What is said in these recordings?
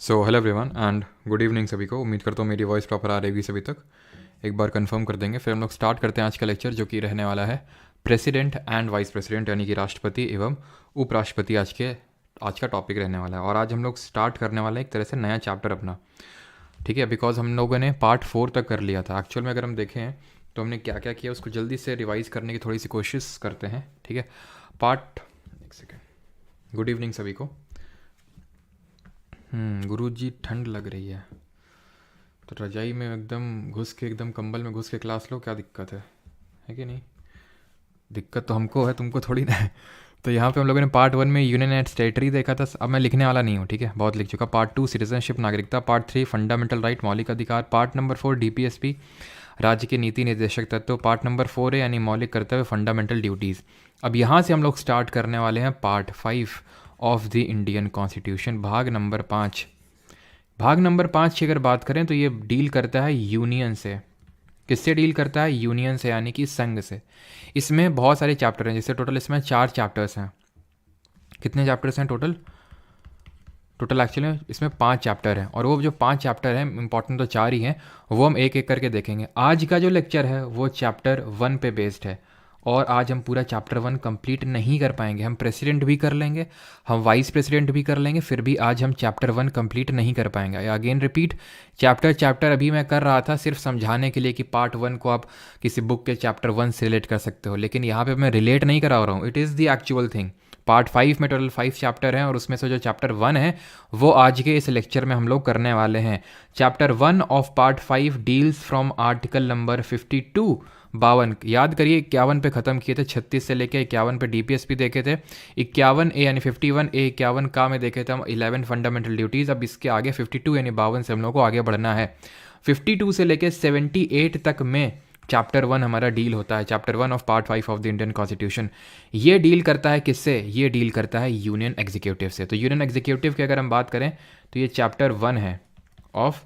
So hello everyone and good evening सभी को। उम्मीद करता हूँ मेरी वॉइस प्रॉपर आ रही होगी सभी तक। एक बार कंफर्म कर देंगे फिर हम लोग स्टार्ट करते हैं आज का लेक्चर, जो कि रहने वाला है प्रेसिडेंट एंड वाइस प्रेसिडेंट, यानी कि राष्ट्रपति एवं उपराष्ट्रपति। आज का टॉपिक रहने वाला है और आज हम लोग स्टार्ट करने वाले हैं एक तरह से नया चैप्टर अपना, ठीक है। बिकॉज हम लोगों ने पार्ट 4 तक कर लिया था। एक्चुअल में अगर हम देखें तो हमने क्या क्या किया उसको जल्दी से रिवाइज करने की थोड़ी सी कोशिश करते हैं, ठीक है। एक सेकेंड। गुड इवनिंग सभी को। गुरुजी ठंड लग रही है तो रजाई में एकदम घुस के, एकदम कंबल में घुस के क्लास लो, क्या दिक्कत है कि नहीं? दिक्कत तो हमको है, तुमको थोड़ी ना है। तो यहाँ पे हम लोगों ने पार्ट 1 में यूनियन एंड टेरिटरी देखा था। अब मैं लिखने वाला नहीं हूँ, ठीक है, बहुत लिख चुका। पार्ट 2 सिटीजनशिप नागरिकता, पार्ट 3 फंडामेंटल राइट मौलिक अधिकार, पार्ट नंबर 4 डीपीएसपी राज्य के नीति निर्देशक तत्व, पार्ट नंबर 4 है यानी मौलिक कर्तव्य फंडामेंटल ड्यूटीज़। अब यहाँ से हम लोग स्टार्ट करने वाले हैं part 5 of the Indian constitution, भाग नंबर 5। भाग नंबर 5 की अगर बात करें तो ये डील करता है यूनियन से। किससे डील करता है? यूनियन से, यानी कि संघ से। इसमें बहुत सारे चैप्टर हैं, जैसे टोटल इसमें 4 चैप्टर्स हैं। कितने चैप्टर्स हैं टोटल? टोटल एक्चुअली इसमें 5 चैप्टर हैं, और वो जो 5 चैप्टर हैं, इंपॉर्टेंट तो 4 ही हैं, वो हम एक एक करके देखेंगे। आज का जो लेक्चर है वो चैप्टर 1 पे बेस्ड है, और आज हम पूरा चैप्टर 1 कंप्लीट नहीं कर पाएंगे। हम प्रेसिडेंट भी कर लेंगे, हम वाइस प्रेसिडेंट भी कर लेंगे, फिर भी आज हम चैप्टर 1 कंप्लीट नहीं कर पाएंगे। अगेन रिपीट, चैप्टर अभी मैं कर रहा था सिर्फ समझाने के लिए कि पार्ट 1 को आप किसी बुक के चैप्टर 1 से रिलेट कर सकते हो, लेकिन यहाँ पे मैं रिलेट नहीं करा रहा हूँ। It is the actual thing. Part 5 में टोटल 5 चैप्टर हैं, और उसमें से जो चैप्टर 1 है वो आज के इस लेक्चर में हम लोग करने वाले हैं। Chapter 1 of part 5 deals from article number 52 52। याद करिए 51 पे ख़त्म किए थे, 36 से लेके 51 पे डीपीएसपी देखे थे। 51A यानी 51A 51 का में देखे थे हम 11 फंडामेंटल ड्यूटीज़। अब इसके आगे 52 यानी 52 से हम लोग को आगे बढ़ना है। 52 से लेके 78 तक में चैप्टर 1 हमारा डील होता है। Chapter 1 of part 5 of the Indian constitution ये डील करता है किससे? ये डील करता है यूनियन एग्जीक्यूटिव से। तो यूनियन एग्जीक्यूटिव की अगर हम बात करें तो ये चैप्टर 1 है of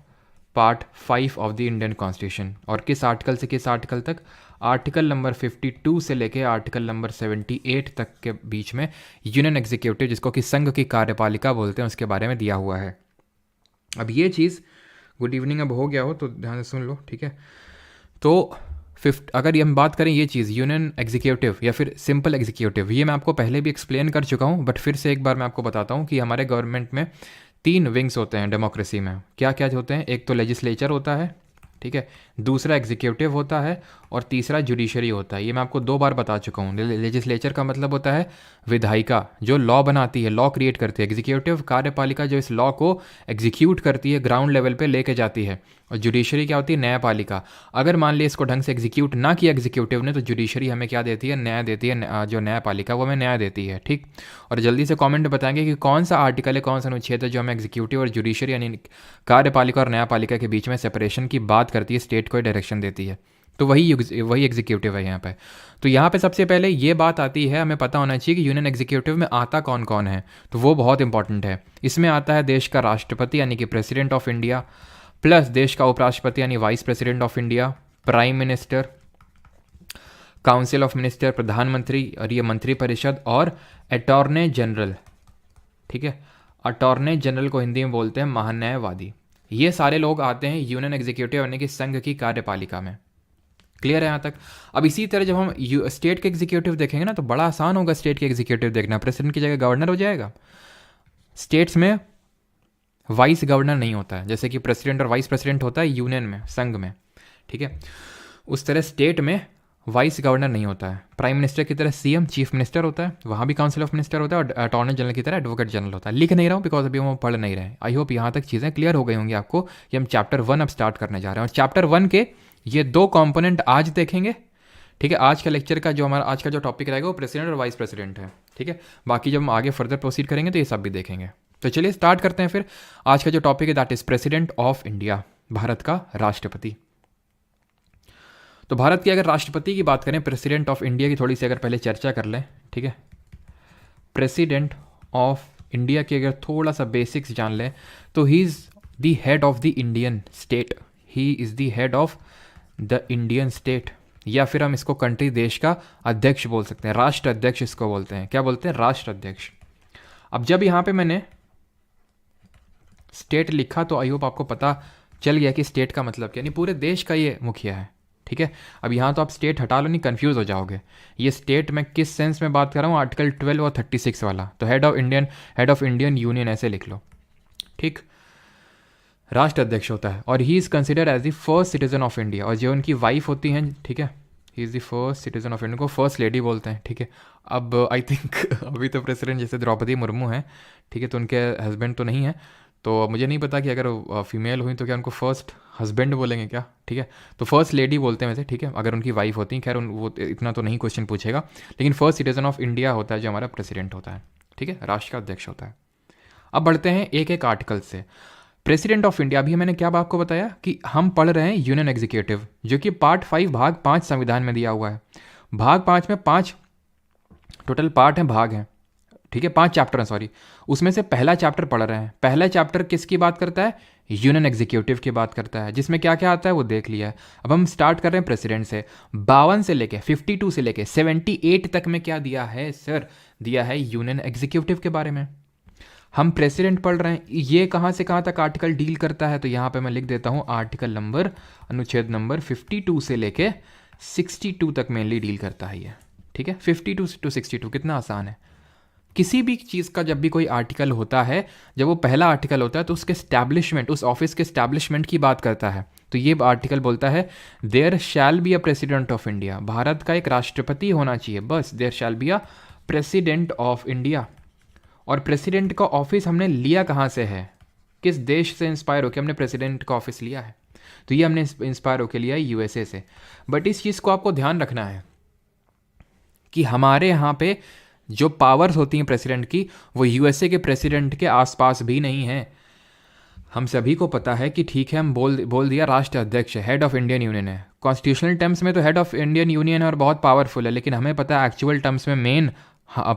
part 5 of the Indian constitution. और किस आर्टिकल से किस आर्टिकल तक? आर्टिकल नंबर 52 से लेके आर्टिकल नंबर 78 तक के बीच में यूनियन एग्जीक्यूटिव, जिसको कि संघ की कार्यपालिका बोलते हैं, उसके बारे में दिया हुआ है। अब ये चीज़, गुड इवनिंग, अब हो गया हो तो ध्यान से सुन लो, ठीक है। तो अगर हम बात करें ये चीज़ यूनियन एग्जीक्यूटिव या फिर सिंपल एग्जीक्यूटिव, ये मैं आपको पहले भी एक्सप्लेन कर चुका हूँ, बट फिर से एक बार मैं आपको बताता हूँ कि हमारे गवर्नमेंट में 3 विंग्स होते हैं डेमोक्रेसी में। क्या क्या होते हैं? एक तो लेजिस्लेचर होता है, ठीक है, दूसरा एग्जीक्यूटिव होता है, और तीसरा जुडिशरी होता है। ये मैं आपको 2 बार बता चुका हूँ। लेजिस्लेचर का मतलब होता है विधायिका, जो लॉ बनाती है, लॉ क्रिएट करती है। एग्जीक्यूटिव कार्यपालिका, जो इस लॉ को एग्जीक्यूट करती है, ग्राउंड लेवल पे लेके जाती है। और जुडिशरी क्या होती है? न्यायपालिका। अगर मान लिया इसको ढंग से एग्जीक्यूट ना किया एग्जीक्यूटिव ने, तो जुडिशरी हमें क्या देती है? न्याय देती है। जो न्यायपालिका वो हमें न्याय देती है, ठीक। और जल्दी से कमेंट बताएंगे कि कौन सा आर्टिकल है, कौन सा अनुच्छेद है जो हमें एग्जीक्यूटिव और जुडिशरी यानी कार्यपालिका और न्यायपालिका के बीच में सेपरेशन की बात करती है, स्टेट को डायरेक्शन देती है। तो वही एग्जीक्यूटिव है यहाँ पे। तो यहाँ पे सबसे पहले ये बात आती है, हमें पता होना चाहिए कि यूनियन एग्जीक्यूटिव में आता कौन कौन है। तो वो बहुत इंपॉर्टेंट है। इसमें आता है देश का राष्ट्रपति यानी कि प्रेसिडेंट ऑफ इंडिया, प्लस देश का उपराष्ट्रपति यानी vice president of India, prime minister, council of minister, प्रधानमंत्री और ये मंत्रिपरिषद, और अटॉर्नी जनरल, ठीक है। अटॉर्नी जनरल को हिंदी में बोलते हैं महान्यायवादी। ये सारे लोग आते हैं यूनियन एग्जीक्यूटिव यानी कि संघ की कार्यपालिका में। क्लियर है यहाँ तक? अब इसी तरह जब हम स्टेट के एग्जीक्यूटिव देखेंगे ना, तो बड़ा आसान होगा स्टेट के एग्जीक्यूटिव देखना। प्रेसिडेंट की जगह गवर्नर हो जाएगा। स्टेट्स में वाइस गवर्नर नहीं होता है, जैसे कि प्रेसिडेंट और वाइस प्रेसिडेंट होता है यूनियन में, संघ में, ठीक है। उस तरह स्टेट में वाइस गवर्नर नहीं होता है। प्राइम मिनिस्टर की तरह सीएम चीफ मिनिस्टर होता है, वहाँ भी काउंसिल ऑफ मिनिस्टर होता है, और अटॉर्नी जनरल की तरह एडवोकेट जनरल होता है। लिख नहीं रहा हूँ बिकॉज अभी हम पढ़ नहीं रहे हैं। आई होप यहाँ तक चीज़ें क्लियर हो गई होंगी आपको कि हम चैप्टर 1 अब स्टार्ट करने जा रहे हैं। और चैप्टर 1 के ये 2 कॉम्पोनेंट आज देखेंगे, ठीक है। आज का लेक्चर का जो हमारा आज का जो टॉपिक रहेगा वो प्रेसिडेंट और वाइस प्रेसिडेंट है, ठीक है। बाकी जब हम आगे फर्दर प्रोसीड करेंगे तो ये सब भी देखेंगे। तो चलिए स्टार्ट करते हैं फिर। आज का जो टॉपिक है that is president of India, Bharat का राष्ट्रपति। तो भारत के अगर राष्ट्रपति की बात करें, प्रेसिडेंट ऑफ इंडिया की थोड़ी सी अगर पहले चर्चा कर लें, ठीक है। प्रेसिडेंट ऑफ इंडिया की अगर थोड़ा सा बेसिक्स जान लें तो ही is the head of the Indian state. He is the head of the Indian state, या फिर हम इसको कंट्री, देश का अध्यक्ष बोल सकते हैं। राष्ट्र अध्यक्ष इसको बोलते हैं। क्या बोलते हैं? राष्ट्र अध्यक्ष। अब जब यहाँ पे मैंने स्टेट लिखा तो आई होप आपको पता चल गया कि स्टेट का मतलब क्या, नहीं पूरे देश का ये मुखिया है, ठीक है। अब यहाँ तो आप स्टेट हटा लो, नहीं कंफ्यूज हो जाओगे। ये स्टेट मैं किस सेंस में बात कर रहा हूँ, आर्टिकल 12 और 36 वाला। तो हेड ऑफ इंडियन यूनियन ऐसे लिख लो, ठीक। राष्ट्र अध्यक्ष होता है और he is consider as the first citizen of India, और जो उनकी वाइफ होती हैं, ठीक है, he is the first citizen of India, को फर्स्ट लेडी बोलते हैं, ठीक है। अब आई थिंक अभी तो प्रेसिडेंट जैसे द्रौपदी मुर्मू हैं, ठीक है, तो उनके हस्बैंड तो नहीं है, तो मुझे नहीं पता कि अगर फीमेल हुई तो क्या उनको फर्स्ट हस्बैंड बोलेंगे क्या, ठीक है। तो फर्स्ट लेडी बोलते हैं वैसे, ठीक है, अगर उनकी वाइफ होती हैं। खैर वो इतना तो नहीं क्वेश्चन पूछेगा, लेकिन फर्स्ट सिटीजन ऑफ इंडिया होता है जो हमारा प्रेसिडेंट होता है, ठीक है, राष्ट्र का अध्यक्ष होता है। अब बढ़ते हैं एक एक आर्टिकल से। प्रेसिडेंट ऑफ इंडिया, अभी मैंने क्या आपको बताया कि हम पढ़ रहे हैं यूनियन एग्जीक्यूटिव, जो कि पार्ट 5 भाग 5 संविधान में दिया हुआ है। भाग 5 में 5 टोटल पार्ट हैं, भाग हैं, ठीक है, 5 चैप्टर हैं, सॉरी। उसमें से पहला चैप्टर पढ़ रहे हैं। पहला चैप्टर किसकी बात करता है, यूनियन एग्जीक्यूटिव की बात करता है, जिसमें क्या क्या आता है वो देख लिया है। अब हम स्टार्ट कर रहे हैं प्रेसिडेंट से। 52 से लेके 52 से लेके 78 तक में क्या दिया है सर, दिया है यूनियन एग्जीक्यूटिव के बारे में। हम प्रेसिडेंट पढ़ रहे हैं, ये कहाँ से कहाँ तक आर्टिकल डील करता है, तो यहाँ पे मैं लिख देता हूँ आर्टिकल नंबर, अनुच्छेद नंबर 52 से लेके 62 तक मेनली डील करता है ये, ठीक है। 52 टू 62 कितना आसान है। किसी भी चीज़ का जब भी कोई आर्टिकल होता है, जब वो पहला आर्टिकल होता है तो उसके स्टैब्लिशमेंट, उस ऑफिस के स्टैब्लिशमेंट की बात करता है। तो ये आर्टिकल बोलता है there shall be a president of India, Bharat का एक राष्ट्रपति होना चाहिए, बस। There shall be a president of India. और प्रेसिडेंट का ऑफिस हमने लिया कहाँ से है, किस देश से इंस्पायर होकर हमने प्रेसिडेंट का ऑफिस लिया है, तो ये हमने इंस्पायर होकर लिया है यूएसए से। बट इस चीज़ को आपको ध्यान रखना है कि हमारे यहाँ पे जो पावर्स होती हैं प्रेसिडेंट की, वो यूएसए के प्रेसिडेंट के आसपास भी नहीं है। हम सभी को पता है कि ठीक है, हम बोल दिया राष्ट्र अध्यक्ष है, हेड ऑफ इंडियन यूनियन है। कॉन्स्टिट्यूशनल टर्म्स में तो हेड ऑफ इंडियन यूनियन है और बहुत पावरफुल है, लेकिन हमें पता है एक्चुअल टर्म्स में मेन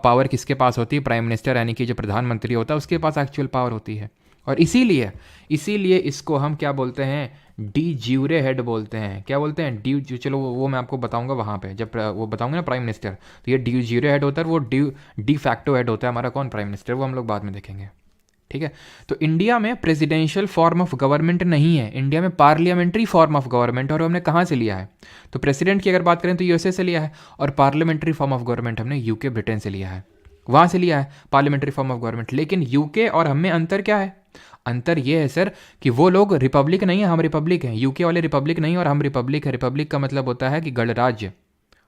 पावर किसके पास होती है, प्राइम मिनिस्टर, यानी कि जो प्रधानमंत्री होता है उसके पास एक्चुअल पावर होती है। और इसीलिए इसको हम क्या बोलते हैं, डी ज्यूरे हेड बोलते हैं। क्या बोलते हैं, डी, चलो वो मैं आपको बताऊंगा वहाँ पे, जब वो बताऊंगा ना प्राइम मिनिस्टर, तो ये डी ज्यूरे हेड होता है, वो डी फैक्टो हेड होता है हमारा, कौन, प्राइम मिनिस्टर, वो हम लोग बाद में देखेंगे, ठीक है। तो इंडिया में प्रेसिडेंशियल फॉर्म ऑफ गवर्नमेंट नहीं है, इंडिया में पार्लियामेंट्री फॉर्म ऑफ गवर्नमेंट, और हमने कहाँ से लिया है, तो प्रेसिडेंट की अगर बात करें तो यूएसए से लिया है, और पार्लियामेंट्री फॉर्म ऑफ गवर्नमेंट हमने यूके, ब्रिटेन से लिया है, वहाँ से लिया है पार्लियामेंट्री फॉर्म ऑफ गवर्नमेंट। लेकिन यूके और हम में अंतर क्या है, अंतर ये है सर कि वो लोग रिपब्लिक नहीं है, हम रिपब्लिक हैं। यूके वाले रिपब्लिक नहीं और हम रिपब्लिक है। रिपब्लिक का मतलब होता है कि गणराज्य,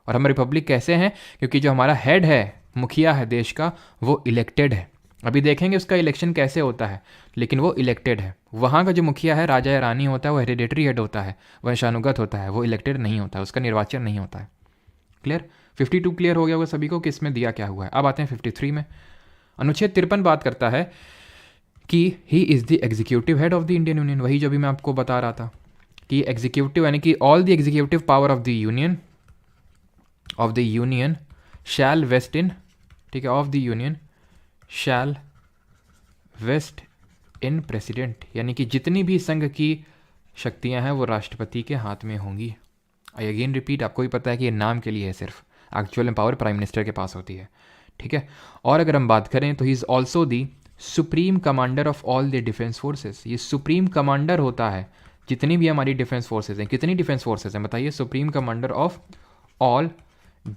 और हम रिपब्लिक कैसे हैं, क्योंकि जो हमारा हेड है, मुखिया है देश का, वो इलेक्टेड है। अभी देखेंगे उसका इलेक्शन कैसे होता है, लेकिन वो इलेक्टेड है। वहाँ का जो मुखिया है, राजा या रानी होता है, वो हेरिडेटरी हेड होता है, वंशानुगत होता है, वो इलेक्टेड नहीं होता है, उसका निर्वाचन नहीं होता है। क्लियर, 52 क्लियर हो गया होगा सभी को कि इसमें दिया क्या हुआ है। अब आते हैं 53 में। अनुच्छेद 53 बात करता है कि ही is the executive head of the Indian union, वही जो भी मैं आपको बता रहा था कि एग्जीक्यूटिव यानी कि all the executive power of the union shall vest in, ठीक है, of the union shall vest in president, यानी कि जितनी भी संघ की शक्तियां हैं वो राष्ट्रपति के हाथ में होंगी। आई अगेन रिपीट, आपको भी पता है कि ये नाम के लिए है, सिर्फ एक्चुअल पावर प्राइम मिनिस्टर के पास होती है, ठीक है। और अगर हम बात करें तो he is also the supreme commander of all the defence forces, ये सुप्रीम कमांडर होता है जितनी भी हमारी डिफेंस फोर्सेस हैं। कितनी डिफेंस फोर्सेस हैं बताइए, supreme commander of all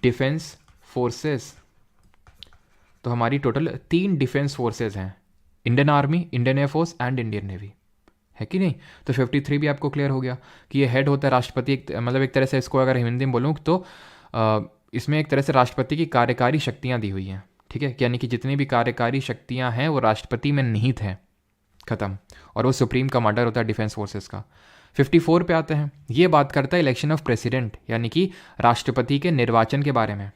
defence forces. तो हमारी टोटल 3 डिफेंस फोर्सेस हैं, Indian army, Indian air force and Indian navy, है कि नहीं। तो 53 भी आपको क्लियर हो गया कि ये हेड होता है राष्ट्रपति, मतलब एक तरह से इसको अगर हिंदी में बोलूँ तो इसमें एक तरह से राष्ट्रपति की कार्यकारी शक्तियाँ दी हुई हैं, ठीक है, यानी कि जितनी भी कार्यकारी शक्तियाँ हैं वो राष्ट्रपति में निहित हैं, खत्म। और वो सुप्रीम कमांडर होता है डिफेंस फोर्सेस का। 54 पे आते हैं, ये बात करता है इलेक्शन ऑफ प्रेसिडेंट, यानी कि राष्ट्रपति के निर्वाचन के बारे में,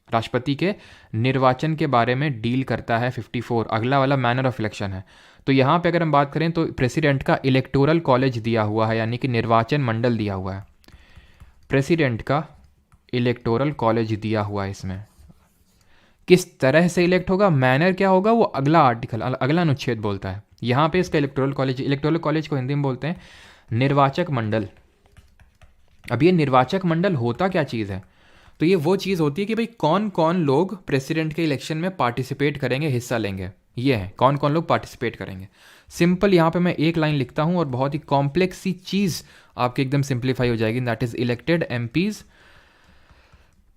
राष्ट्रपति के निर्वाचन के बारे में डील करता है 54। अगला वाला मैनर ऑफ इलेक्शन है। तो यहाँ पे अगर हम बात करें तो प्रेसिडेंट का इलेक्टोरल कॉलेज दिया हुआ है, यानी कि निर्वाचन मंडल दिया हुआ है, प्रेसिडेंट का इलेक्टोरल कॉलेज दिया हुआ है। इसमें किस तरह से इलेक्ट होगा, मैनर क्या होगा, वो अगला आर्टिकल, अगला अनुच्छेद बोलता है। यहाँ पे इसका इलेक्टोरल कॉलेज को हिंदी में बोलते हैं निर्वाचक मंडल। अब ये निर्वाचक मंडल होता क्या चीज़ है, तो ये वो चीज़ होती है कि भाई कौन कौन लोग प्रेसिडेंट के इलेक्शन में पार्टिसिपेट करेंगे, हिस्सा लेंगे, ये है कौन कौन लोग पार्टिसिपेट करेंगे। सिंपल यहाँ पे मैं एक लाइन लिखता हूँ और बहुत ही कॉम्प्लेक्स सी चीज़ आपकी एकदम सिंप्लीफाई हो जाएगी, that is elected MPs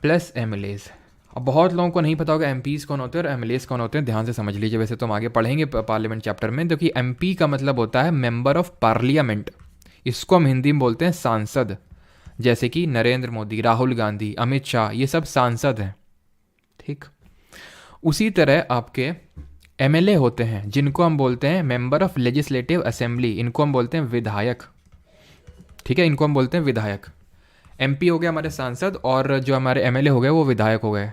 plus MLAs. अब बहुत लोगों को नहीं पता होगा एमपीज कौन होते हैं और एमएलएज कौन होते हैं, ध्यान से समझ लीजिए, वैसे तो हम आगे पढ़ेंगे पार्लियामेंट चैप्टर में। देखिए एमपी का मतलब होता है मेंबर ऑफ पार्लियामेंट, इसको हम हिंदी में बोलते हैं सांसद। जैसे कि नरेंद्र मोदी, राहुल गांधी, अमित शाह, ये सब सांसद हैं, ठीक। उसी तरह आपके एमएलए होते हैं जिनको हम बोलते हैं मेंबर ऑफ लेजिस्लेटिव असेंबली, इनको हम बोलते हैं विधायक, ठीक है, इनको हम बोलते हैं विधायक। एमपी हो गया हमारे सांसद और जो हमारे एमएलए हो गए वो विधायक हो गए।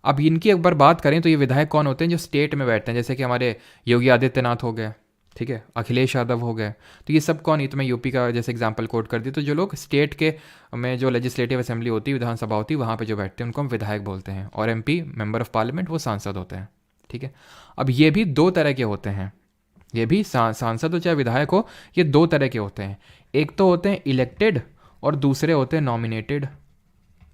अब इनकी एक बार बात करें तो ये विधायक कौन होते हैं, जो स्टेट में बैठते हैं, जैसे कि हमारे योगी आदित्यनाथ हो गए, ठीक है, अखिलेश यादव हो गए। तो ये सब कौन, ये तो मैं यूपी का जैसे एग्जांपल कोट कर दी, तो जो लोग स्टेट के में जो लेजिस्लेटिव असेंबली होती है, विधानसभा होती है, वहाँ पे जो बैठते हैं उनको हम विधायक बोलते हैं। और एमपी मेंबर ऑफ पार्लियामेंट वो सांसद होते हैं, ठीक है। अब ये भी दो तरह के होते हैं, ये भी सांसद हो चाहे विधायक हो, ये दो तरह के होते हैं। एक तो होते हैं इलेक्टेड और दूसरे होते हैं नॉमिनेटेड,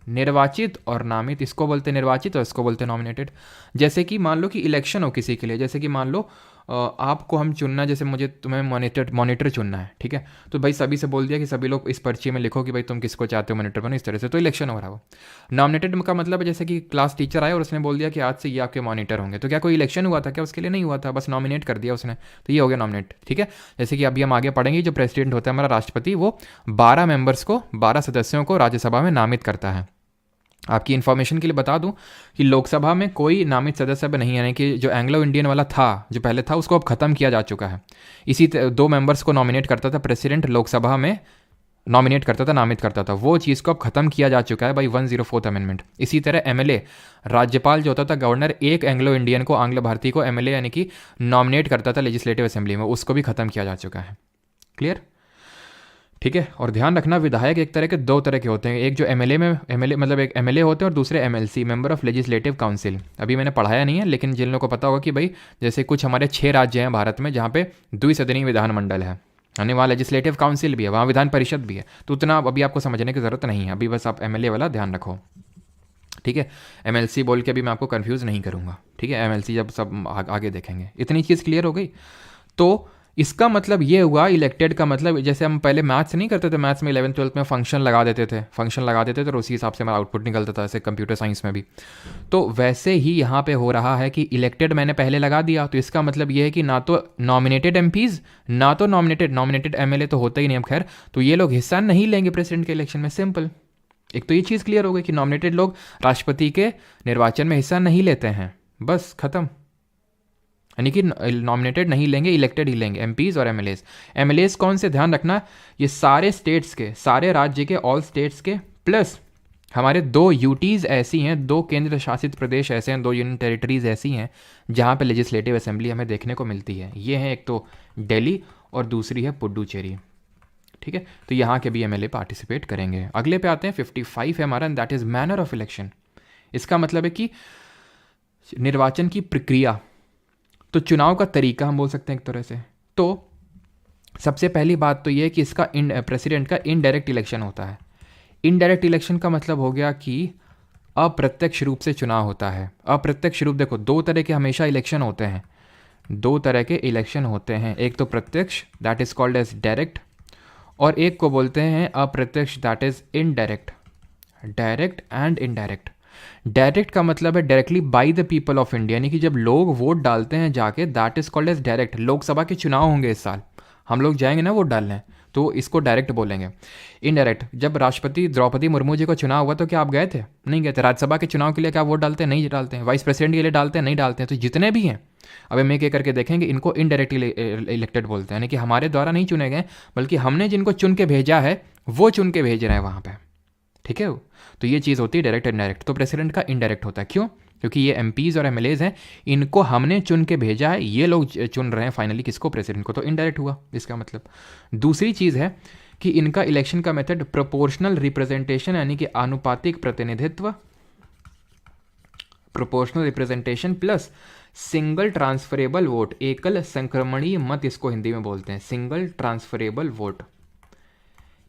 निर्वाचित और नामित, इसको बोलते हैं निर्वाचित और इसको बोलते हैं नॉमिनेटेड। जैसे कि मान लो कि इलेक्शन हो किसी के लिए, जैसे कि मान लो आपको हम चुनना, जैसे मुझे तुम्हें मॉनिटर चुनना है, ठीक है, तो भाई सभी से बोल दिया कि सभी लोग इस पर्ची में लिखो कि भाई तुम किसको चाहते हो मॉनिटर बनो, इस तरह से, तो इलेक्शन हो रहा हो। नॉमिनेटेड का मतलब है जैसे कि क्लास टीचर आए और उसने बोल दिया कि आज से ये आपके मॉनिटर होंगे, तो क्या कोई इलेक्शन हुआ था क्या, उसके लिए नहीं हुआ था, बस नॉमिनेट कर दिया उसने, तो ये हो गया नॉमिनेट, ठीक है। जैसे कि अभी हम आगे पढ़ेंगे, जो प्रेसिडेंट होता है हमारा राष्ट्रपति, वो 12 मेंबर्स को, 12 सदस्यों को राज्यसभा में नामित करता है। आपकी इन्फॉर्मेशन के लिए बता दूं कि लोकसभा में कोई नामित सदस्य नहीं है, यानी कि जो एंग्लो इंडियन वाला था, जो पहले था, उसको अब खत्म किया जा चुका है। इसी 2 मेंबर्स को नॉमिनेट करता था प्रेसिडेंट, लोकसभा में नॉमिनेट करता था, नामित करता था, वो चीज़ को अब खत्म किया जा चुका है बाई 104th अमेंडमेंट। इसी तरह एमएलए, राज्यपाल जो होता था, गवर्नर एक एंग्लो इंडियन को, आंग्ल भारतीय को एमएलए यानी कि नॉमिनेट करता था लेजिस्लेटिव असेंबली में, उसको भी खत्म किया जा चुका है। क्लियर, ठीक है। और ध्यान रखना विधायक एक तरह के, दो तरह के होते हैं, एक जो एमएलए मतलब एक एमएलए होते हैं और दूसरे MLC, member of legislative council. अभी मैंने पढ़ाया नहीं है, लेकिन जिन लोगों को पता होगा कि भाई जैसे कुछ हमारे 6 राज्य हैं भारत में जहाँ पे द्विसदनीय विधानमंडल है, यानी वहाँ लेजिस्लेटिव काउंसिल भी है, वहाँ विधान परिषद भी है, तो उतना अभी आपको समझने की ज़रूरत नहीं है, अभी बस आप एमएलए वाला ध्यान रखो, ठीक है। एमएलसी बोल के अभी मैं आपको कन्फ्यूज़ नहीं करूँगा, ठीक है, एमएलसी जब सब आगे देखेंगे। इतनी चीज़ क्लियर हो गई। तो इसका मतलब ये हुआ, इलेक्टेड का मतलब, जैसे हम पहले मैथ्स नहीं करते थे, मैथ्स में 11th 12th में फंक्शन लगा देते थे और उसी हिसाब से हमारा आउटपुट निकलता था, ऐसे कंप्यूटर साइंस में भी। तो वैसे ही यहाँ पे हो रहा है कि इलेक्टेड मैंने पहले लगा दिया, तो इसका मतलब ये है कि ना तो नॉमिनेटेड एमपीज, ना तो नॉमिनेटेड एमएलए तो होता ही नहीं अब, खैर, तो ये लोग हिस्सा नहीं लेंगे प्रेसिडेंट के इलेक्शन में। सिंपल, एक तो ये चीज़ क्लियर हो गई कि नॉमिनेटेड लोग राष्ट्रपति के निर्वाचन में हिस्सा नहीं लेते हैं, बस खत्म, यानी कि नॉमिनेटेड नहीं लेंगे, इलेक्टेड ही लेंगे, एमपीज और एमएलएज। एमएलएज कौन से, ध्यान रखना, ये सारे स्टेट्स के, सारे राज्य के, ऑल स्टेट्स के, प्लस हमारे 2 यूटीज ऐसी हैं, 2 केंद्र शासित प्रदेश ऐसे हैं, 2 यूनियन टेरिटरीज ऐसी हैं जहाँ पे लेजिस्लेटिव असेंबली हमें देखने को मिलती है। ये है एक तो दिल्ली और दूसरी है पुडुचेरी, ठीक है। तो यहाँ के भी एमएलए पार्टिसिपेट करेंगे। अगले पे आते हैं 55 है हमारा, that is manner of election. इसका मतलब है कि निर्वाचन की प्रक्रिया, तो चुनाव का तरीका हम बोल सकते हैं एक तरह से। तो सबसे पहली बात तो ये है कि इसका प्रेसिडेंट का इनडायरेक्ट इलेक्शन होता है। इनडायरेक्ट इलेक्शन का मतलब हो गया कि अप्रत्यक्ष रूप से चुनाव होता है। अप्रत्यक्ष रूप, देखो 2 तरह के हमेशा इलेक्शन होते हैं, 2 तरह के इलेक्शन होते हैं, एक तो प्रत्यक्ष, that is called as direct, और एक को बोलते हैं अप्रत्यक्ष, that is indirect. Direct and indirect. Direct का मतलब है directly by the people of India, यानी कि जब लोग वोट डालते हैं जाके, that is called as direct. Lok Sabha के चुनाव होंगे इस साल, हम लोग जाएंगे ना वोट डालने, तो इसको डायरेक्ट बोलेंगे। इनडायरेक्ट, जब राष्ट्रपति द्रौपदी मुर्मू जी को चुनाव हुआ तो क्या आप गए थे? नहीं गए थे। राज्यसभा के चुनाव के लिए क्या वोट डालते हैं? नहीं डालते हैं। वाइस प्रेसिडेंट के लिए डालते हैं? नहीं डालते हैं। तो जितने भी हैं, अब हम एक एक करके देखेंगे, इनको इनडायरेक्टली इलेक्टेड बोलते हैं, यानी कि हमारे द्वारा नहीं चुने गए, बल्कि हमने जिनको चुन के भेजा है वो चुन के भेज रहे हैं वहाँ पे, ठीक है। तो ये चीज़ होती है डायरेक्ट इनडायरेक्ट। तो प्रेसिडेंट का इनडायरेक्ट होता है, क्यों? क्योंकि ये एमपीज़ और एमएलएज हैं, इनको हमने चुन के भेजा है, ये लोग चुन रहे हैं फाइनली किसको? प्रेसिडेंट को। तो इनडायरेक्ट हुआ इसका मतलब। दूसरी चीज़ है कि इनका इलेक्शन का मेथड प्रोपोर्शनल रिप्रेजेंटेशन, यानी कि आनुपातिक प्रतिनिधित्व, proportional representation plus single transferable vote, एकल संक्रमणीय मत इसको हिंदी में बोलते हैं, सिंगल ट्रांसफरेबल वोट।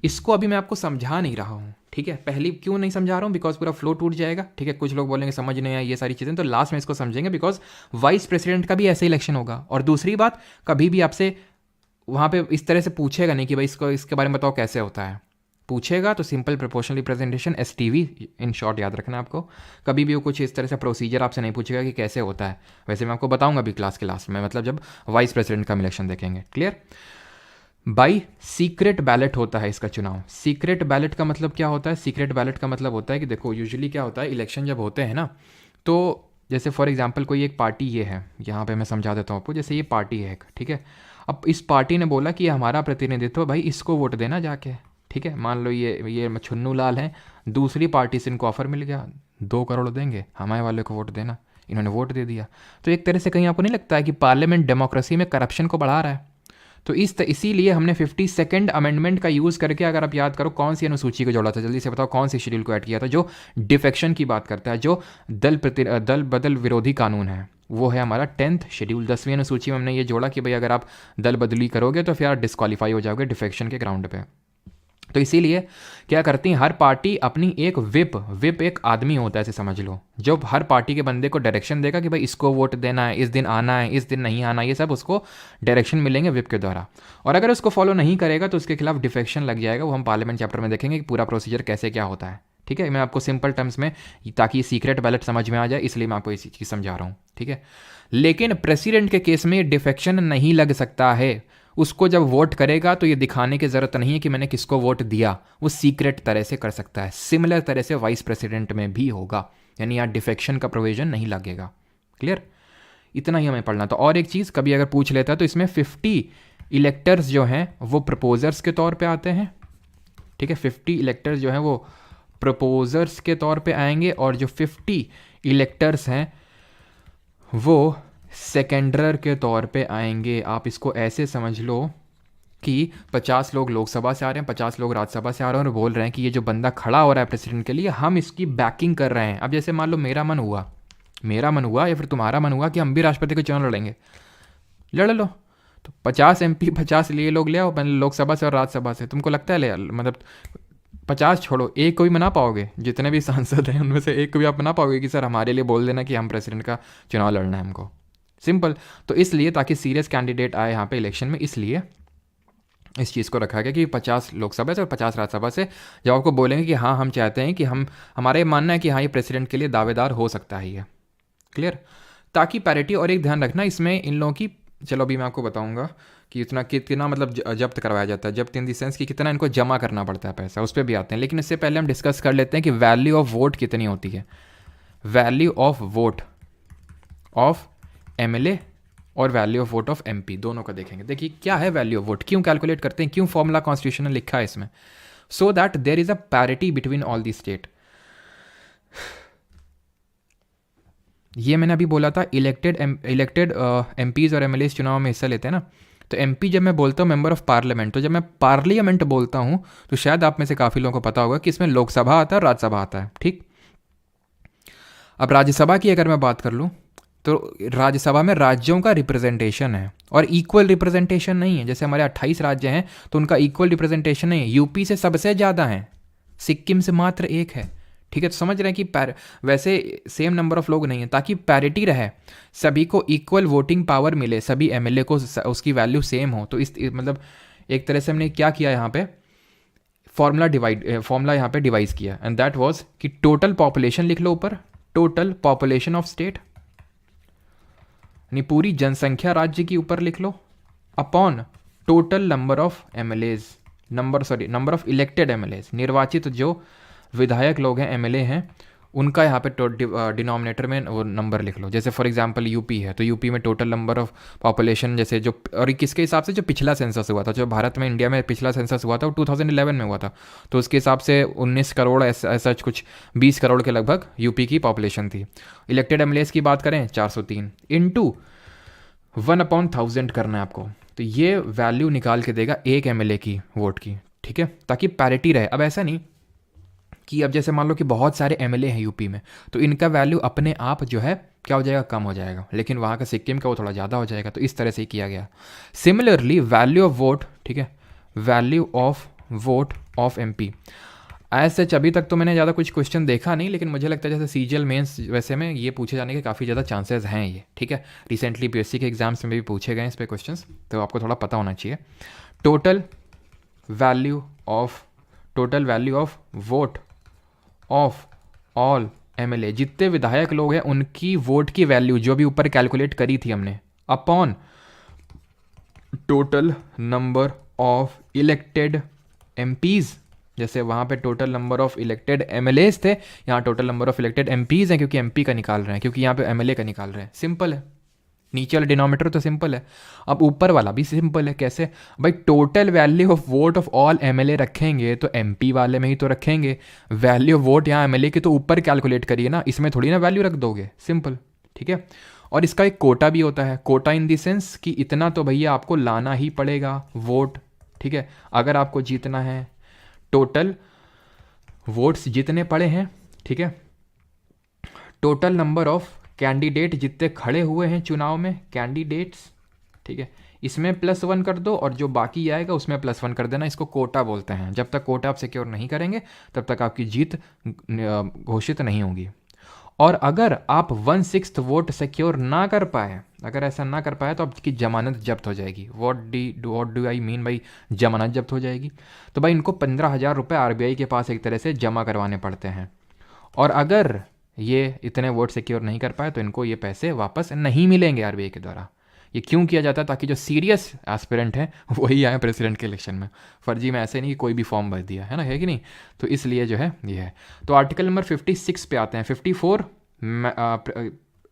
इसको अभी मैं आपको समझा नहीं रहा हूँ, ठीक है। पहली क्यों नहीं समझा रहा हूँ? बिकॉज पूरा फ्लो टूट जाएगा, ठीक है। कुछ लोग बोलेंगे समझ नहीं आया ये सारी चीज़ें, तो लास्ट में इसको समझेंगे, बिकॉज वाइस प्रेसिडेंट का भी ऐसे इलेक्शन होगा। और दूसरी बात, कभी भी आपसे वहाँ पे इस तरह से पूछेगा नहीं कि भाई इसको इसके बारे में बताओ कैसे होता है। पूछेगा तो simple proportional representation STV in short याद रखना आपको। कभी भी वो कुछ इस तरह से प्रोसीजर आपसे नहीं पूछेगा कि कैसे होता है। वैसे मैं आपको बताऊंगा अभी क्लास के लास्ट में, मतलब जब वाइस प्रेसिडेंट का इलेक्शन देखेंगे। क्लियर। बाई सीक्रेट बैलेट होता है इसका चुनाव। सीक्रेट बैलेट का मतलब क्या होता है? सीक्रेट बैलेट का मतलब होता है कि देखो यूजुअली क्या होता है, इलेक्शन जब होते हैं ना, तो जैसे फॉर एग्जांपल कोई एक पार्टी ये है, यहाँ पे मैं समझा देता हूँ आपको। जैसे ये पार्टी है एक, ठीक है। अब इस पार्टी ने बोला कि ये हमारा प्रतिनिधित्व भाई इसको वोट देना जाके, ठीक है। मान लो ये छुन्नू लाल हैं, दूसरी पार्टी से इनको ऑफर मिल गया 2 करोड़ देंगे हमारे वाले को वोट देना, इन्होंने वोट दे दिया। तो एक तरह से कहीं आपको नहीं लगता है कि पार्लियामेंट डेमोक्रेसी में करप्शन को बढ़ा रहा है? तो इसीलिए हमने 52nd अमेंडमेंट का यूज़ करके, अगर आप याद करो कौन सी अनुसूची को जोड़ा था, जल्दी से बताओ कौन सी शेड्यूल को ऐड किया था, जो डिफेक्शन की बात करता है, जो दल बदल विरोधी कानून है, वो है हमारा 10th शेड्यूल। 10वीं अनुसूची में हमने ये जोड़ा कि भाई अगर आप दल बदली करोगे तो फिर आप डिस्क्वालीफाई हो जाओगे डिफेक्शन के ग्राउंड पे। तो इसीलिए क्या करती हैं, हर पार्टी अपनी एक विप एक आदमी होता है ऐसे समझ लो, जो हर पार्टी के बंदे को डायरेक्शन देगा कि भाई इसको वोट देना है, इस दिन आना है, इस दिन नहीं आना, ये सब उसको डायरेक्शन मिलेंगे विप के द्वारा। और अगर उसको फॉलो नहीं करेगा तो उसके खिलाफ डिफेक्शन लग जाएगा। वो हम पार्लियामेंट चैप्टर में देखेंगे कि पूरा प्रोसीजर कैसे क्या होता है, ठीक है। मैं आपको सिंपल टर्म्स में, ताकि सीक्रेट बैलेट समझ में आ जाए, इसलिए मैं आपको इसी चीज़ समझा रहा हूँ, ठीक है। लेकिन प्रेसिडेंट के केस में डिफेक्शन नहीं लग सकता है। उसको जब वोट करेगा तो ये दिखाने की ज़रूरत नहीं है कि मैंने किसको वोट दिया, वो सीक्रेट तरह से कर सकता है। सिमिलर तरह से वाइस प्रेसिडेंट में भी होगा, यानी यहाँ डिफेक्शन का प्रोविजन नहीं लगेगा। क्लियर, इतना ही हमें पढ़ना। तो और एक चीज़ कभी अगर पूछ लेता है तो इसमें 50 इलेक्टर्स जो हैं वो प्रपोजर्स के तौर पे आते हैं, ठीक है। 50 इलेक्टर्स जो हैं वो प्रपोजर्स के तौर पे आएंगे, और जो 50 इलेक्टर्स हैं वो सेकेंडर के तौर पे आएंगे। आप इसको ऐसे समझ लो कि 50 लोग लोकसभा से आ रहे हैं, 50 लोग राज्यसभा से आ रहे हैं, और बोल रहे हैं कि ये जो बंदा खड़ा हो रहा है प्रेसिडेंट के लिए, हम इसकी बैकिंग कर रहे हैं। अब जैसे मान लो मेरा मन हुआ या फिर तुम्हारा मन हुआ कि हम भी राष्ट्रपति को चुनाव लड़ेंगे, लड़ लो। तो 50 MP 50 लिए लोग ले आओ, लोकसभा से और राज्यसभा से। तुमको लगता है मतलब 50 छोड़ो, एक को भी मना पाओगे? जितने भी सांसद हैं उनमें से एक को भी आप मना पाओगे कि सर हमारे लिए बोल देना कि हम प्रेसिडेंट का चुनाव लड़ना है हमको? सिंपल। तो इसलिए ताकि सीरियस कैंडिडेट आए यहाँ पे इलेक्शन में, इसलिए इस चीज़ को रखा गया कि 50 लोकसभा से और 50 राज्यसभा से जब आपको बोलेंगे कि हाँ हम चाहते हैं कि हमारा ये मानना है कि हाँ ये प्रेसिडेंट के लिए दावेदार हो सकता है ये। क्लियर, ताकि पैरिटी। और एक ध्यान रखना इसमें इन लोगों की, चलो अभी मैं आपको बताऊंगा कि कितना मतलब जब्त करवाया जाता है। जब्त इन द सेंस कि कितना इनको जमा करना पड़ता है पैसा, उस पर भी आते हैं। लेकिन इससे पहले हम डिस्कस कर लेते हैं कि वैल्यू ऑफ वोट कितनी होती है। Value of vote of MLA और value of vote of MP, दोनों का देखेंगे। देखिए क्या है वैल्यू ऑफ वोट, क्यों कैलकुलेट करते हैं, क्यों फॉर्मूला कॉन्स्टिट्यूशन में लिखा है इसमें, so that there is a parity between all the state. ये मैंने अभी बोला था, इलेक्टेड MPs और MLAs चुनाव में हिस्सा लेते हैं ना। तो MP जब मैं बोलता हूँ मेंबर ऑफ पार्लियामेंट, तो जब मैं पार्लियामेंट बोलता हूँ तो शायद आप में से काफ़ी लोगों को पता होगा कि इसमें लोकसभा आता है और राज्यसभा आता है, ठीक। अब राज्यसभा की अगर मैं बात कर लूँ तो राज्यसभा में राज्यों का रिप्रेजेंटेशन है, और इक्वल रिप्रेजेंटेशन नहीं है। जैसे हमारे 28 राज्य हैं तो उनका इक्वल रिप्रेजेंटेशन नहीं है। यूपी से सबसे ज़्यादा हैं, सिक्किम से मात्र 1 है, ठीक है। तो समझ रहे हैं कि वैसे सेम नंबर ऑफ लोग नहीं है, ताकि पैरिटी रहे, सभी को इक्वल वोटिंग पावर मिले, सभी MLA को उसकी वैल्यू सेम हो। तो इस मतलब एक तरह से हमने क्या किया यहाँ पे, फॉर्मूला यहाँ पे डिवाइस किया, एंड दैट वाज कि टोटल पॉपुलेशन लिख लो ऊपर, टोटल पॉपुलेशन ऑफ स्टेट, यानी पूरी जनसंख्या राज्य की ऊपर लिख लो, upon total number of MLAs, number of elected MLAs, निर्वाचित जो विधायक लोग हैं MLA हैं, उनका यहाँ पे डिनोमिनेटर में वो नंबर लिख लो। जैसे फॉर एग्जांपल यूपी है तो यूपी में टोटल नंबर ऑफ पॉपुलेशन, जैसे जो, और किसके हिसाब से, जो पिछला सेंसस हुआ था, जो भारत में इंडिया में पिछला सेंसस हुआ था वो 2011 में हुआ था, तो उसके हिसाब से 19 करोड़ ऐसा कुछ 20 करोड़ के लगभग यूपी की पॉपुलेशन थी। इलेक्टेड MLAs की बात करें 403 इंटू 1/1000 करना है आपको, तो ये वैल्यू निकाल के देगा एक MLA की वोट की, ठीक है, ताकि पैरिटी रहे। अब ऐसा नहीं कि अब जैसे मान लो कि बहुत सारे MLA हैं यूपी में, तो इनका वैल्यू अपने आप जो है क्या हो जाएगा, कम हो जाएगा, लेकिन वहाँ का सिक्किम का वो थोड़ा ज़्यादा हो जाएगा। तो इस तरह से ही किया गया। सिमिलरली वैल्यू ऑफ वोट, ठीक है, value of vote of MP, as such अभी तक तो मैंने ज़्यादा कुछ क्वेश्चन देखा नहीं, लेकिन मुझे लगता है जैसे सीजीएल मेंस वैसे में ये पूछे जाने के काफ़ी ज़्यादा चांसेस हैं ये, ठीक है। रिसेंटली पीएससी के एग्जाम्स में भी पूछे गए इस पे क्वेश्चंस, तो आपको थोड़ा पता होना चाहिए। Total value of vote of all MLA, जितने विधायक लोग हैं उनकी वोट की वैल्यू जो भी ऊपर कैलकुलेट करी थी हमने, upon total number of elected MPs. जैसे वहाँ पे total number of elected MLAs थे, यहाँ total number of elected MPs हैं, क्योंकि एमपी का निकाल रहे हैं, क्योंकि यहाँ पे एमएलए का निकाल रहे हैं। सिंपल है, नीचे वाला डिनोमीटर तो सिंपल है, अब ऊपर वाला भी सिंपल है। कैसे भाई, total value of vote of all MLA रखेंगे तो एमपी वाले में ही तो रखेंगे। वैल्यू ऑफ वोट यहाँ एमएलए की तो ऊपर कैलकुलेट करिए ना, इसमें थोड़ी ना वैल्यू रख दोगे, सिंपल, ठीक है। और इसका एक कोटा भी होता है, कोटा इन द सेंस कि इतना तो भैया आपको लाना ही पड़ेगा वोट, ठीक है, अगर आपको जीतना है। टोटल वोट्स जितने पड़े हैं, ठीक है, टोटल नंबर ऑफ कैंडिडेट जितने खड़े हुए हैं चुनाव में, कैंडिडेट्स, ठीक है, इसमें +1 कर दो और जो बाकी आएगा उसमें +1 कर देना। इसको कोटा बोलते हैं। जब तक कोटा आप सिक्योर नहीं करेंगे तब तक आपकी जीत घोषित नहीं होगी। और अगर आप 1/6 वोट सिक्योर ना कर पाए, अगर ऐसा ना कर पाए तो आपकी जमानत जब्त हो जाएगी। व्हाट डू आई मीन भाई, जमानत जब्त हो जाएगी। तो भाई इनको 15,000 रुपये आरबीआई के पास एक तरह से जमा करवाने पड़ते हैं। और अगर ये इतने वोट सिक्योर नहीं कर पाए तो इनको ये पैसे वापस नहीं मिलेंगे आरबीआई के द्वारा। ये क्यों किया जाता है? ताकि जो सीरियस एस्पिरेंट हैं वही आए प्रेसिडेंट के इलेक्शन में। फर्जी में ऐसे नहीं कि कोई भी फॉर्म भर दिया है ना, है कि नहीं। तो इसलिए जो है ये है। तो आर्टिकल नंबर 56 पे आते हैं। 54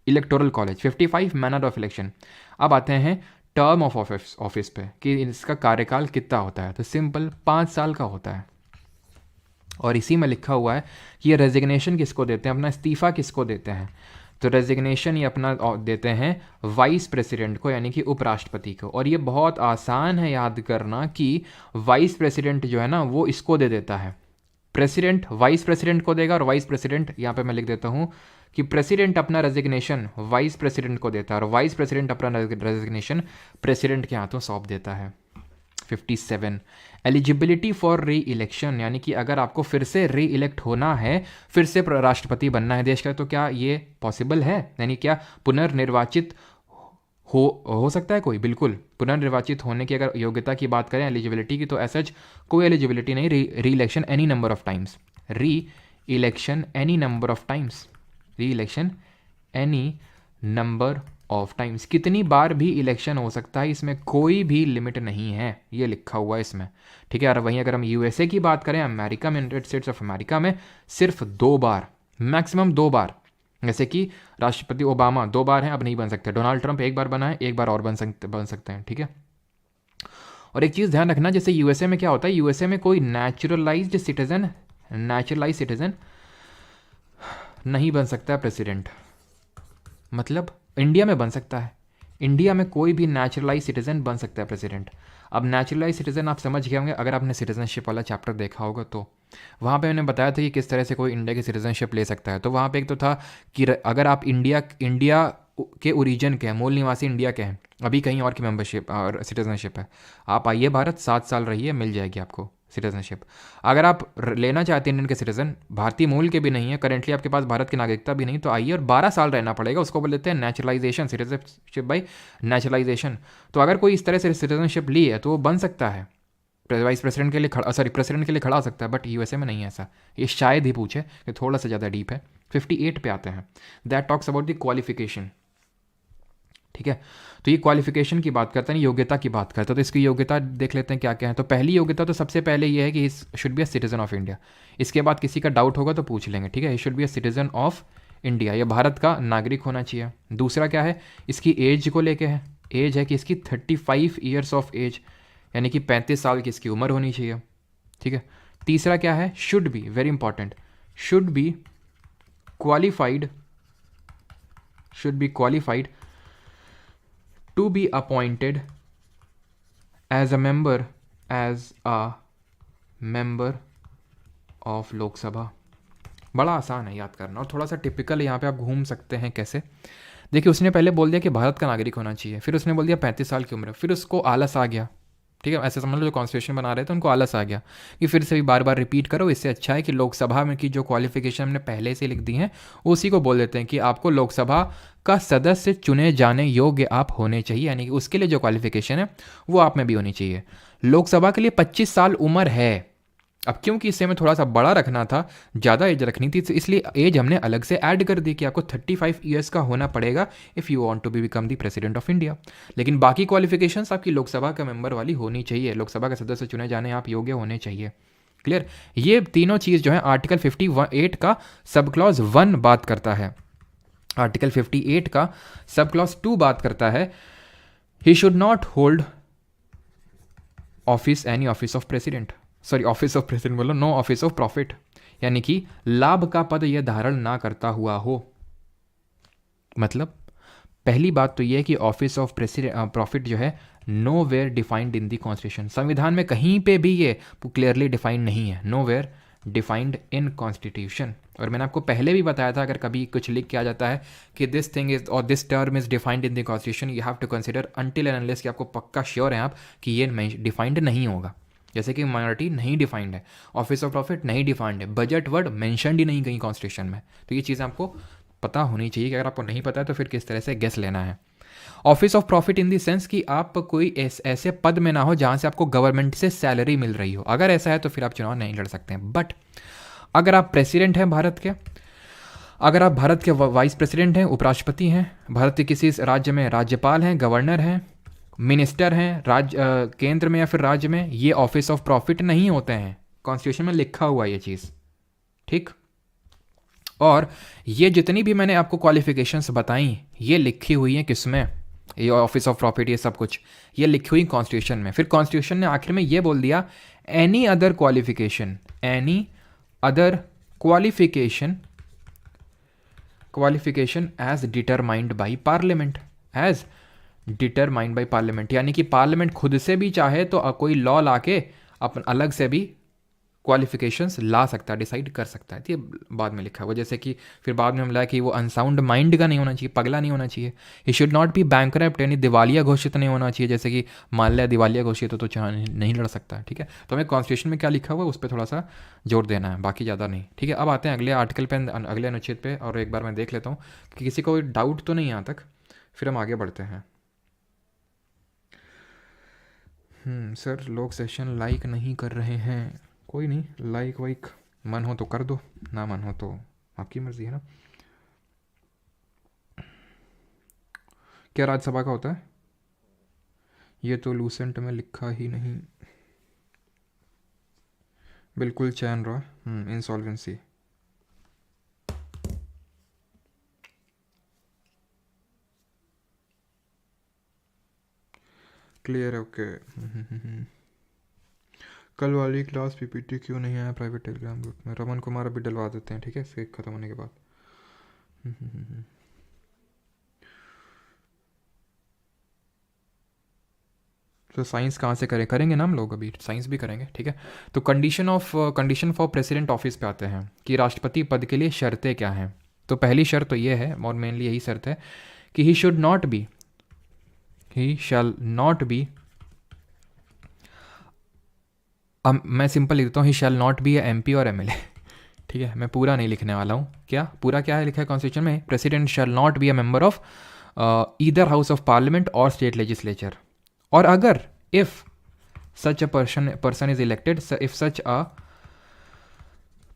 electoral college, 55 manner of election. अब आते हैं टर्म ऑफ ऑफिस पे कि इसका कार्यकाल कितना होता है। तो सिंपल 5 साल का होता है। और इसी में लिखा हुआ है कि ये रेजिग्नेशन किसको देते हैं, अपना इस्तीफ़ा किसको देते हैं। तो रेजिग्नेशन ये अपना देते हैं वाइस प्रेसिडेंट को, यानी कि उपराष्ट्रपति को। और ये बहुत आसान है याद करना कि वाइस प्रेसिडेंट जो है ना वो इसको दे देता है। प्रेसिडेंट वाइस प्रेसिडेंट को देगा, और वाइस प्रेसिडेंट यहाँ पे मैं लिख देता हूँ कि प्रेसिडेंट अपना रेजिग्नेशन वाइस प्रेसिडेंट को देता है, और वाइस प्रेसिडेंट अपना रेजिग्नेशन प्रेसिडेंट के हाथों सौंप देता है। 57 एलिजिबिलिटी फॉर री इलेक्शन, यानी कि अगर आपको फिर से री इलेक्ट होना है, फिर से राष्ट्रपति बनना है देश का, तो क्या ये पॉसिबल है? यानी क्या पुनर्निर्वाचित हो सकता है कोई? बिल्कुल। पुनर्निर्वाचित होने की अगर योग्यता की बात करें, एलिजिबिलिटी की, तो ऐसा कोई एलिजिबिलिटी नहीं। री election any number of times, री election any number of times, री election any number of times, कितनी बार भी इलेक्शन हो सकता है, इसमें कोई भी लिमिट नहीं है, ये लिखा हुआ है इसमें, ठीक है। और वहीं अगर हम यूएसए की बात करें, अमेरिका में, यूनाइटेड स्टेट्स ऑफ अमेरिका में सिर्फ 2 बार, मैक्सिमम 2 बार, जैसे कि राष्ट्रपति ओबामा 2 बार हैं, अब नहीं बन सकते। डोनाल्ड ट्रंप 1 बार बना है, 1 बार और बन सकते हैं, ठीक है। और एक चीज़ ध्यान रखना, जैसे यूएसए में क्या होता है, यूएसए में कोई नेचुरलाइज्ड सिटीजन नहीं बन सकता प्रेसिडेंट। मतलब इंडिया में बन सकता है, इंडिया में कोई भी नेचुरलाइज सिटीजन बन सकता है प्रेसिडेंट। अब नेचुरलाइज सिटीजन आप समझ गए होंगे अगर आपने सिटीजनशिप वाला चैप्टर देखा होगा, तो वहाँ पे मैंने बताया था कि किस तरह से कोई इंडिया की सिटीजनशिप ले सकता है। तो वहाँ पे एक तो था कि अगर आप इंडिया के ओरिजिन के हैं, मूल निवासी इंडिया के हैं, अभी कहीं और की मेंबरशिप और सिटीजनशिप है, आप आइए भारत, 7 साल रहिए, मिल जाएगी आपको सिटीजनशिप। अगर आप लेना चाहते हैं इंडियन के सिटीजन, भारतीय मूल के भी नहीं है, करेंटली आपके पास भारत की नागरिकता भी नहीं, तो आइए और 12 साल रहना पड़ेगा, उसको बोल देते हैं नेचुरलाइजेशन, सिटीजनशिप बाई नेचुरलाइजेशन। तो अगर कोई इस तरह से सिटीजनशिप ली है तो वो बन सकता है, वाइस प्रेसिडेंट के लिए प्रेसिडेंट के लिए खड़ा हो सकता है। बट यूएसए में नहीं है ऐसा, ये शायद ही पूछे, कि थोड़ा सा ज़्यादा डीप है। 58 पे आते हैं, that talks about the qualification, ठीक है। तो ये क्वालिफिकेशन की बात करता है, योग्यता की बात करता है। तो इसकी योग्यता देख लेते हैं क्या क्या है। तो पहली योग्यता तो सबसे पहले ये है कि इस should be a citizen of India. इसके बाद किसी का डाउट होगा तो पूछ लेंगे, ठीक है। ही should be a citizen of India, ये भारत का नागरिक होना चाहिए। दूसरा क्या है, इसकी एज को लेके है, एज है कि इसकी 35 ईयर्स ऑफ एज, यानी कि 35 साल की इसकी उम्र होनी चाहिए, ठीक है। तीसरा क्या है, should be, very important, should be qualified to be appointed as a member of लोक सभा। बड़ा आसान है याद करना, और थोड़ा सा टिपिकल यहाँ पे आप घूम सकते हैं। कैसे? देखिए, उसने पहले बोल दिया कि भारत का नागरिक होना चाहिए, फिर उसने बोल दिया 35 साल की उम्र, फिर उसको आलस आ गया, ठीक है, ऐसे समझ लो जो कॉन्स्टिट्यूशन बना रहे थे उनको आलस आ गया कि फिर से भी बार बार रिपीट करो, इससे अच्छा है कि लोकसभा में की जो क्वालिफिकेशन हमने पहले से लिख दी हैं उसी को बोल देते हैं कि आपको लोकसभा का सदस्य चुने जाने योग्य आप होने चाहिए, यानी कि उसके लिए जो क्वालिफिकेशन है वो आप में भी होनी चाहिए। लोकसभा के लिए 25 साल उम्र है। अब क्योंकि इसे हमें थोड़ा सा बड़ा रखना था, ज़्यादा एज रखनी थी, तो इसलिए एज हमने अलग से ऐड कर दी कि आपको 35 ईयर्स का होना पड़ेगा if you want to be become the president of India. लेकिन बाकी क्वालिफिकेशंस आपकी लोकसभा का मेंबर वाली होनी चाहिए, लोकसभा के सदस्य चुने जाने आप योग्य होने चाहिए। क्लियर? ये तीनों चीज़ जो है आर्टिकल 58 का सब क्लॉज 1 बात करता है, आर्टिकल 58 का सब क्लॉज 2 बात करता है he should not hold office any office of president, sorry office of president बोलो, नो ऑफिस ऑफ प्रॉफिट, यानी कि लाभ का पद यह धारण ना करता हुआ हो। मतलब पहली बात तो यह है कि ऑफिस ऑफ प्रॉफिट जो है nowhere defined in the constitution, संविधान में कहीं पे भी ये क्लियरली डिफाइंड नहीं है, nowhere defined in constitution. और मैंने आपको पहले भी बताया था अगर कभी कुछ लिख के आ जाता है कि दिस थिंग इज और this term is defined in the constitution, you have to consider until and unless कि आपको पक्का श्योर है आप कि ये डिफाइंड नहीं होगा। जैसे कि माइनॉरिटी नहीं डिफाइंड है, ऑफिस ऑफ प्रॉफिट नहीं डिफाइंड है, बजट वर्ड मेंशनड ही नहीं कहीं कॉन्स्टिट्यूशन में, तो ये चीज़ आपको पता होनी चाहिए कि अगर आपको नहीं पता है तो फिर किस तरह से गेस लेना है। Office of profit in the sense कि आप कोई ऐसे पद में ना हो जहाँ से आपको गवर्नमेंट से सैलरी मिल रही हो, अगर ऐसा है तो फिर आप चुनाव नहीं लड़ सकते हैं। बट अगर आप प्रेसिडेंट हैं भारत के, अगर आप भारत के वाइस प्रेसिडेंट हैं, उपराष्ट्रपति हैं, भारत के किसी राज्य में राज्यपाल हैं, गवर्नर हैं, मिनिस्टर हैं केंद्र में या फिर राज्य में, ये ऑफिस ऑफ प्रॉफिट नहीं होते हैं, कॉन्स्टिट्यूशन में लिखा हुआ ये चीज़, ठीक। और ये जितनी भी मैंने आपको क्वालिफिकेशंस बताई ये लिखी हुई हैं किसमें, ये ऑफिस ऑफ प्रॉफिट, ये सब कुछ ये लिखी हुई कॉन्स्टिट्यूशन में। फिर कॉन्स्टिट्यूशन ने आखिर में ये बोल दिया any other qualification, any other qualification as determined by parliament, as determined by parliament, यानी कि पार्लियामेंट खुद से भी चाहे तो कोई लॉ ला के अपन अलग से भी क्वालिफिकेशंस ला सकता है, डिसाइड कर सकता है। तो ये बाद में लिखा हुआ, जैसे कि फिर बाद में हम लाया कि वो अनसाउंड माइंड का नहीं होना चाहिए, पगला नहीं होना चाहिए, he should not be bankrupt, यानी दिवालिया घोषित नहीं होना चाहिए, जैसे कि मान लिया दिवालिया घोषित हो तो चुनाव नहीं लड़ सकता, ठीक है। तो हमें कॉन्स्टिट्यूशन में क्या लिखा हुआ है उस पर थोड़ा सा जोर देना है, बाकी ज़्यादा नहीं, ठीक है। अब आते हैं अगले आर्टिकल पे, अगले अनुच्छेद पे, और एक बार मैं देख लेता हूँ कि किसी को डाउट तो नहीं यहाँ तक, फिर हम आगे बढ़ते हैं। सर लोग सेशन लाइक नहीं कर रहे हैं, कोई नहीं, लाइक वाइक मन हो तो कर दो, ना मन हो तो आपकी मर्जी है ना। क्या राज्यसभा का होता है? ये तो लूसेंट में लिखा ही नहीं, बिल्कुल चैन रहा, इंसॉल्वेंसी। क्लियर है, ओके। कल वाली क्लास पीपीटी क्यों नहीं आया प्राइवेट टेलीग्राम ग्रुप में? रमन कुमार अभी डलवा देते हैं, ठीक है, इसके ख़त्म होने के बाद। तो साइंस कहाँ से करेंगे ना हम लोग, अभी साइंस भी करेंगे, ठीक है। तो कंडीशन फॉर प्रेसिडेंट ऑफिस पे आते हैं कि राष्ट्रपति पद के लिए शर्तें क्या हैं। तो पहली शर्त तो ये है, और मेनली यही शर्त है कि ही शैल नॉट बी, मैं सिंपल लिखता हूँ, ही शैल नॉट बी MP और MLA, ठीक है। मैं पूरा नहीं लिखने वाला हूँ, क्या पूरा क्या है लिखा है कॉन्स्टिट्यूशन में, president shall not be a member of either house of parliament or state legislature. और अगर if such a person is elected, if such a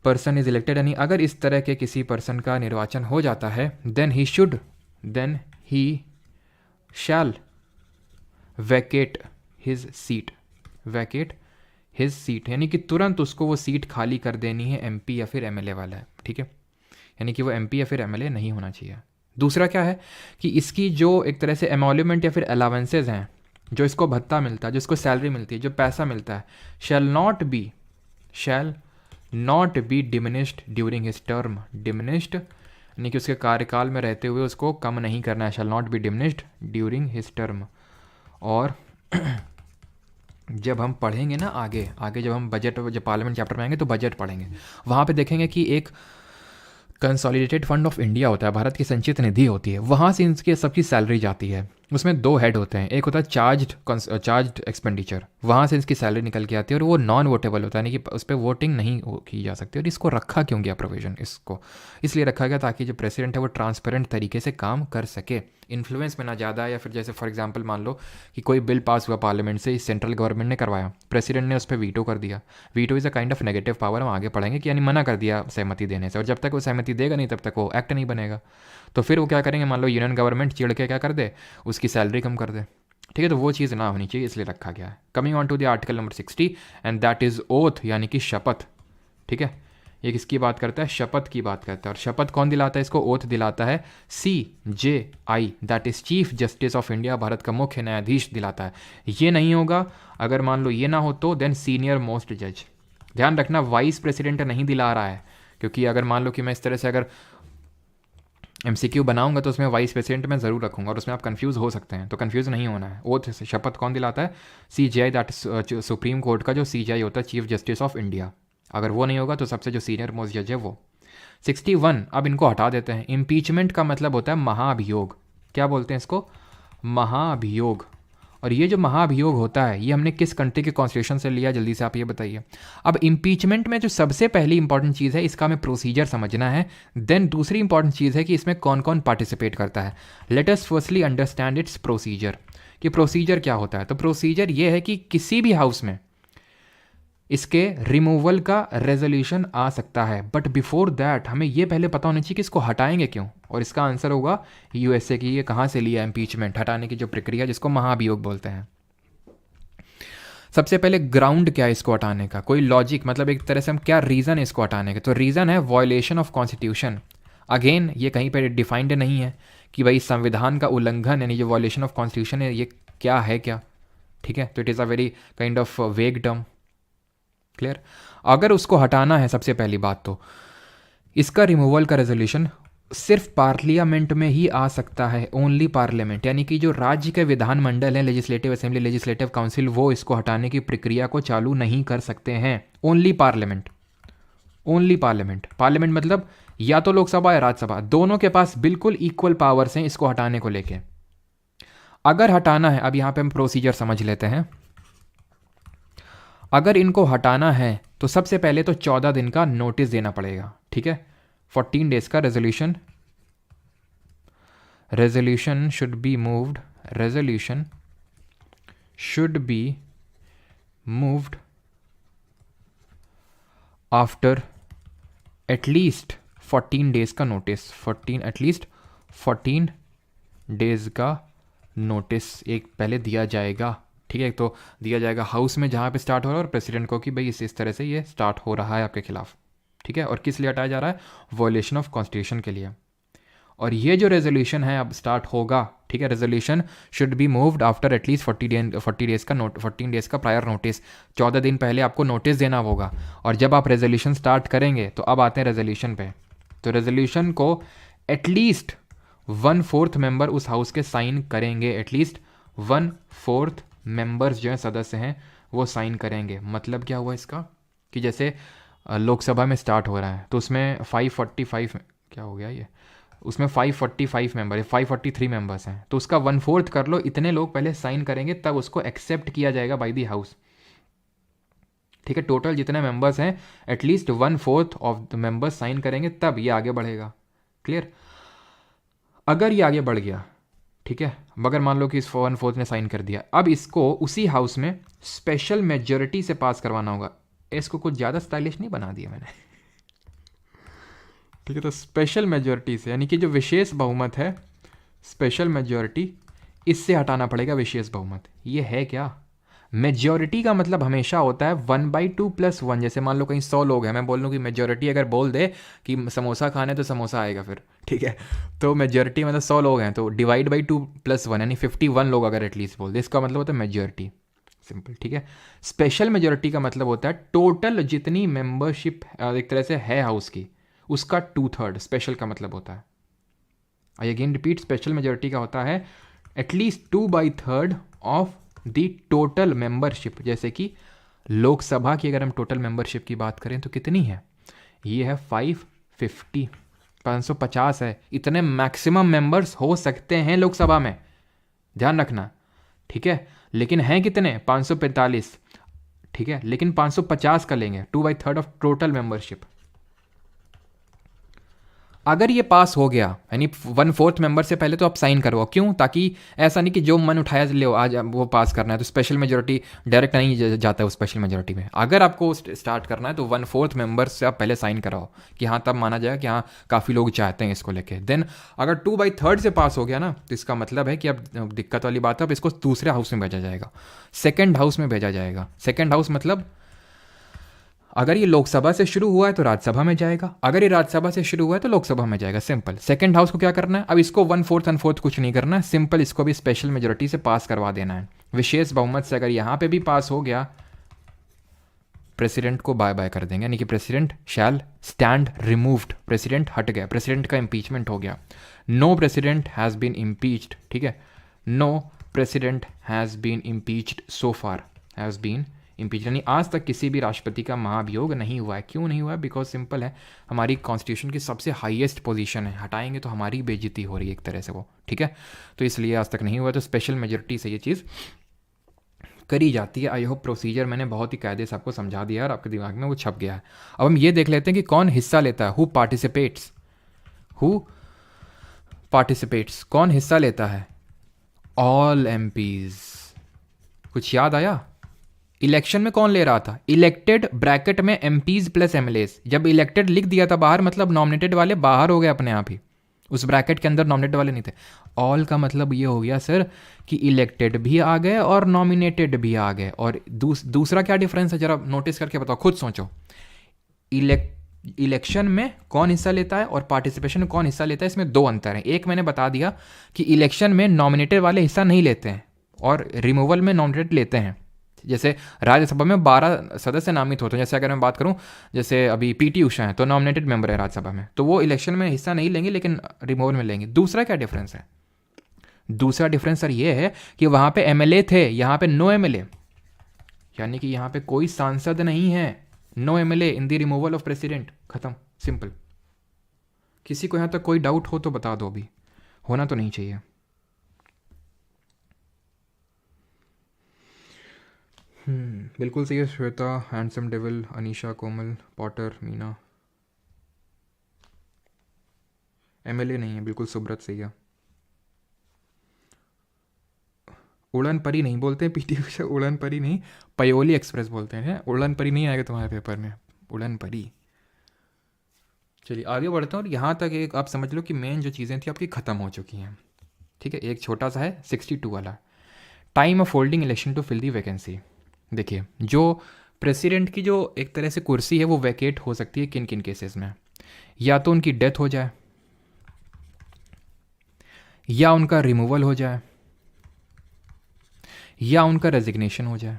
person is elected, यानी अगर इस तरह के किसी पर्सन का निर्वाचन हो जाता है, then he shall vacate his seat, यानी कि तुरंत उसको वो सीट खाली कर देनी है, MP या फिर MLA वाला है, ठीक है, यानी कि वो MP या फिर MLA नहीं होना चाहिए। दूसरा क्या है कि इसकी जो एक तरह से एमोल्यूमेंट या फिर अलावेंसेज हैं, जो इसको भत्ता मिलता है, जो इसको सैलरी मिलती है, जो पैसा मिलता है, शैल not B diminished during his term, diminished यानी कि उसके कार्यकाल में रहते हुए उसको कम नहीं करना है, शैल not B diminished during his term. और जब हम पढ़ेंगे ना आगे जब हम बजट, जब पार्लियामेंट चैप्टर में आएंगे तो बजट पढ़ेंगे, वहाँ पे देखेंगे कि एक कंसोलिडेटेड फंड ऑफ इंडिया होता है, भारत की संचित निधि होती है, वहाँ से इनकी सबकी सैलरी जाती है। उसमें दो हेड होते हैं, एक होता है चार्ज्ड एक्सपेंडिचर, वहाँ से इसकी सैलरी निकल के आती है, और वो नॉन वोटेबल होता है, यानी कि उस पर वोटिंग नहीं की जा सकती। और इसको रखा क्यों गया प्रोविज़न, इसको इसलिए रखा गया ताकि जो प्रेसिडेंट है वो ट्रांसपेरेंट तरीके से काम कर सके, इन्फ्लुएंस में ना ज़्यादा। या फिर जैसे फॉर एग्जांपल मान लो कि कोई बिल पास हुआ पार्लियामेंट से, सेंट्रल गवर्नमेंट ने करवाया, प्रेसिडेंट ने उस पर वीटो कर दिया। Veto is a kind of negative power, हम आगे पढ़ेंगे कि यानी मना कर दिया सहमति देने से, और जब तक वो सहमति देगा नहीं तब तक वो एक्ट नहीं बनेगा। तो फिर वो क्या करेंगे, मान लो यूनियन गवर्नमेंट चिड़ के क्या कर दे, उसकी सैलरी कम कर दे। ठीक है, तो वो चीज़ ना होनी चाहिए, इसलिए रखा गया है। Coming on to the article number 60 and that is oath, यानी कि शपथ। ठीक है, ये किसकी बात करता है, शपथ की बात करता है। और शपथ कौन दिलाता है इसको, ओथ दिलाता है CJI, that is chief justice of India, Bharat का मुख्य न्यायाधीश दिलाता है। ये नहीं होगा, अगर मान लो ये ना हो तो देन सीनियर मोस्ट जज। ध्यान रखना वाइस प्रेसिडेंट नहीं दिला रहा है, क्योंकि अगर मान लो कि मैं इस तरह से अगर MCQ बनाऊंगा तो उसमें वाइस प्रेसिडेंट मैं ज़रूर रखूंगा, और उसमें आप कंफ्यूज हो सकते हैं, तो कंफ्यूज नहीं होना है। ओथ शपथ कौन दिलाता है, CJI, दैट सुप्रीम कोर्ट का जो CJI होता है, चीफ जस्टिस ऑफ इंडिया। अगर वो नहीं होगा तो सबसे जो सीनियर मोस्ट जज है वो। 61, अब इनको हटा देते हैं। इम्पीचमेंट का मतलब होता है महाभियोग। क्या बोलते हैं इसको, महाभियोग। और ये जो महाभियोग होता है ये हमने किस कंट्री के कॉन्स्टिट्यूशन से लिया, जल्दी से आप ये बताइए। अब इम्पीचमेंट में जो सबसे पहली इंपॉर्टेंट चीज़ है, इसका हमें प्रोसीजर समझना है। देन दूसरी इंपॉर्टेंट चीज़ है कि इसमें कौन कौन पार्टिसिपेट करता है। Let us firstly understand it's procedure, कि प्रोसीजर क्या होता है। तो प्रोसीजर ये है कि किसी भी हाउस में इसके रिमूवल का रेजोल्यूशन आ सकता है, बट बिफोर दैट हमें ये पहले पता होना चाहिए कि इसको हटाएंगे क्यों। और इसका आंसर होगा USA की, ये कहाँ से लिया इम्पीचमेंट, हटाने की जो प्रक्रिया जिसको महाभियोग बोलते हैं। सबसे पहले ग्राउंड क्या है इसको हटाने का, कोई लॉजिक, मतलब एक तरह से हम क्या रीज़न है इसको हटाने का। तो रीज़न है वॉयलेशन ऑफ कॉन्स्टिट्यूशन। अगेन ये कहीं पर डिफाइंड नहीं है कि भाई संविधान का उल्लंघन, यानी जो वॉयलेशन ऑफ कॉन्स्टिट्यूशन है ये क्या है क्या। ठीक है, तो it is a very kind of वेग टर्म। क्लियर। अगर उसको हटाना है सबसे पहली बात तो इसका रिमूवल का रेजोल्यूशन सिर्फ पार्लियामेंट में ही आ सकता है, ओनली पार्लियामेंट, यानी कि जो राज्य के विधानमंडल है, लेजिस्लेटिव असेंबली, लेजिस्लेटिव काउंसिल, वो इसको हटाने की प्रक्रिया को चालू नहीं कर सकते हैं। Only parliament, only parliament. Parliament मतलब या तो लोकसभा या राज्यसभा, दोनों के पास बिल्कुल इक्वल पावर्स हैं इसको हटाने को लेके। अगर हटाना है, अब यहां पे हम प्रोसीजर समझ लेते हैं। अगर इनको हटाना है तो सबसे पहले तो 14 दिन का नोटिस देना पड़ेगा। ठीक है, 14 डेज का resolution should be moved, resolution should be moved after at least 14 days का नोटिस। 14 एटलीस्ट 14 डेज का नोटिस एक पहले दिया जाएगा। ठीक है, तो दिया जाएगा हाउस में जहाँ पे स्टार्ट हो रहा है, और प्रेसिडेंट को कि भाई इस तरह से ये स्टार्ट हो रहा है आपके खिलाफ। ठीक है, और किस लिए हटाया जा रहा है, वॉयलेशन ऑफ कॉन्स्टिट्यूशन के लिए। और ये जो रेजोल्यूशन है अब स्टार्ट होगा। ठीक है, resolution should be moved after at least 14 days का प्रायर नोटिस। 14 दिन पहले आपको नोटिस देना होगा। और जब आप रेजोल्यूशन स्टार्ट करेंगे तो अब आते हैं रेजोल्यूशन पे। तो रेजोल्यूशन को एटलीस्ट 1/4 मेंबर उस हाउस के साइन करेंगे, एटलीस्ट 1/4 मेंबर्स जो हैं, सदस्य हैं, वो साइन करेंगे। मतलब क्या हुआ इसका, कि जैसे लोकसभा में स्टार्ट हो रहा है तो उसमें 545, क्या हो गया ये, उसमें 545 मेंबर, 543 मेंबर्स हैं, तो उसका 1/4 कर लो, इतने लोग पहले साइन करेंगे तब उसको एक्सेप्ट किया जाएगा बाय दी हाउस। ठीक है, टोटल जितने मेंबर्स हैं at least 1/4 of the members sign करेंगे तब ये आगे बढ़ेगा। क्लियर। अगर ये आगे बढ़ गया, ठीक है, मगर मान लो कि इस 1/4 ने साइन कर दिया, अब इसको उसी हाउस में स्पेशल मेजोरिटी से पास करवाना होगा। इसको कुछ ज़्यादा स्टाइलिश नहीं बना दिया मैंने। ठीक है, तो स्पेशल मेजोरिटी से, यानी कि जो विशेष बहुमत है, स्पेशल मेजोरिटी, इससे हटाना पड़ेगा विशेष बहुमत। ये है क्या, मेजोरिटी का मतलब हमेशा होता है 1/2 + 1। जैसे मान लो कहीं 100 लोग हैं, मैं बोल लूँ कि मेजोरिटी अगर बोल दे कि समोसा खाना है तो समोसा आएगा फिर। ठीक है, तो मेजोरिटी मतलब 100 लोग हैं तो डिवाइड बाई 2 + 1, यानी 51 लोग अगर एटलीस्ट बोल दे, इसका मतलब होता है मेजोरिटी। सिंपल। ठीक है, स्पेशल मेजोरिटी का मतलब होता है टोटल जितनी मेंबरशिप एक तरह से है हाउस की, उसका 2/3 स्पेशल का मतलब होता है। I again repeat, special majority का होता है at least 2/3 of the total membership. जैसे कि लोकसभा की अगर हम टोटल मेंबरशिप की बात करें तो कितनी है, ये है 550 है। इतने मैक्सिमम मेंबर्स हो सकते हैं लोकसभा में। ध्यान रखना, ठीक है। लेकिन हैं कितने, 545, ठीक है, लेकिन 550 का लेंगे, 2/3 ऑफ टोटल मेंबरशिप। अगर ये पास हो गया, यानी 1/4 मेंबर से पहले तो आप साइन करवाओ। क्यों? ताकि ऐसा नहीं कि जो मन उठाया ले आज वो पास करना है, तो स्पेशल मेजोरिटी डायरेक्ट नहीं जाता है वो स्पेशल मेजोरिटी में। अगर आपको स्टार्ट करना है तो 1/4 मेंबर से आप पहले साइन कराओ कि हाँ, तब माना जाएगा कि हाँ काफ़ी लोग चाहते हैं इसको लेके। देन अगर 2/3 से पास हो गया ना, तो इसका मतलब है कि अब दिक्कत वाली बात है, अब इसको दूसरे हाउस में भेजा जाएगा, सेकेंड हाउस में भेजा जाएगा। सेकेंड हाउस मतलब अगर ये लोकसभा से शुरू हुआ है तो राज्यसभा में जाएगा, अगर ये राज्यसभा से शुरू हुआ है तो लोकसभा में जाएगा। सिंपल। सेकंड हाउस को क्या करना है, अब इसको 1/4 कुछ नहीं करना है, सिंपल इसको भी स्पेशल मेजोरिटी से पास करवा देना है। विशेष बहुमत से अगर यहाँ पे भी पास हो गया, प्रेसिडेंट को बाय बाय कर देंगे, यानी कि president shall stand removed, president हट गया, प्रेसिडेंट का इम्पीचमेंट हो गया। No president has been impeached, ठीक है, no president has been impeached so far, has been impeach, यानी आज तक किसी भी राष्ट्रपति का महाभियोग नहीं हुआ है। क्यों नहीं हुआ है? बिकॉज सिंपल है, हमारी कॉन्स्टिट्यूशन की सबसे हाईएस्ट पोजीशन है, हटाएंगे तो हमारी बेइज्जती हो रही है एक तरह से वो, ठीक है, तो इसलिए आज तक नहीं हुआ। तो स्पेशल मेजोरिटी से ये चीज़ करी जाती है। आई होप प्रोसीजर मैंने बहुत ही कायदे से आपको समझा दिया और आपके दिमाग में वो छप गया है। अब हम ये देख लेते हैं कि कौन हिस्सा लेता है, हु पार्टिसिपेट्स, हु पार्टिसिपेट्स, कौन हिस्सा लेता है? All MPs. कुछ याद आया? इलेक्शन में कौन ले रहा था? इलेक्टेड ब्रैकेट में एमपीज प्लस एमएलएस। जब इलेक्टेड लिख दिया था बाहर, मतलब नॉमिनेटेड वाले बाहर हो गए अपने आप ही, उस ब्रैकेट के अंदर नॉमिनेटेड वाले नहीं थे। ऑल का मतलब ये हो गया सर कि इलेक्टेड भी आ गए और नॉमिनेटेड भी आ गए। और दूसरा क्या डिफरेंस है, जरा नोटिस करके बताओ, खुद सोचो। इलेक्शन में कौन हिस्सा लेता है और पार्टिसिपेशन में कौन हिस्सा लेता है, इसमें दो अंतर हैं। एक मैंने बता दिया कि इलेक्शन में नॉमिनेटेड वाले हिस्सा नहीं लेते हैं और रिमूवल में नॉमिनेटेड लेते हैं। जैसे राज्यसभा में 12 सदस्य नामित होते हैं, जैसे अगर मैं बात करूं, जैसे अभी पीटी उषा है तो नॉमिनेटेड मेंबर है राज्यसभा में, तो वो इलेक्शन में हिस्सा नहीं लेंगे लेकिन रिमूवल में लेंगे। दूसरा क्या डिफरेंस है? दूसरा डिफरेंस सर ये है कि वहां पे एमएलए थे, यहाँ पे नो एमएलए, यानी कि यहाँ पे कोई सांसद नहीं है। No MLA in the removal of president, खत्म, सिंपल। किसी को यहाँ तक कोई डाउट हो तो बता दो, अभी होना तो नहीं चाहिए। बिल्कुल सही है श्वेता, हैंडसम डेविल, अनीशा, कोमल, पॉटर, मीना। एमएलए नहीं है, बिल्कुल सुब्रत सही है। उड़न परी नहीं बोलते हैं पीटी उषा, उड़न परी नहीं, पयोली एक्सप्रेस बोलते हैं। उड़न परी नहीं आएगा तुम्हारे पेपर में, उड़न परी। चलिए आगे बढ़ते हैं। और यहाँ तक एक आप समझ लो कि मेन जो चीज़ें थी आपकी ख़त्म हो चुकी हैं, ठीक है। एक छोटा सा है 62 वाला, time of holding election to fill the vacancy. देखिए, जो प्रेसिडेंट की जो एक तरह से कुर्सी है वो वैकेट हो सकती है किन किन केसेस में, या तो उनकी डेथ हो जाए, या उनका रिमूवल हो जाए, या उनका रेजिग्नेशन हो जाए।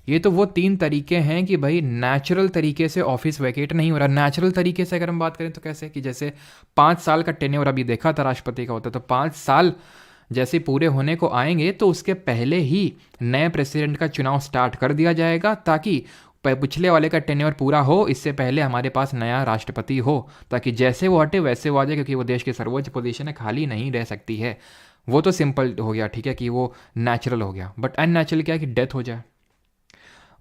ये तो वो 3 तरीके हैं कि भाई नेचुरल तरीके से ऑफिस वैकेट नहीं हो रहा। नेचुरल तरीके से अगर हम बात करें तो कैसे, कि जैसे 5 साल का टेन्योर अभी देखा था राष्ट्रपति का होता, तो 5 साल जैसे पूरे होने को आएंगे तो उसके पहले ही नए प्रेसिडेंट का चुनाव स्टार्ट कर दिया जाएगा, ताकि पिछले वाले का टेन्योर पूरा हो इससे पहले हमारे पास नया राष्ट्रपति हो, ताकि जैसे वो हटे वैसे वो आ जाए, क्योंकि वो देश की सर्वोच्च पोजीशन है, खाली नहीं रह सकती है। वो तो सिंपल हो गया, ठीक है, कि वो नेचुरल हो गया। बट अननेचुरल क्या है कि डेथ हो जाए,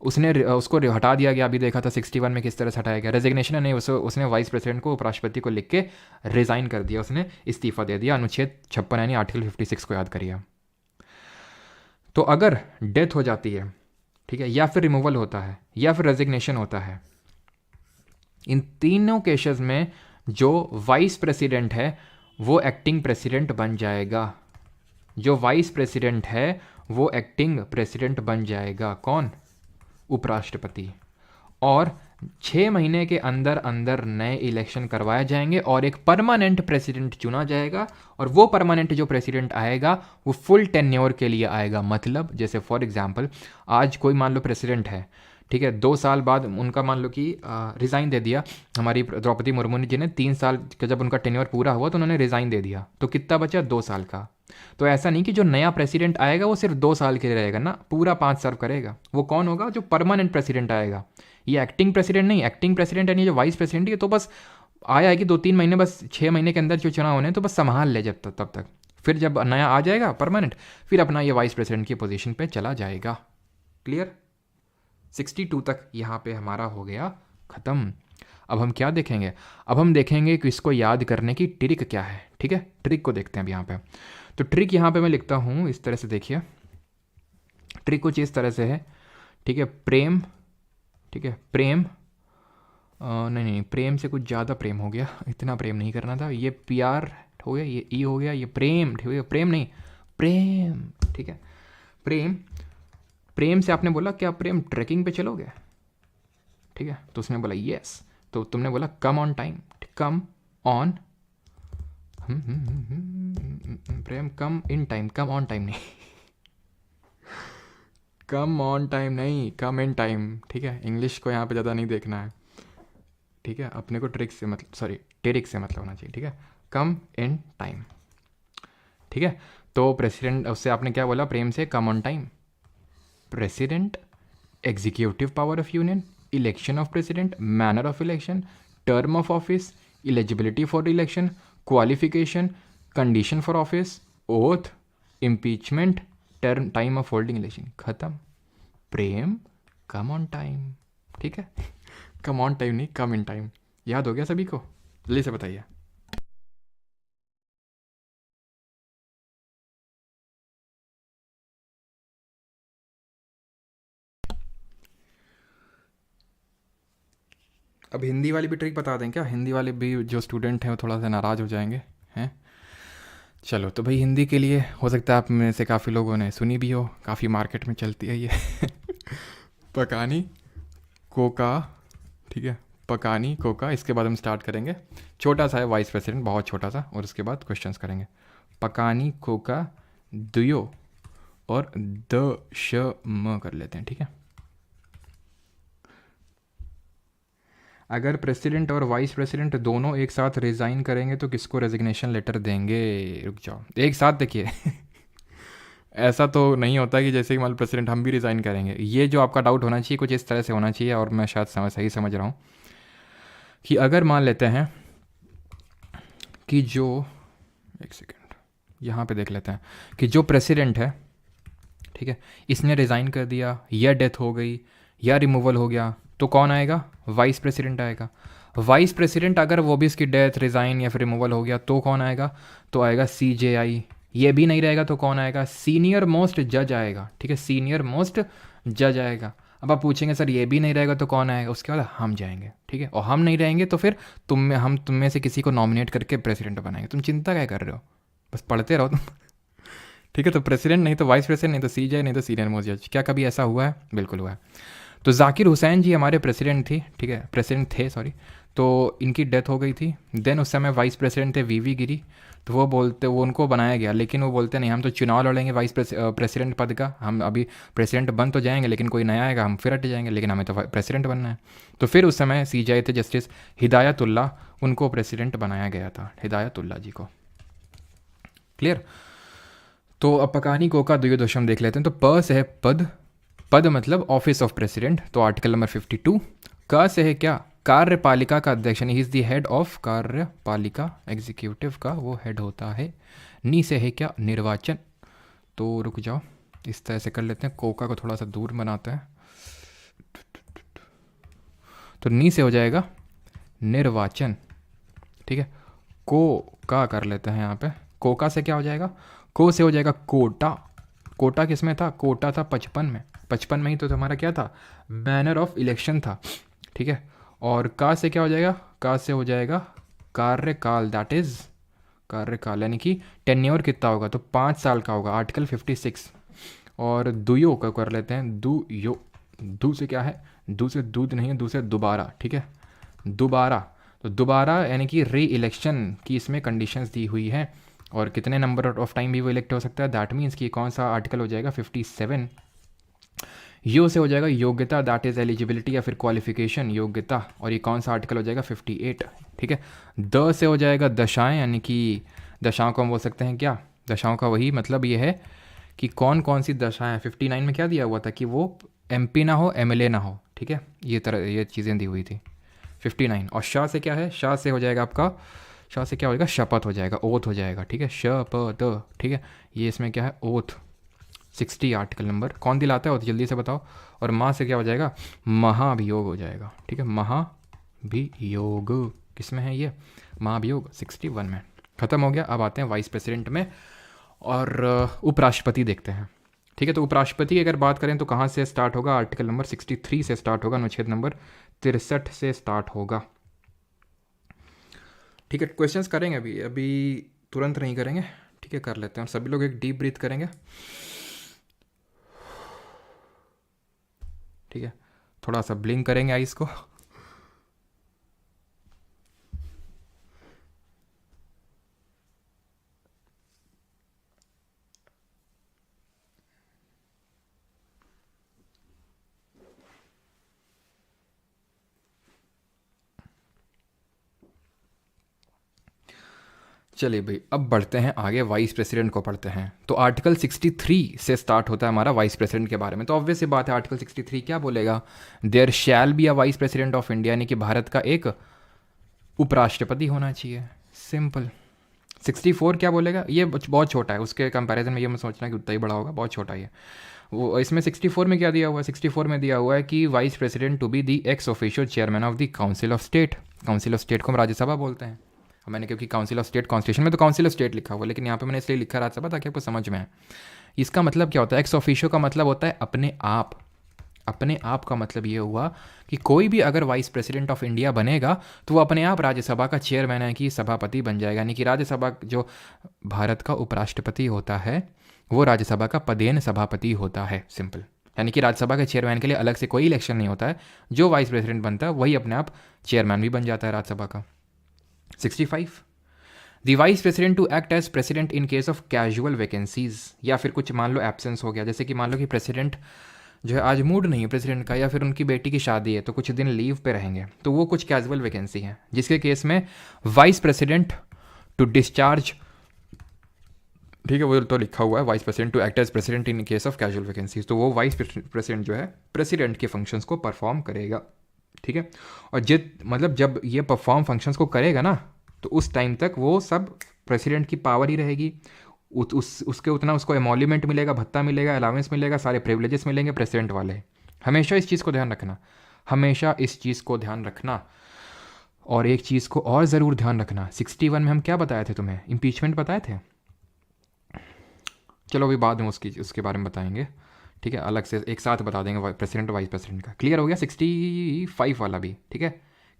उसको हटा दिया गया। अभी देखा था 61 में किस तरह से हटाया गया। रेजिग्नेशन नहीं, उसने वाइस प्रेसिडेंट को, उपराष्ट्रपति को लिख के रिजाइन कर दिया, उसने इस्तीफा दे दिया। अनुच्छेद 56 यानी आर्टिकल 56 को याद करिए। तो अगर डेथ हो जाती है, ठीक है, या फिर रिमूवल होता है, या फिर रेजिग्नेशन होता है, इन तीनों केसेस में जो वाइस प्रेसिडेंट है वो एक्टिंग प्रेसिडेंट बन जाएगा। जो वाइस प्रेसिडेंट है वो एक्टिंग प्रेसिडेंट बन जाएगा। कौन? उपराष्ट्रपति। और 6 महीने के अंदर अंदर नए इलेक्शन करवाए जाएंगे और एक परमानेंट प्रेसिडेंट चुना जाएगा। और वो परमानेंट जो प्रेसिडेंट आएगा वो फुल टेन्योर के लिए आएगा। मतलब जैसे फॉर एग्जांपल आज कोई मान लो प्रेसिडेंट है, ठीक है, 2 साल बाद उनका मान लो कि रिज़ाइन दे दिया। हमारी द्रौपदी मुर्मू जी ने 3 साल का जब उनका टेन्योर पूरा हुआ तो उन्होंने रिज़ाइन दे दिया, तो कितना बचा? 2 साल का। तो ऐसा नहीं कि जो नया प्रेसिडेंट आएगा वो सिर्फ 2 साल के लिए रहेगा ना, पूरा 5 सर्व करेगा। वो कौन होगा? जो परमानेंट प्रेसिडेंट आएगा। ये एक्टिंग प्रेसिडेंट नहीं, एक्टिंग प्रेसिडेंट यानी जो वाइस प्रेसिडेंट, ये तो बस आया है कि 2-3 महीने, बस 6 महीने के अंदर जो चुनाव होने तो बस संभाल ले जब तब तक। फिर जब नया आ जाएगा परमानेंट, फिर अपना ये वाइस प्रेसिडेंट की पोजीशन पे चला जाएगा। क्लियर? 62 तक यहाँ पे हमारा हो गया ख़त्म। अब हम क्या देखेंगे? अब हम देखेंगे कि इसको याद करने की ट्रिक क्या है। ठीक है, ट्रिक को देखते हैं अब यहाँ पे। तो ट्रिक यहाँ पे मैं लिखता हूँ इस तरह से, देखिए ट्रिक कुछ इस तरह से है। ठीक है, प्रेम, ठीक है प्रेम, नहीं नहीं प्रेम से कुछ ज़्यादा प्रेम हो गया, इतना प्रेम नहीं करना था। ये प्यार हो गया, ये ई हो गया, ये प्रेम, ठीक है प्रेम नहीं प्रेम, ठीक है प्रेम। प्रेम से आपने बोला क्या प्रेम ट्रैकिंग पे चलोगे? ठीक है, तो उसने बोला यस, तो तुमने बोला कम on time, come on, Prem come in time, come on time नहीं कम ऑन टाइम नहीं, कम इन टाइम। ठीक है, इंग्लिश को यहाँ पे ज़्यादा नहीं देखना है। ठीक है, अपने को ट्रिक से मतलब, सॉरी टेरिक से मतलब होना चाहिए। ठीक है, कम इन टाइम। ठीक है, तो प्रेसिडेंट, उससे आपने क्या बोला प्रेम से? कम on time. President, executive power of union, election of president, manner of election, term of office, eligibility for election, qualification, condition for office, oath, impeachment, term, time of holding election. खत्म। प्रेम, कम on time. ठीक है कम on time नहीं, कम in time. याद हो गया सभी को? जल्दी से बताइए। अब हिंदी वाली भी ट्रिक बता दें क्या? हिंदी वाले भी जो स्टूडेंट हैं वो थोड़ा सा नाराज़ हो जाएंगे हैं। चलो तो भाई हिंदी के लिए हो सकता है आप में से काफ़ी लोगों ने सुनी भी हो, काफ़ी मार्केट में चलती है ये पकानी कोका। ठीक है, पकानी कोका। इसके बाद हम स्टार्ट करेंगे, छोटा सा है वाइस प्रेसिडेंट, बहुत छोटा सा, और उसके बाद क्वेश्चंस करेंगे। पकानी कोका दुयो और द श म कर लेते हैं। ठीक है, अगर प्रेसिडेंट और वाइस प्रेसिडेंट दोनों एक साथ रिज़ाइन करेंगे तो किसको रेजिग्नेशन लेटर देंगे? रुक जाओ, एक साथ देखिए ऐसा तो नहीं होता कि जैसे ही मान लो प्रेसिडेंट हम भी रिज़ाइन करेंगे। ये जो आपका डाउट होना चाहिए कुछ इस तरह से होना चाहिए, और मैं शायद सही समझ रहा हूँ कि अगर मान लेते हैं कि जो, एक सेकेंड यहाँ पे देख लेते हैं कि जो प्रेसिडेंट है, ठीक है, इसने रिज़ाइन कर दिया या डेथ हो गई या रिमूवल हो गया, तो कौन आएगा? वाइस प्रेसिडेंट आएगा। वाइस प्रेसिडेंट अगर वो भी इसकी डेथ, रिज़ाइन या फिर रिमूवल हो गया तो कौन आएगा? तो आएगा CJI। ये भी नहीं रहेगा तो कौन आएगा? सीनियर मोस्ट जज आएगा। ठीक है, सीनियर मोस्ट जज आएगा। अब आप पूछेंगे सर ये भी नहीं रहेगा तो कौन आएगा? उसके बाद हम जाएंगे। ठीक है, और हम नहीं रहेंगे तो फिर तुम में से किसी को नॉमिनेट करके प्रेसिडेंट बनाएंगे। तुम चिंता क्या कर रहे हो, बस पढ़ते रहो तुम ठीक है, तो प्रेसिडेंट नहीं तो वाइस प्रेसिडेंट, नहीं तो CJ, नहीं तो सीनियर मोस्ट जज। क्या कभी ऐसा हुआ है? बिल्कुल हुआ है। तो जाकिर हुसैन जी हमारे प्रेसिडेंट थी, ठीक है प्रेसिडेंट थे सॉरी, तो इनकी डेथ हो गई थी। देन उस समय वाइस प्रेसिडेंट थे VV गिरी, तो वो उनको बनाया गया, लेकिन वो बोलते नहीं हम तो चुनाव लड़ेंगे वाइस प्रेसिडेंट पद का, हम अभी प्रेसिडेंट बन तो जाएंगे लेकिन कोई नया आएगा हम फिर हट जाएंगे, लेकिन हमें तो प्रेसिडेंट बनना है। तो फिर उस समय CJ थे जस्टिस हिदायतुल्ला, उनको प्रेसिडेंट बनाया गया था, हिदायतुल्ला जी को। क्लियर? तो अब पकानी कोका द्वयोदशम देख लेते हैं। तो प से है पद, पद मतलब ऑफिस ऑफ प्रेसिडेंट, तो आर्टिकल नंबर 52। क से है क्या? कार्यपालिका का अध्यक्ष, ही इज़ द हेड ऑफ कार्यपालिका, एग्जीक्यूटिव का वो हेड होता है। नी से है क्या? निर्वाचन। तो रुक जाओ, इस तरह से कर लेते हैं, कोका को थोड़ा सा दूर बनाते हैं। तो नी से हो जाएगा निर्वाचन। ठीक है, को का कर लेते हैं यहाँ पे, कोका से क्या हो जाएगा? को से हो जाएगा कोटा। कोटा किस में था? कोटा था 55 में, 55 में ही तो हमारा क्या था? मैनर ऑफ इलेक्शन था। ठीक है, और का से क्या हो जाएगा? का से हो जाएगा कार्यकाल, दैट इज कार्यकाल, यानी कि टेन्योर कितना होगा? तो 5 साल का होगा, आर्टिकल 56। और दुयो का कर लेते हैं, दुयो। दू से क्या है? दू से दूध नहीं है, दू से दोबारा। ठीक है, दोबारा, तो दोबारा यानी कि री इलेक्शन की इसमें कंडीशंस दी हुई है, और कितने नंबर ऑफ टाइम भी वो इलेक्ट हो सकता है। दैट मीन्स कि कौन सा आर्टिकल हो जाएगा? 57। यो से हो जाएगा योग्यता, दैट इज़ एलिजिबिलिटी या फिर क्वालिफिकेशन, योग्यता, और ये कौन सा आर्टिकल हो जाएगा? 58। ठीक है, द से हो जाएगा दशाएं, यानी कि दशाओं को हम बोल सकते हैं क्या? दशाओं का वही मतलब ये है कि कौन कौन सी दशाएं। 59 में क्या दिया हुआ था कि वो MP ना हो, MLA ना हो। ठीक है, ये चीज़ें दी हुई थी 59। और शाह से क्या है? शाह से हो जाएगा आपका श से क्या हो जाएगा, शपथ हो जाएगा, ओथ हो जाएगा, ठीक है, शपथ, ठीक है। ये इसमें क्या है, ओथ। 60 आर्टिकल नंबर कौन दिलाता है ओथ, जल्दी से बताओ। और माँ से क्या हो जाएगा, महाभियोग हो जाएगा, ठीक है, महाभियोग किस में है ये, महाभियोग 61 में। ख़त्म हो गया। अब आते हैं वाइस प्रेसिडेंट में और उपराष्ट्रपति देखते हैं, ठीक है। तो उपराष्ट्रपति की अगर बात करें तो कहाँ से स्टार्ट होगा, आर्टिकल नंबर 63 से स्टार्ट होगा, अनुच्छेद नंबर 63 से स्टार्ट होगा, ठीक है। क्वेश्चंस करेंगे अभी, अभी तुरंत नहीं करेंगे, ठीक है, कर लेते हैं। और सभी लोग एक डीप ब्रीथ करेंगे, ठीक है, थोड़ा सा ब्लिंक करेंगे आइस को। चलिए भाई, अब बढ़ते हैं आगे, वाइस प्रेसिडेंट को पढ़ते हैं। तो आर्टिकल 63 से स्टार्ट होता है हमारा वाइस प्रेसिडेंट के बारे में। तो ऑब्वियस सी बात है, आर्टिकल 63 क्या बोलेगा, there shall be a vice president of India, यानी कि भारत का एक उपराष्ट्रपति होना चाहिए, सिंपल। 64 क्या बोलेगा, ये बहुत छोटा है, उसके कंपैरिजन में ये मैं सोचना कि उतना ही बड़ा होगा, बहुत छोटा ही है वो। इसमें 64 में क्या दिया हुआ है, 64 में दिया हुआ है कि vice president to be the ex official chairman of the council of state. Council of state को हम राज्यसभा बोलते हैं। मैंने क्योंकि काउंसिल ऑफ स्टेट कॉन्स्टिट्यूशन में तो काउंसिल ऑफ स्टेट लिखा हुआ, लेकिन यहाँ पे मैंने इसलिए लिखा राज्यसभा ताकि आपको समझ में आए। इसका मतलब क्या होता है, एक्स ऑफिशियो का मतलब होता है अपने आप। अपने आप का मतलब ये हुआ कि कोई भी अगर वाइस प्रेसिडेंट ऑफ इंडिया बनेगा तो वो अपने आप राज्यसभा का चेयरमैन है कि सभापति बन जाएगा, यानी कि राज्यसभा जो भारत का उपराष्ट्रपति होता है वो राज्यसभा का पदेन सभापति होता है, सिंपल। यानी कि राज्यसभा के चेयरमैन के लिए अलग से कोई इलेक्शन नहीं होता है, जो वाइस प्रेसिडेंट बनता है वही अपने आप चेयरमैन भी बन जाता है राज्यसभा का। 65 the vice president to act as president in case of casual vacancies, या फिर कुछ मान लो एब्सेंस हो गया, जैसे कि मान लो कि प्रेसिडेंट जो है आज मूड नहीं है प्रेसिडेंट का, या फिर उनकी बेटी की शादी है तो कुछ दिन लीव पे रहेंगे, तो वो कुछ कैजुअल वैकेंसी है, जिसके केस में वाइस प्रेसिडेंट टू डिस्चार्ज, ठीक है, वो तो लिखा हुआ है vice president to act as president in case of casual vacancies, तो वो वाइस प्रेसिडेंट जो है प्रेसिडेंट के फंक्शंस को परफॉर्म करेगा, ठीक है। और मतलब जब ये परफॉर्म फंक्शंस को करेगा ना, तो उस टाइम तक वो सब प्रेसिडेंट की पावर ही रहेगी। उसके उतना उसको एमोल्यूमेंट मिलेगा, भत्ता मिलेगा, अलाउंस मिलेगा, सारे प्रिविलेजेस मिलेंगे प्रेसिडेंट वाले। हमेशा इस चीज़ को ध्यान रखना, हमेशा इस चीज़ को ध्यान रखना। और एक चीज़ को और ज़रूर ध्यान रखना, 61 में हम क्या बताए थे तुम्हें, इम्पीचमेंट बताए थे। चलो अभी बाद में उसके बारे में बताएंगे, ठीक है, अलग से एक साथ बता देंगे प्रेसिडेंट वाइस प्रेसिडेंट का। क्लियर हो गया 65 वाला भी, ठीक है,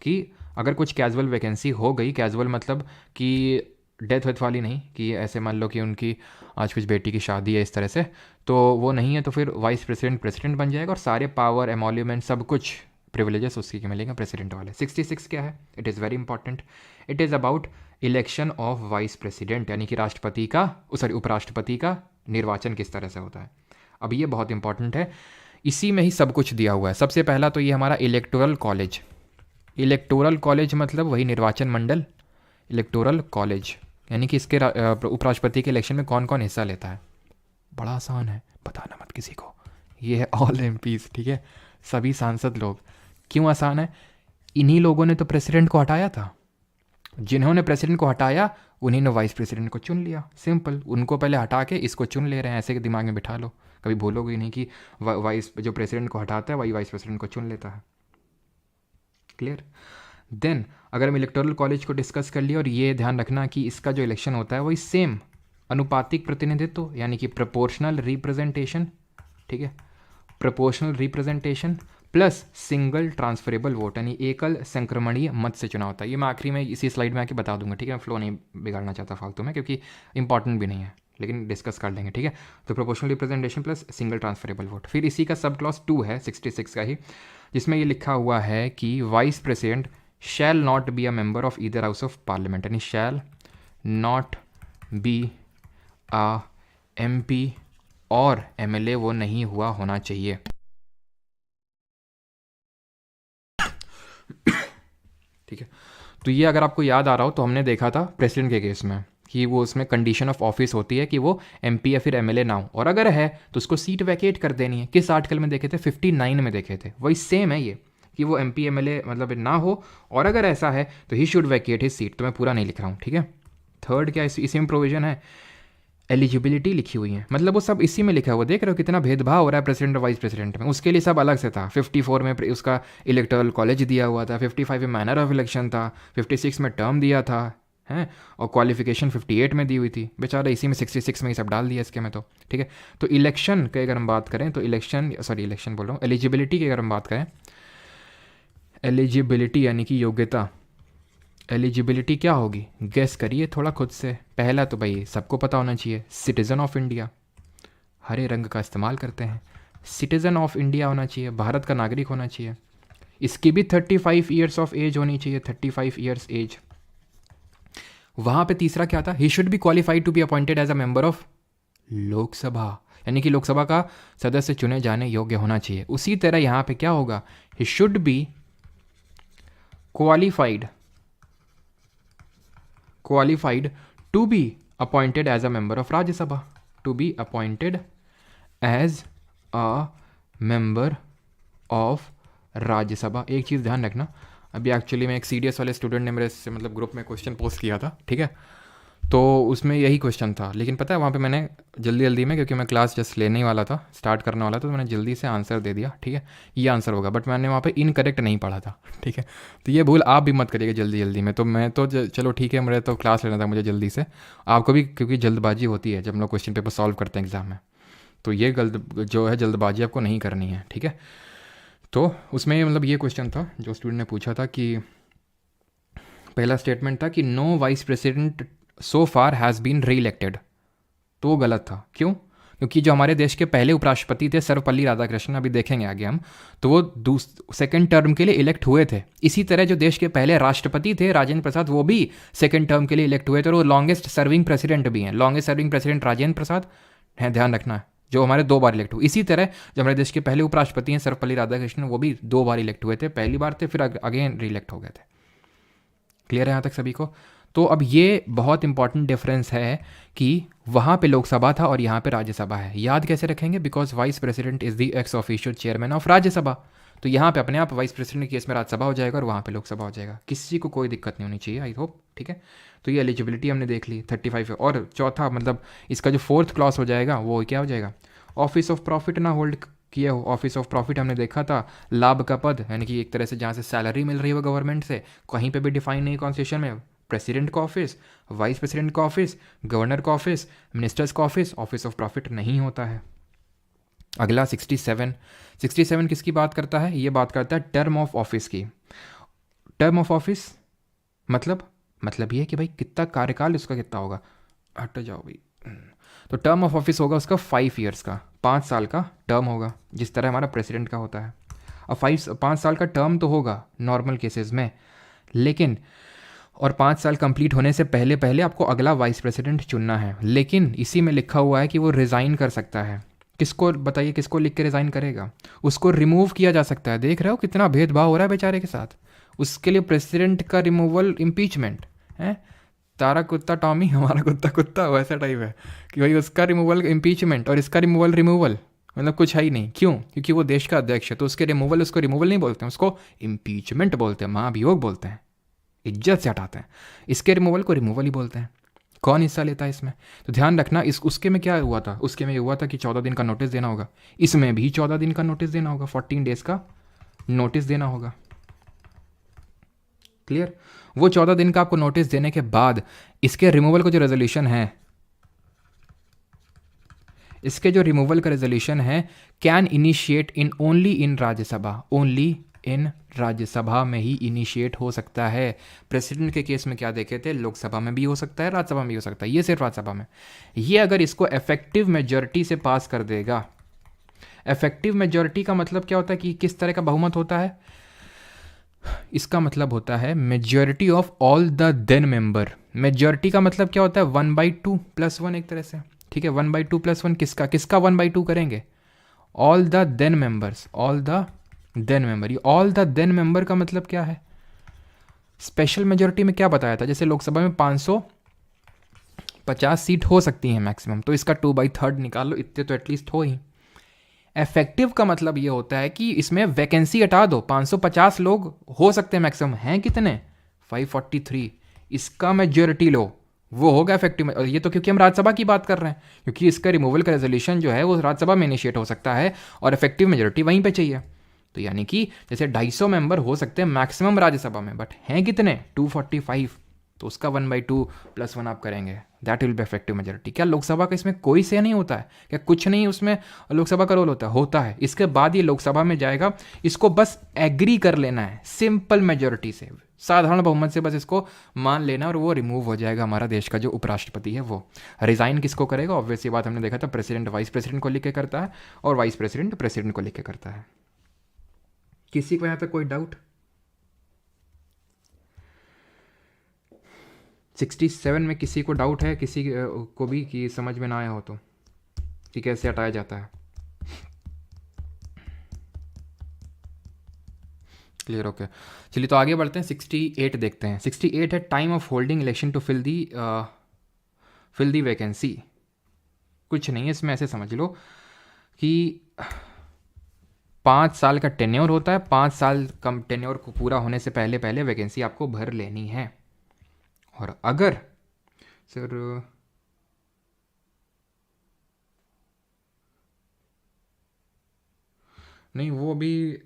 कि अगर कुछ कैजुअल वैकेंसी हो गई, कैजुअल मतलब कि डेथ वेथ वाली नहीं, कि ऐसे मान लो कि उनकी आज कुछ बेटी की शादी है इस तरह से, तो वो नहीं है, तो फिर वाइस प्रेसिडेंट प्रेसिडेंट बन जाएगा और सारे पावर एमोल्यूमेंट सब कुछ प्रिविलेजेस उसकी के मिलेंगे प्रेसिडेंट वाले। 66 क्या है, it is very important, it is about election of vice president, यानी कि राष्ट्रपति का उपराष्ट्रपति का निर्वाचन किस तरह से होता है। अब ये बहुत इंपॉर्टेंट है, इसी में ही सब कुछ दिया हुआ है। सबसे पहला तो ये हमारा इलेक्टोरल कॉलेज। इलेक्टोरल कॉलेज मतलब वही निर्वाचन मंडल, इलेक्टोरल कॉलेज, यानी कि इसके उपराष्ट्रपति के इलेक्शन में कौन कौन हिस्सा लेता है। बड़ा आसान है, बताना मत किसी को, ये है ऑल एमपीज, ठीक है, सभी सांसद लोग। क्यों आसान है, इन्हीं लोगों ने तो प्रेसिडेंट को हटाया था, जिन्होंने प्रेसिडेंट को हटाया उन्हीं ने वाइस प्रेसिडेंट को चुन लिया, सिंपल। उनको पहले हटा के इसको चुन ले रहे हैं, ऐसे के दिमाग में बिठा लो, कभी भूलोगे नहीं कि वाइस जो प्रेसिडेंट को हटाता है वही वाइस प्रेसिडेंट को चुन लेता है। क्लियर। देन अगर हम इलेक्टोरल कॉलेज को डिस्कस कर लिया, और ये ध्यान रखना कि इसका जो इलेक्शन होता है वही सेम अनुपातिक प्रतिनिधित्व, यानी कि प्रोपोर्शनल रिप्रेजेंटेशन, ठीक है, proportional representation plus single transferable vote, यानी एकल संक्रमणीय मत से चुनाव होता है। ये मैं आखिरी में इसी स्लाइड में आके बता दूंगा, ठीक है, मैं फ्लो नहीं बिगाड़ना चाहता फालतू में, क्योंकि इंपॉर्टेंट भी नहीं है, लेकिन डिस्कस कर लेंगे, ठीक है। तो proportional representation plus single transferable vote. फिर इसी का सब क्लॉज 2 है 66 का ही, जिसमें ये लिखा हुआ है कि vice president shall not be a member of either house of parliament, यानी shall not be a MP और MLA वो नहीं हुआ होना चाहिए। ठीक है, तो ये अगर आपको याद आ रहा हो तो हमने देखा था प्रेसिडेंट के केस में कि वो उसमें कंडीशन ऑफ ऑफिस होती है कि वो MP या फिर MLA ना हो, और अगर है तो उसको सीट वैकेट कर देनी है। किस आर्टिकल में देखे थे, 59 में देखे थे, वही सेम है ये। कि वो MP MLA मतलब ना हो, और अगर ऐसा है तो he should Venkat his seat. तो मैं पूरा नहीं लिख रहा हूँ, ठीक है। थर्ड क्या इसी में प्रोविजन है, एलिजिबिलिटी लिखी हुई है, मतलब वो सब इसी में लिखा है। वो देख रहे हो कितना भेदभाव हो रहा है प्रेसिडेंट और वाइस प्रेसिडेंट में। उसके लिए सब अलग से था। 54 में उसका इलेक्टोरल कॉलेज दिया हुआ था, 55 में मैनर ऑफ इलेक्शन था, 56 में टर्म दिया था, हैं, और क्वालिफिकेशन 58 में दी हुई थी। बेचारा इसी में 66 में ही सब डाल दिया इसके में, तो ठीक है। तो इलेक्शन की अगर हम बात करें तो इलेक्शन बोल रहा हूँ, एलिजिबिलिटी की अगर हम बात करें, एलिजिबिलिटी यानी कि योग्यता, एलिजिबिलिटी क्या होगी, गेस करिए थोड़ा खुद से। पहला तो भाई सबको पता होना चाहिए, सिटीज़न ऑफ इंडिया, हरे रंग का इस्तेमाल करते हैं, सिटीज़न ऑफ इंडिया होना चाहिए, भारत का नागरिक होना चाहिए। इसकी भी 35 ईयर्स ऑफ एज होनी चाहिए, 35 ईयर्स एज। वहाँ पे तीसरा क्या था, he should be qualified to be appointed as a member of Lok Sabha, यानी कि लोकसभा का सदस्य चुने जाने योग्य होना चाहिए। उसी तरह यहाँ पे क्या होगा, ही should B qualified to be appointed as a member of Rajya Sabha, to be appointed as a member of राज्य सभा। एक चीज़ ध्यान रखना, अभी एक्चुअली में एक CDS वाले स्टूडेंट ने मेरे से मतलब ग्रुप में क्वेश्चन पोस्ट किया था, ठीक है। तो उसमें यही क्वेश्चन था, लेकिन पता है वहाँ पे मैंने जल्दी में, क्योंकि मैं क्लास जस्ट लेने ही वाला था, स्टार्ट करने वाला था, तो मैंने जल्दी से आंसर दे दिया, ठीक है, ये आंसर होगा। बट मैंने वहाँ पे इनकरेक्ट नहीं पढ़ा था, ठीक है। तो ये भूल आप भी मत करिएगा जल्दी में। तो मैं तो चलो ठीक है, मेरे तो क्लास लेना था मुझे जल्दी से, आपको भी, क्योंकि जल्दबाजी होती है जब हम लोग क्वेश्चन पेपर सॉल्व करते हैं एग्ज़ाम में। तो ये जो है जल्दबाजी आपको नहीं करनी है, ठीक है। तो उसमें मतलब ये क्वेश्चन था जो स्टूडेंट ने पूछा था कि पहला स्टेटमेंट था कि no vice president so far has been reelected. तो वो गलत था। क्यों? क्योंकि जो हमारे देश के पहले उपराष्ट्रपति थे सर्वपल्ली राधाकृष्णन, अभी देखेंगे आगे हम, तो वो सेकंड टर्म के लिए इलेक्ट हुए थे। इसी तरह जो देश के पहले राष्ट्रपति थे राजेंद्र प्रसाद, वो भी सेकंड टर्म के लिए इलेक्ट हुए थे, और वो लॉन्गेस्ट सर्विंग प्रेसिडेंट भी हैं। Longest serving president Rajendra Prasad हैं, ध्यान रखना, जो हमारे 2 बार इलेक्ट हुए। इसी तरह जो हमारे देश के पहले उपराष्ट्रपति हैं सर्वपल्ली राधाकृष्णन, वो भी 2 बार इलेक्ट हुए थे, पहली बार थे, फिर अगेन री इलेक्ट हो गए थे। क्लियर है यहाँ तक सभी को? तो अब ये बहुत इंपॉर्टेंट डिफरेंस है कि वहाँ पे लोकसभा था और यहाँ पे राज्यसभा है। याद कैसे रखेंगे? Because vice president is the x official chairman of Rajya Sabha. तो यहाँ पे अपने आप वाइस प्रेसिडेंट के केस में राज्यसभा हो जाएगा और वहाँ पे लोकसभा हो जाएगा। किसी को कोई दिक्कत नहीं होनी चाहिए, आई होप, ठीक है। तो ये एलिजिबिलिटी हमने देख ली 35। और चौथा मतलब इसका जो 4th क्लॉज हो जाएगा वो क्या हो जाएगा, ऑफिस ऑफ प्रॉफिट ना होल्ड किया हो। ऑफिस ऑफ प्रॉफिट हमने देखा था लाभ का पद, यानी कि एक तरह से जहाँ से सैलरी मिल रही है गवर्नमेंट से, कहीं पे भी डिफाइन नहीं कॉन्स्टिट्यूशन में। प्रेसिडेंट का ऑफिस, वाइस प्रेसिडेंट का ऑफिस, गवर्नर का ऑफिस, मिनिस्टर्स का ऑफिस, ऑफिस ऑफ प्रॉफिट नहीं होता है। अगला 67 किसकी बात करता है? ये बात करता है टर्म ऑफ ऑफिस की। टर्म ऑफ ऑफिस मतलब ये कि भाई कितना कार्यकाल उसका कितना होगा। हट जाओ भाई। तो टर्म ऑफ ऑफिस होगा उसका 5 ईयर्स का, 5 साल का टर्म होगा, जिस तरह हमारा प्रेसिडेंट का होता है। अब 5 साल का टर्म तो होगा नॉर्मल केसेस में, लेकिन और 5 साल कंप्लीट होने से पहले पहले आपको अगला वाइस प्रेसिडेंट चुनना है। लेकिन इसी में लिखा हुआ है कि वो रिज़ाइन कर सकता है। किसको बताइए, किसको लिख के रिज़ाइन करेगा? उसको रिमूव किया जा सकता है। देख रहे हो कितना भेदभाव हो रहा है बेचारे के साथ। उसके लिए प्रेसिडेंट का रिमूवल इम्पीचमेंट है। तारा कुत्ता टॉमी, हमारा कुत्ता कुत्ता, वैसा टाइप है कि भाई उसका रिमूवल इम्पीचमेंट और इसका रिमूवल मतलब कुछ है ही नहीं। क्यों? क्योंकि वो देश का अध्यक्ष है, तो उसके रिमूवल, उसको रिमूवल नहीं बोलते हैं, उसको इम्पीचमेंट बोलते हैं, महाभियोग बोलते हैं, इज्जत से हटाते हैं। इसके रिमूवल को रिमूवल ही बोलते हैं। कौन हिस्सा लेता है इसमें? तो ध्यान रखना। उसके में क्या हुआ था? उसके में ये हुआ था कि 14 दिन का नोटिस देना होगा। इसमें भी 14 दिन का नोटिस देना होगा, 14 डेज का नोटिस देना होगा। क्लियर? वो 14 दिन का आपको नोटिस देने के बाद इसके रिमूवल को जो रेजोल्यूशन है, इसके जो रिमूवल का रेजोल्यूशन है can initiate in only in Rajya Sabha, only in Rajya Sabha में ही इनिशिएट हो सकता है। प्रेसिडेंट के केस में क्या देखे थे, लोकसभा में भी हो सकता है, राज्यसभा में भी हो सकता है, ये सिर्फ राज्यसभा में। ये अगर इसको इफेक्टिव मेजॉरिटी से पास कर देगा। इफेक्टिव मेजॉरिटी का मतलब क्या होता है कि किस तरह का बहुमत होता है? इसका मतलब होता है majority of all the then member. Majority का मतलब क्या होता है? 1/2 + 1 एक तरह से, ठीक है। 1/2 + 1 किसका 1/2 करेंगे? All the then members, all the then member. ये ऑल द देन मेंबर का मतलब क्या है? स्पेशल मेजॉरिटी में क्या बताया था? जैसे लोकसभा में 550 सीट हो सकती हैं मैक्सिमम, तो इसका 2/3 निकाल लो, इतने तो एटलीस्ट हो ही। इफेक्टिव का मतलब ये होता है कि इसमें वैकेंसी हटा दो, 550 लोग हो सकते हैं मैक्सिमम, हैं कितने 543, इसका मेजोरिटी लो, वो होगा इफेक्टिव। और ये तो क्योंकि हम राज्यसभा की बात कर रहे हैं, क्योंकि इसका रिमूवल का रेजोल्यूशन जो है वो राज्यसभा में इनिशिएट हो सकता है और इफेक्टिव मेजोरिटी वहीं पे चाहिए। तो यानी कि जैसे 250 मेंबर हो सकते हैं मैक्सिमम राज्यसभा में, बट हैं कितने 245, तो उसका 1/2 + 1 आप करेंगे, that will be effective majority. क्या लोकसभा का इसमें कोई से नहीं होता है? क्या कुछ नहीं उसमें लोकसभा का रोल होता है। इसके बाद ये लोकसभा में जाएगा, इसको बस एग्री कर लेना है सिंपल मेजोरिटी से, साधारण बहुमत से बस इसको मान लेना और वो रिमूव हो जाएगा। हमारा देश का जो उपराष्ट्रपति है वो रिजाइन किसको करेगा? ऑब्वियस ये बात हमने देखा था, प्रेसिडेंट वाइस प्रेसिडेंट को लिख के करता है और वाइस प्रेसिडेंट प्रेसिडेंट को लिख के करता है। किसी को यहाँ पे कोई डाउट? 67 में किसी को डाउट है, किसी को भी कि समझ में ना आया हो तो, कि कैसे हटाया जाता है? क्लियर? ओके, चलिए तो आगे बढ़ते हैं। 68 देखते हैं। 68 है time of holding election to fill the vacancy. कुछ नहीं है इसमें, ऐसे समझ लो कि 5 साल का टेन्योर होता है, 5 साल कम टेन्योर को पूरा होने से पहले पहले वैकेंसी आपको भर लेनी है। और अगर सर नहीं, वो भी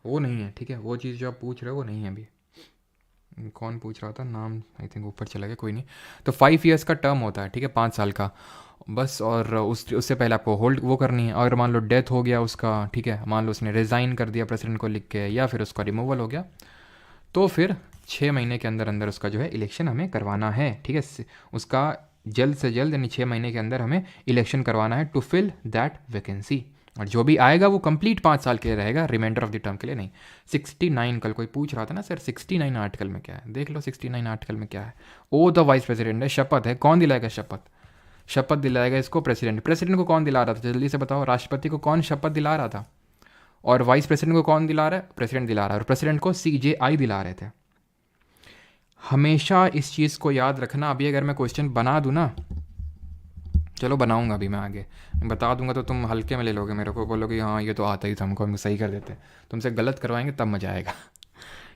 वो नहीं है, ठीक है, वो चीज़ जो आप पूछ रहे हो वो नहीं है अभी। कौन पूछ रहा था नाम, आई थिंक ऊपर चला गया, कोई नहीं। तो 5 ईयर्स का टर्म होता है, ठीक है, 5 साल का बस। और उससे पहले आपको होल्ड वो करनी है। अगर मान लो डेथ हो गया उसका, ठीक है, मान लो उसने रिज़ाइन कर दिया प्रेसिडेंट को लिख के, या फिर उसका रिमूवल हो गया, तो फिर 6 महीने के अंदर अंदर उसका जो है इलेक्शन हमें करवाना है, ठीक है। उसका जल्द से जल्द यानी 6 महीने के अंदर हमें इलेक्शन करवाना है टू फिल दैट वैकेंसी। और जो भी आएगा वो कंप्लीट 5 साल के लिए रहेगा, रिमाइंडर ऑफ द टर्म के लिए नहीं। 69 कल कोई पूछ रहा था ना सर, 69 आर्टिकल में क्या है, देख लो 69 आर्टिकल में क्या है। ओ द वाइस प्रेसिडेंट है, शपथ है, कौन दिलाएगा शपथ? शपथ दिलाएगा इसको प्रेसिडेंट। प्रेसिडेंट को कौन दिला रहा था जल्दी से बताओ? राष्ट्रपति को कौन शपथ दिला रहा था? और वाइस प्रेसिडेंट को कौन दिला रहा है? प्रेसिडेंट दिला रहा है। और प्रेसिडेंट को CJI दिला रहे थे। हमेशा इस चीज़ को याद रखना। अभी अगर मैं क्वेश्चन बना दूँ ना, चलो बनाऊंगा अभी मैं, आगे बता दूंगा तो तुम हल्के में ले लोगे, मेरे को बोलोगे हाँ ये तो आता ही था हमको, हम सही कर देते। तुमसे गलत करवाएंगे तब मजा आएगा।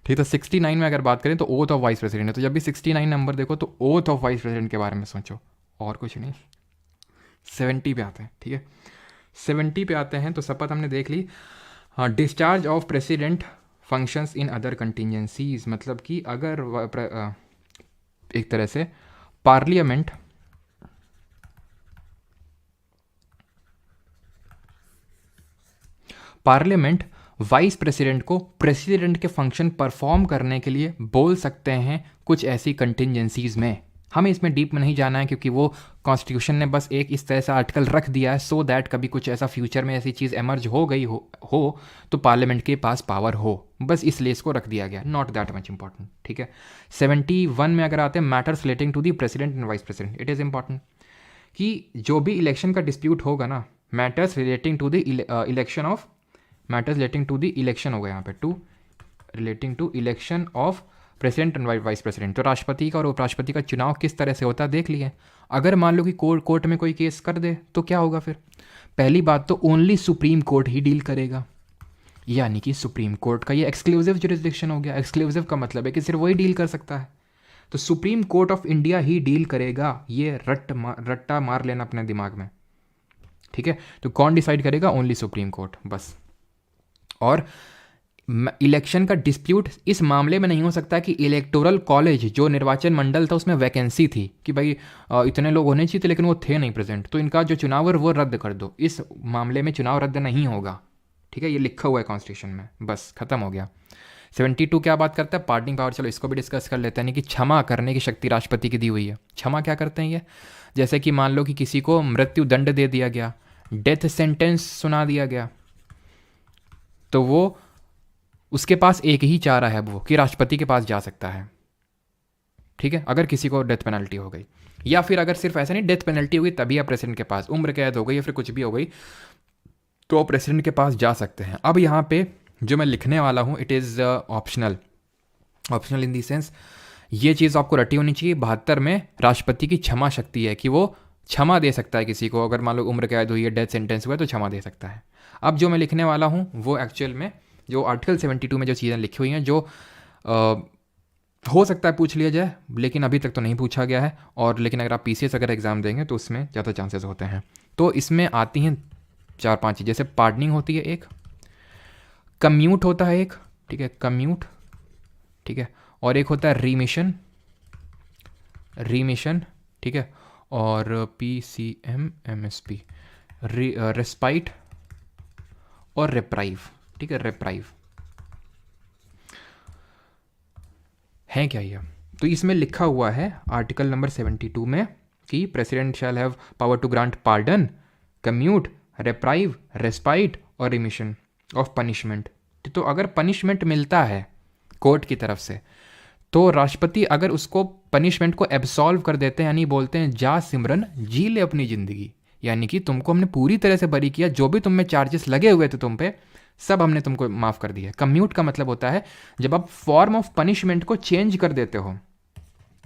ठीक, तो 69 में अगर बात करें तो ओथ ऑफ वाइस प्रेसिडेंट है। तो जब भी 69 नंबर देखो तो ओथ ऑफ वाइस प्रेसिडेंट के बारे में सोचो, और कुछ नहीं। 70 पे आते हैं, ठीक है, 70 पे आते हैं। तो शपथ हमने देख ली। हाँ, discharge of president functions in other contingencies, मतलब कि अगर एक तरह से पार्लियामेंट वाइस प्रेसिडेंट को प्रेसिडेंट के फंक्शन परफॉर्म करने के लिए बोल सकते हैं कुछ ऐसी कंटिजेंसीज में। हमें इसमें डीप में नहीं जाना है, क्योंकि वो कॉन्स्टिट्यूशन ने बस एक इस तरह से आर्टिकल रख दिया है सो दैट कभी कुछ ऐसा फ्यूचर में ऐसी चीज़ एमर्ज हो गई हो तो पार्लियामेंट के पास पावर हो, बस इसलिए इसको रख दिया गया, नॉट दैट मच इंपॉर्टेंट, ठीक है। 71 में अगर आते हैं matters relating to the president and vice president, it is important कि जो भी इलेक्शन का डिस्प्यूट होगा ना, matters relating to the election of, matters relating to the election होगा यहाँ पे, to relating to election of president and vice president. तो राष्ट्रपति का और उपराष्ट्रपति का चुनाव किस तरह से होता है देख लिए। अगर मान लो कि कोर्ट में कोई केस कर दे तो क्या होगा फिर? पहली बात तो ओनली सुप्रीम कोर्ट ही डील करेगा, यानी कि सुप्रीम कोर्ट का ये एक्सक्लूसिव जुरिस्डिक्शन हो गया। एक्सक्लूसिव का मतलब है कि सिर्फ वही डील कर सकता है, तो supreme court of India he deal करेगा। ये रट्टा मार लेना अपने दिमाग में, ठीक है। तो कौन डिसाइड करेगा? ओनली सुप्रीम कोर्ट, बस। और इलेक्शन का डिस्प्यूट इस मामले में नहीं हो सकता कि इलेक्टोरल कॉलेज जो निर्वाचन मंडल था उसमें वैकेंसी थी कि भाई इतने लोग होने चाहिए थे लेकिन वो थे नहीं प्रेजेंट, तो इनका जो चुनाव है वो रद्द कर दो। इस मामले में चुनाव रद्द नहीं होगा, ठीक है, ये लिखा हुआ है कॉन्स्टिट्यूशन में, बस खत्म हो गया। 72 क्या बात करता है? Parting power. चलो इसको भी डिस्कस कर लेते हैं। यानी कि क्षमा करने की शक्ति राष्ट्रपति की दी हुई है। क्षमा क्या करते हैं ये? जैसे कि मान लो कि किसी को मृत्यु दंड दे दिया गया, डेथ सेंटेंस सुना दिया गया, तो वो उसके पास एक ही चारा है वो कि राष्ट्रपति के पास जा सकता है, ठीक है, अगर किसी को डेथ पेनल्टी हो गई, या फिर अगर सिर्फ ऐसा नहीं डेथ पेनल्टी हो गई तभी आप प्रेसिडेंट के पास, उम्र कैद हो गई या फिर कुछ भी हो गई तो प्रेसिडेंट के पास जा सकते हैं। अब यहाँ पे जो मैं लिखने वाला हूँ it is optional. Optional in the sense ये चीज़ आपको रटी होनी चाहिए। 72 में राष्ट्रपति की क्षमा शक्ति है कि वो क्षमा दे सकता है किसी को, अगर मान लो उम्र कैद हुई है, डेथ सेंटेंस हुआ है, तो क्षमा दे सकता है। अब जो मैं लिखने वाला हूँ वो एक्चुअल में जो आर्टिकल 72 में जो चीज़ें लिखी हुई हैं, जो हो सकता है पूछ लिया जाए, लेकिन अभी तक तो नहीं पूछा गया है, और लेकिन अगर आप पीसीएस अगर एग्ज़ाम देंगे तो उसमें ज़्यादा चांसेस होते हैं। तो इसमें आती हैं 4-5 चीज़, जैसे पार्डनिंग होती है एक, कम्यूट होता है एक, ठीक है, कम्यूट, ठीक है, और एक होता है रीमिशन, रीमिशन, ठीक है, और PCM MSP, रेस्पाइट और रेप्राइव, ठीक है, रेप्राइव है क्या ये? तो इसमें लिखा हुआ है आर्टिकल नंबर 72 में कि president shall have power to grant pardon, commute, reprieve, respite और रिमिशन ऑफ पनिशमेंट। तो अगर पनिशमेंट मिलता है कोर्ट की तरफ से, तो राष्ट्रपति अगर उसको पनिशमेंट को एब्सॉल्व कर देते हैं, यानी बोलते हैं जा सिमरन जी ले अपनी ज़िंदगी, यानी कि तुमको हमने पूरी तरह से बरी किया, जो भी तुम में चार्जेस लगे हुए थे तुम पे, सब हमने तुमको माफ़ कर दिया। कम्यूट का मतलब होता है जब आप फॉर्म ऑफ पनिशमेंट को चेंज कर देते हो।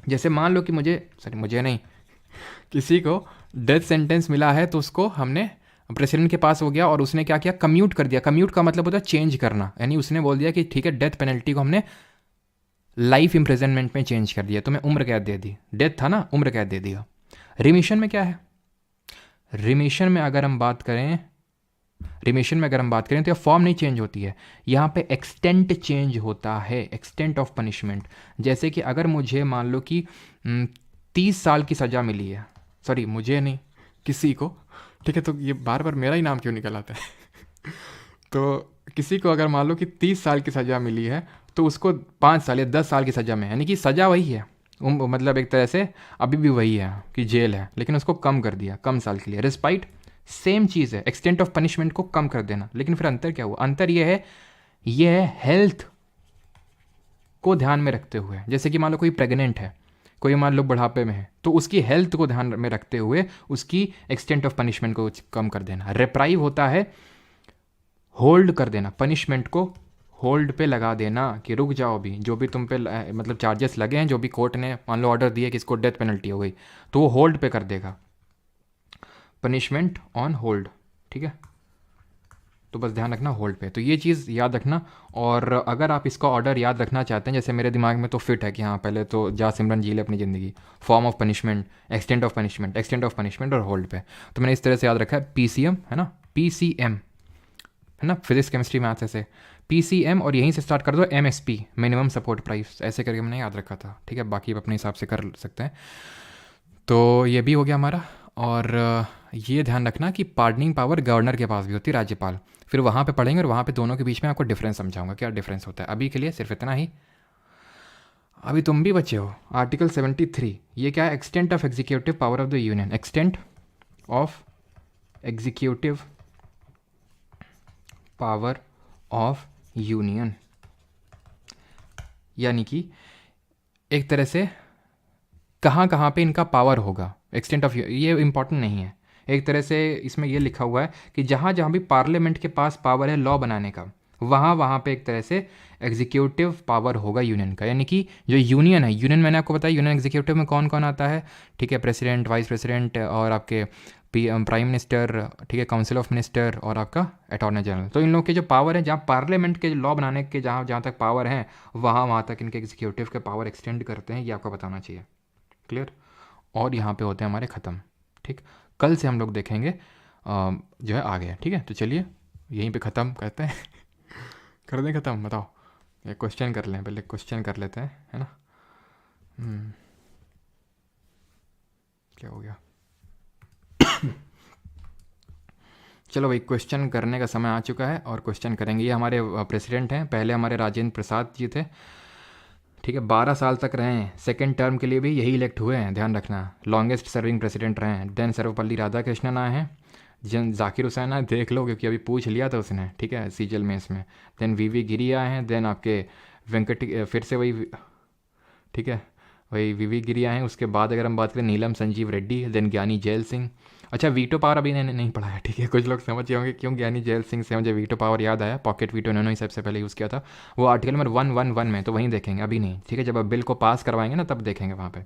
जैसे मान लो कि मुझे नहीं, किसी को डेथ सेंटेंस मिला है, तो उसको हमने प्रेसिडेंट के पास हो गया और उसने क्या किया, कम्यूट कर दिया। कम्यूट का मतलब होता है चेंज करना, यानी उसने बोल दिया कि ठीक है, डेथ पेनल्टी को हमने लाइफ इम्प्रिजनमेंट में चेंज कर दिया, तो मैं उम्र कैद दे दी, डेथ था ना, उम्र कैद दे दिया। रिमिशन में क्या है? रिमिशन में अगर हम बात करें तो यह फॉर्म नहीं चेंज होती है, यहाँ पे एक्सटेंट चेंज होता है, एक्सटेंट ऑफ पनिशमेंट। जैसे कि अगर मुझे मान लो कि 30 साल की सज़ा मिली है, सॉरी मुझे नहीं, किसी को, ठीक है, तो ये बार बार मेरा ही नाम क्यों निकल आता है तो किसी को अगर मान लो कि 30 साल की सज़ा मिली है, तो उसको 5 साल या 10 साल की सज़ा में, यानी कि सज़ा वही है, मतलब एक तरह से अभी भी वही है कि जेल है, लेकिन उसको कम कर दिया, कम साल के लिए। रिस्पाइट सेम चीज़ है, एक्सटेंट ऑफ पनिशमेंट को कम कर देना, लेकिन फिर अंतर क्या हुआ? अंतर यह है हेल्थ को ध्यान में रखते हुए। जैसे कि मान लो कोई प्रेग्नेंट है, कोई मान लो बुढ़ापे में है, तो उसकी हेल्थ को ध्यान में रखते हुए उसकी एक्सटेंट ऑफ पनिशमेंट को कम कर देना। रेप्राइव होता है होल्ड कर देना, पनिशमेंट को होल्ड पे लगा देना कि रुक जाओ, भी जो भी तुम पे मतलब चार्जेस लगे हैं, जो भी कोर्ट ने मान लो ऑर्डर दिया कि इसको डेथ पेनल्टी हो गई, तो वो होल्ड पे कर देगा, पनिशमेंट ऑन होल्ड, ठीक है। तो बस ध्यान रखना होल्ड पे, तो ये चीज़ याद रखना। और अगर आप इसका ऑर्डर याद रखना चाहते हैं, जैसे मेरे दिमाग में तो फिट है कि हाँ पहले तो जा सिमरन जी ले अपनी ज़िंदगी, form of punishment, extent of punishment, extent of punishment और होल्ड पे, तो मैंने इस तरह से याद रखा है। PCM है ना, PCM है ना, फिजिक्स केमिस्ट्री मैथ्स ऐसे, PCM और यहीं से स्टार्ट कर दो MSP, मिनिमम सपोर्ट प्राइस, ऐसे करके मैंने याद रखा था, ठीक है। बाकी अपने हिसाब से कर सकते हैं। तो ये भी हो गया हमारा। और ये ध्यान रखना कि पार्डनिंग पावर गवर्नर के पास भी होती है, राज्यपाल, फिर वहाँ पे पढ़ेंगे और वहाँ पे दोनों के बीच में आपको डिफरेंस समझाऊंगा क्या डिफरेंस होता है। अभी के लिए सिर्फ इतना ही, अभी तुम भी बचे हो। आर्टिकल 73 ये क्या है? Extent of executive power of the union, extent of executive power of union, यानी कि एक तरह से कहाँ कहाँ पे इनका पावर होगा। एक्सटेंट ऑफ ये इंपॉर्टेंट नहीं है, एक तरह से इसमें ये लिखा हुआ है कि जहाँ जहाँ भी पार्लियामेंट के पास पावर है लॉ बनाने का, वहाँ वहाँ पे एक तरह से एग्जीक्यूटिव पावर होगा यूनियन का। यानी कि जो यूनियन है, यूनियन मैंने आपको बताया यूनियन एग्जीक्यूटिव में कौन कौन आता है, ठीक है, प्रेसिडेंट, वाइस प्रेसिडेंट और आपके प्राइम मिनिस्टर, ठीक है, काउंसिल ऑफ मिनिस्टर और आपका अटॉर्नी जनरल। तो इन लोगों के जो पावर है, जहाँ पार्लियामेंट के लॉ बनाने के जहाँ जहाँ तक पावर हैं, वहाँ तक इनके एग्जीक्यूटिव के पावर एक्सटेंड करते हैं, ये आपको बताना चाहिए। क्लियर? और यहाँ पे होते हैं हमारे ख़त्म, ठीक। कल से हम लोग देखेंगे जो है आगे, ठीक है। तो चलिए यहीं पे ख़त्म करते हैं कर दें ख़त्म, बताओ। एक क्वेश्चन कर लें, पहले क्वेश्चन कर लेते हैं, है ना। क्या हो गया चलो भाई, क्वेश्चन करने का समय आ चुका है और क्वेश्चन करेंगे। ये हमारे प्रेसिडेंट हैं, पहले हमारे राजेंद्र प्रसाद जी थे, ठीक है, 12 साल तक रहे हैं, सेकेंड टर्म के लिए भी यही इलेक्ट हुए हैं, ध्यान रखना, लॉन्गेस्ट सर्विंग प्रेसिडेंट रहे हैं। देन सर्वपल्ली राधाकृष्णन आए हैं, जाकिर हुसैन आए, देख लो क्योंकि अभी पूछ लिया था उसने, ठीक है, सीजल में इसमें। देन VV गिरी आए हैं, देन आपके वेंकट, फिर से वही, ठीक है, वही VV गिरी आए हैं। उसके बाद अगर हम बात करें नीलम संजीव रेड्डी, देन ज्ञानी जैल सिंह। अच्छा, वीटो पावर अभी मैंने नहीं पढ़ाया, ठीक है, कुछ लोग समझ गए होंगे क्यों ज्ञानी जैल सिंह से मुझे वीटो पावर याद आया। पॉकेट वीटो इन्होंने ही सबसे पहले यूज़ किया था, वो आर्टिकल नंबर 111 में, तो वहीं देखेंगे, अभी नहीं, ठीक है। जब आप बिल को पास करवाएंगे ना तब देखेंगे वहाँ पे।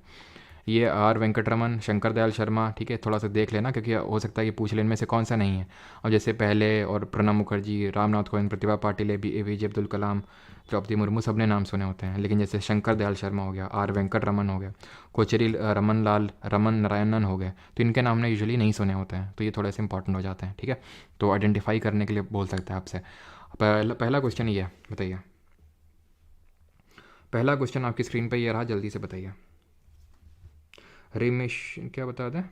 ये आर वेंकटरमन, शंकर दयाल शर्मा, ठीक है, थोड़ा सा देख लेना क्योंकि हो सकता है कि पूछ ले इनमें से कौन सा नहीं है। अब जैसे पहले और प्रणब मुखर्जी, रामनाथ कोविंद, प्रतिभा पाटिल, APJ अब्दुल कलाम, द्रौपदी मुर्मू, सबने नाम सुने होते हैं। लेकिन जैसे शंकर दयाल शर्मा हो गया, आर वेंकटरमन हो गया, कोचेरी रमन नारायणन हो गए, तो इनके नाम ने यूजुअली नहीं सुने होते हैं, तो ये थोड़े से इंपॉर्टेंट हो जाते हैं, ठीक है। तो आइडेंटिफाई करने के लिए बोल सकते हैं आपसे। पहला क्वेश्चन ये है, बताइए। पहला क्वेश्चन आपकी स्क्रीन पे ये रहा, जल्दी से बताइए। रिमिशन क्या बता दें?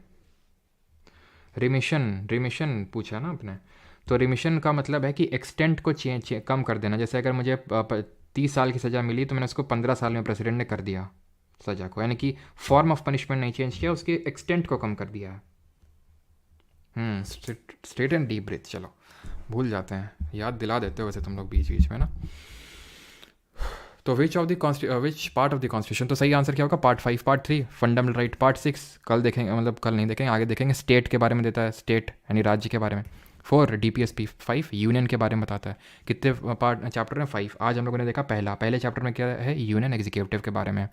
रिमिशन पूछा ना आपने, तो रिमिशन का मतलब है कि एक्सटेंट को कम कर देना। जैसे अगर मुझे 30 साल की सज़ा मिली तो मैंने उसको 15 साल में प्रेसिडेंट ने कर दिया सज़ा को, यानी कि फॉर्म ऑफ पनिशमेंट नहीं चेंज किया, उसके एक्सटेंट को कम कर दिया है। Straight and deep breath. चलो भूल जाते हैं, याद दिला देते हो वैसे तुम लोग बीच बीच में ना। तो which part of the constitution, तो सही आंसर क्या होगा? Part 5, part 3 fundamental right, part 6 कल देखेंगे, मतलब कल नहीं देखेंगे, आगे देखेंगे। स्टेट के बारे में देता है, स्टेट यानी राज्य के बारे में। 4 DPSP, 5 यूनियन के बारे में बताता है। कितने पार्ट चैप्टर में? 5। आज हम लोगों ने देखा पहले चैप्टर में क्या है, यूनियन एग्जीक्यूटिव के बारे में।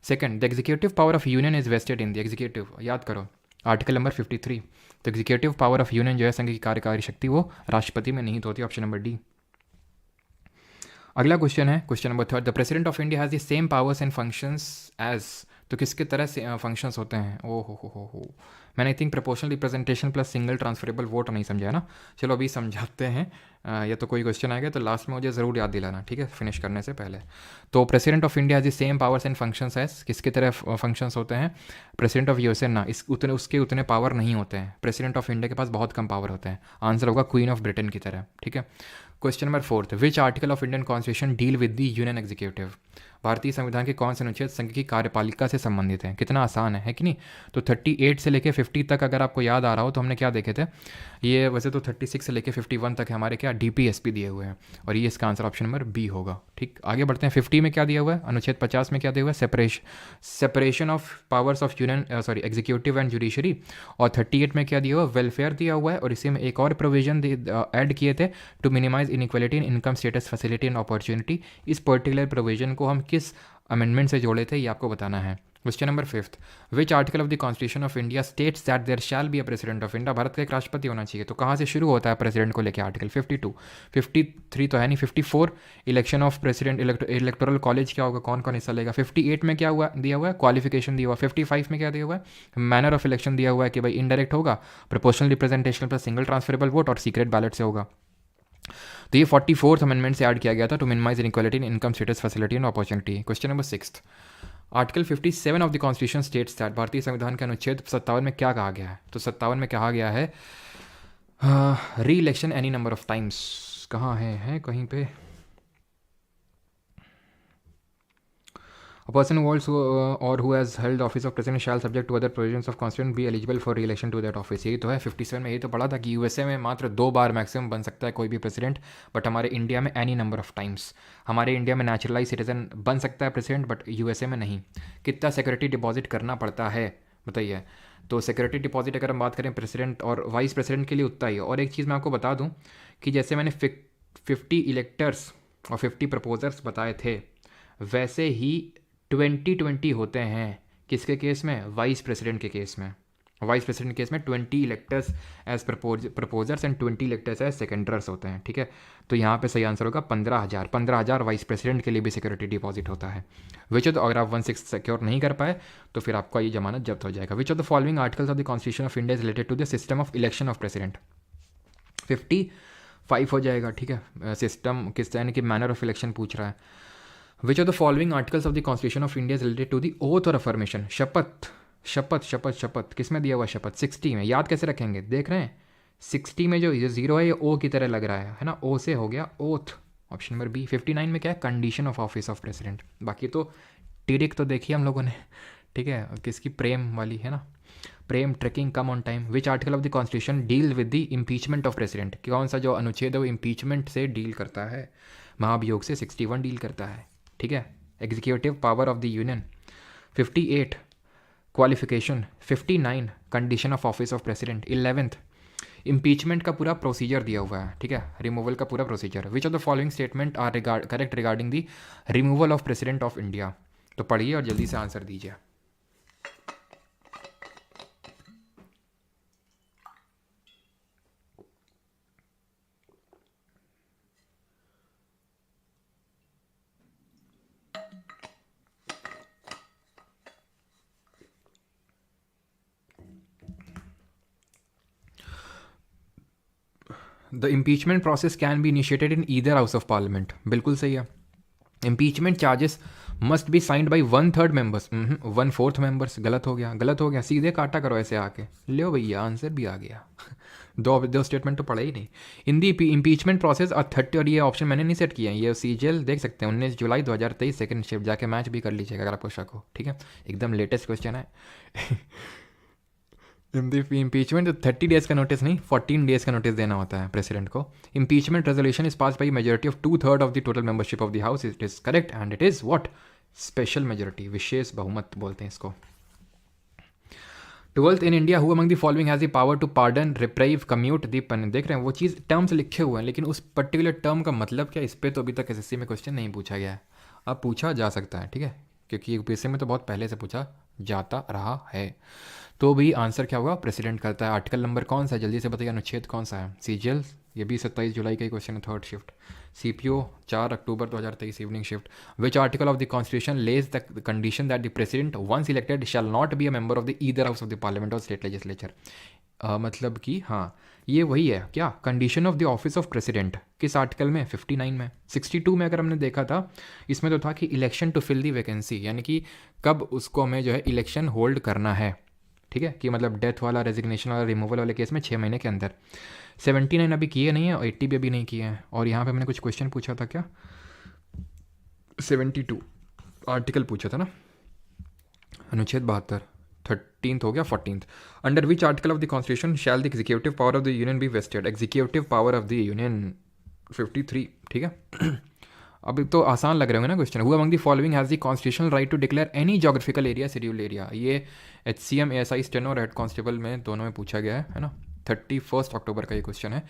Second, the executive power of union is vested in the executive, याद करो आर्टिकल नंबर 53। तो एग्जीक्यूटिव पावर ऑफ यूनियन जो है, संघ की कार्यकारी शक्ति, वो राष्ट्रपति में निहित होती है, ऑप्शन नंबर डी। अगला क्वेश्चन है question number 3, the president of India has the same powers and functions as, तो किसके तरह से फंक्शंस होते हैं? ओ हो मैंने I think proportional representation plus single transferable vote नहीं समझा ना। चलो अभी समझाते हैं। या तो कोई क्वेश्चन आएगा तो लास्ट में मुझे ज़रूर याद दिलाना, ठीक है, फिनिश करने से पहले। तो president of India has the same powers and functions as, किसके तरह फंक्शंस होते हैं? प्रेसिडेंट ऑफ यूएसए ना, उसके उतने पावर नहीं होते हैं। प्रेसिडेंट ऑफ इंडिया के पास बहुत कम पावर होते हैं। आंसर होगा क्वीन ऑफ ब्रिटेन की तरह, ठीक है। Question number 4, which article of Indian constitution deal with the union executive, भारतीय संविधान के कौन से अनुच्छेद संघ की कार्यपालिका से संबंधित हैं? कितना आसान है कि नहीं? तो 38 से लेके 50 तक अगर आपको याद आ रहा हो तो हमने क्या देखे थे, ये वैसे तो 36 से लेके 51 तक है हमारे क्या DPSP दिए हुए हैं, और ये इसका आंसर ऑप्शन नंबर बी होगा, ठीक। आगे बढ़ते हैं। 50 में क्या दिया हुआ है? अनुच्छेद 50 में क्या दिया हुआ है? Separation of powers of union executive and judiciary. और 38 में क्या दिया हुआ है? वेलफेयर दिया हुआ है। और इसी में एक और प्रोविजन ऐड किए थे, to minimise inequality in income status facility and opportunity. इस पर्टिकुलर प्रोविजन को हम किस अमेंडमेंट से जोड़े थे, ये आपको बताना है। Question number 5, which article of the constitution of India states that there shall be a president of India, Bharat का एक राष्ट्रपति होना चाहिए। तो कहाँ से शुरू होता है प्रेसिडेंट को लेकर आर्टिकल? 52, 53 तो है नहीं, 54 election of president, electoral college क्या होगा, कौन कौन हिस्सा लेगा। 58 में क्या हुआ दिया हुआ है? क्वालिफिकेशन दिया हुआ है। 55 में क्या दिया हुआ है? मैनर ऑफ इलेक्शन दिया हुआ है कि भाई इनडायरेक्ट होगा, proportional representation plus single transferable vote और सीक्रेट बैलेट से होगा। तो ये 44th अमेंडमेंट से ऐड किया गया था, to minimise inequality in income status facility and opportunity. Question number 6, article 57 of the constitution states that, भारतीय संविधान के अनुच्छेद 57 में क्या कहा गया है? तो 57 में कहा गया है री election any number of times. कहाँ है कहीं पे? A person who holds or who has held office of president shall subject to other provisions of constitution be eligible for re-election to that office। यही तो है 57 में। यही तो पढ़ा था कि यूएसए में मात्र 2 बार मैक्सिमम बन सकता है कोई भी प्रेसिडेंट, बट हमारे इंडिया में एनी नंबर ऑफ टाइम्स। हमारे इंडिया में नेचुरलाइज सिटीजन बन सकता है प्रेसिडेंट, बट यूएसए में नहीं। कितना सिक्योरिटी डिपॉजिट करना पड़ता है बताइए? तो सिक्योरिटी डिपॉजिट अगर हम बात करें प्रेसिडेंट और वाइस प्रेसिडेंट के लिए उतना ही है। और एक चीज़ मैं आपको बता दूं कि जैसे मैंने 50 इलेक्टर्स और 50 प्रपोजर्स बताए थे, वैसे ही 20 होते हैं किसके केस में? वाइस प्रेसिडेंट के केस में। वाइस प्रेसिडेंट केस में 20 electors as proposers and 20 electors as seconders होते हैं, ठीक है। तो यहाँ पे सही आंसर होगा 15,000 वाइस प्रेसिडेंट के लिए भी सिक्योरिटी डिपॉजिट होता है। विच ऑफ द, अगर आप 1/6 सिक्योर नहीं कर पाए तो फिर आपका ये जमानत जब्त हो जाएगा। Which of the following articles of the constitution of India is related to the system of election of president? 55 हो जाएगा, ठीक है। सिस्टम किस यानी कि मैनर ऑफ इलेक्शन पूछ रहा है। Which of the following articles of the constitution of India is related to the oath or affirmation? शपथ किस में दिया हुआ? शपथ 60 में। याद कैसे रखेंगे? देख रहे हैं 60 में जो 0 है ये ओ की तरह लग रहा है ना, ओ से हो गया ओथ, ऑप्शन नंबर बी। 59 में क्या है? Condition of office of president. बाकी तो टिरिक तो देखिए हम लोगों ने, ठीक है, किसकी? प्रेम वाली है ना, प्रेम tracking come on time. Which article of the constitution deal with the impeachment of president? कौन सा जो अनुच्छेद है वो इम्पीचमेंट से डील करता है? महाभियोग से 61 डील करता है, ठीक है। Executive power of the union 58, qualification 59, condition of office of president 11th, impeachment का पूरा प्रोसीजर दिया हुआ है, ठीक है, रिमूवल का पूरा procedure. Which of the following statement are correct regarding the removal of president of India? तो पढ़िए और जल्दी से आंसर दीजिए। The impeachment process can be initiated in either house of parliament, बिल्कुल सही है। Impeachment charges must be signed by 1/3 members, 1/4 members, गलत हो गया, गलत हो गया, सीधे काटा करो ऐसे आके, लो भैया आंसर भी आ गया। दो स्टेटमेंट तो पढ़ा ही नहीं। इन दी इम्पीचमेंट प्रोसेस 30, और ये ऑप्शन मैंने नहीं सेट किया है, ये सीजीएल देख सकते हैं 19 जुलाई 2023 सेकंड शिफ्ट, जाके मैच भी कर लीजिएगा अगर आपको शक हो, ठीक है, एकदम लेटेस्ट क्वेश्चन है। इन दी इम्पीचमेंट 30 डेज का नोटिस नहीं, 14 डेज का नोटिस देना होता है प्रेसिडेंट को। Impeachment resolution is pass by majority of 2/3 of the total membership of the house, it is correct and it is what, special majority, विशेष बहुमत बोलते हैं इसको। 12th in India who among the following has the power to pardon, reprieve, commute the pun, देख रहे हैं वो चीज़ terms लिखे हुए हैं, लेकिन उस पर्टिकुलर टर्म का मतलब क्या, इस पर तो अभी तक एसएससी में क्वेश्चन नहीं पूछा गया है। अब पूछा जा सकता है, ठीक है, क्योंकि यूपीएससी में तो बहुत पहले से पूछा जाता रहा है। तो भी आंसर क्या होगा, प्रेसिडेंट करता है। आर्टिकल नंबर कौन सा है, जल्दी से बताइए, अनुच्छेद कौन सा है। सीजीएल, ये भी 27 जुलाई का ही क्वेश्चन है, third shift. CPO 4 October 2023 evening shift. Which article of the constitution lays the condition that the president once elected shall not be a member of the either house of the parliament or state legislature. मतलब कि हाँ, ये वही है क्या, condition of the office of president, किस article में, 59 में। 62 में अगर हमने देखा था, इसमें तो था कि election to fill the vacancy, यानी कि कब उसको हमें जो है इलेक्शन होल्ड करना है, ठीक है, कि मतलब डेथ वाला, रेजिग्नेशन वाला, रिमूवल वाले केस में 6 महीने के अंदर। 79 अभी किए नहीं है और 80 भी अभी नहीं किए हैं। और यहाँ पे मैंने कुछ क्वेश्चन पूछा था क्या, 72 आर्टिकल पूछा था ना, अनुच्छेद 72, 13th हो गया, 14th। Under which article of the constitution shall the executive power of the union be vested, executive power of the union 53, ठीक है। अब तो आसान लग रहे होंगे ना question. Who among the following has the constitutional right to declare any geographical area scheduled area, ये HCM ASI स्टेनो और हेड कांस्टेबल में दोनों में पूछा गया है ना, 31 अक्टूबर का ये क्वेश्चन है।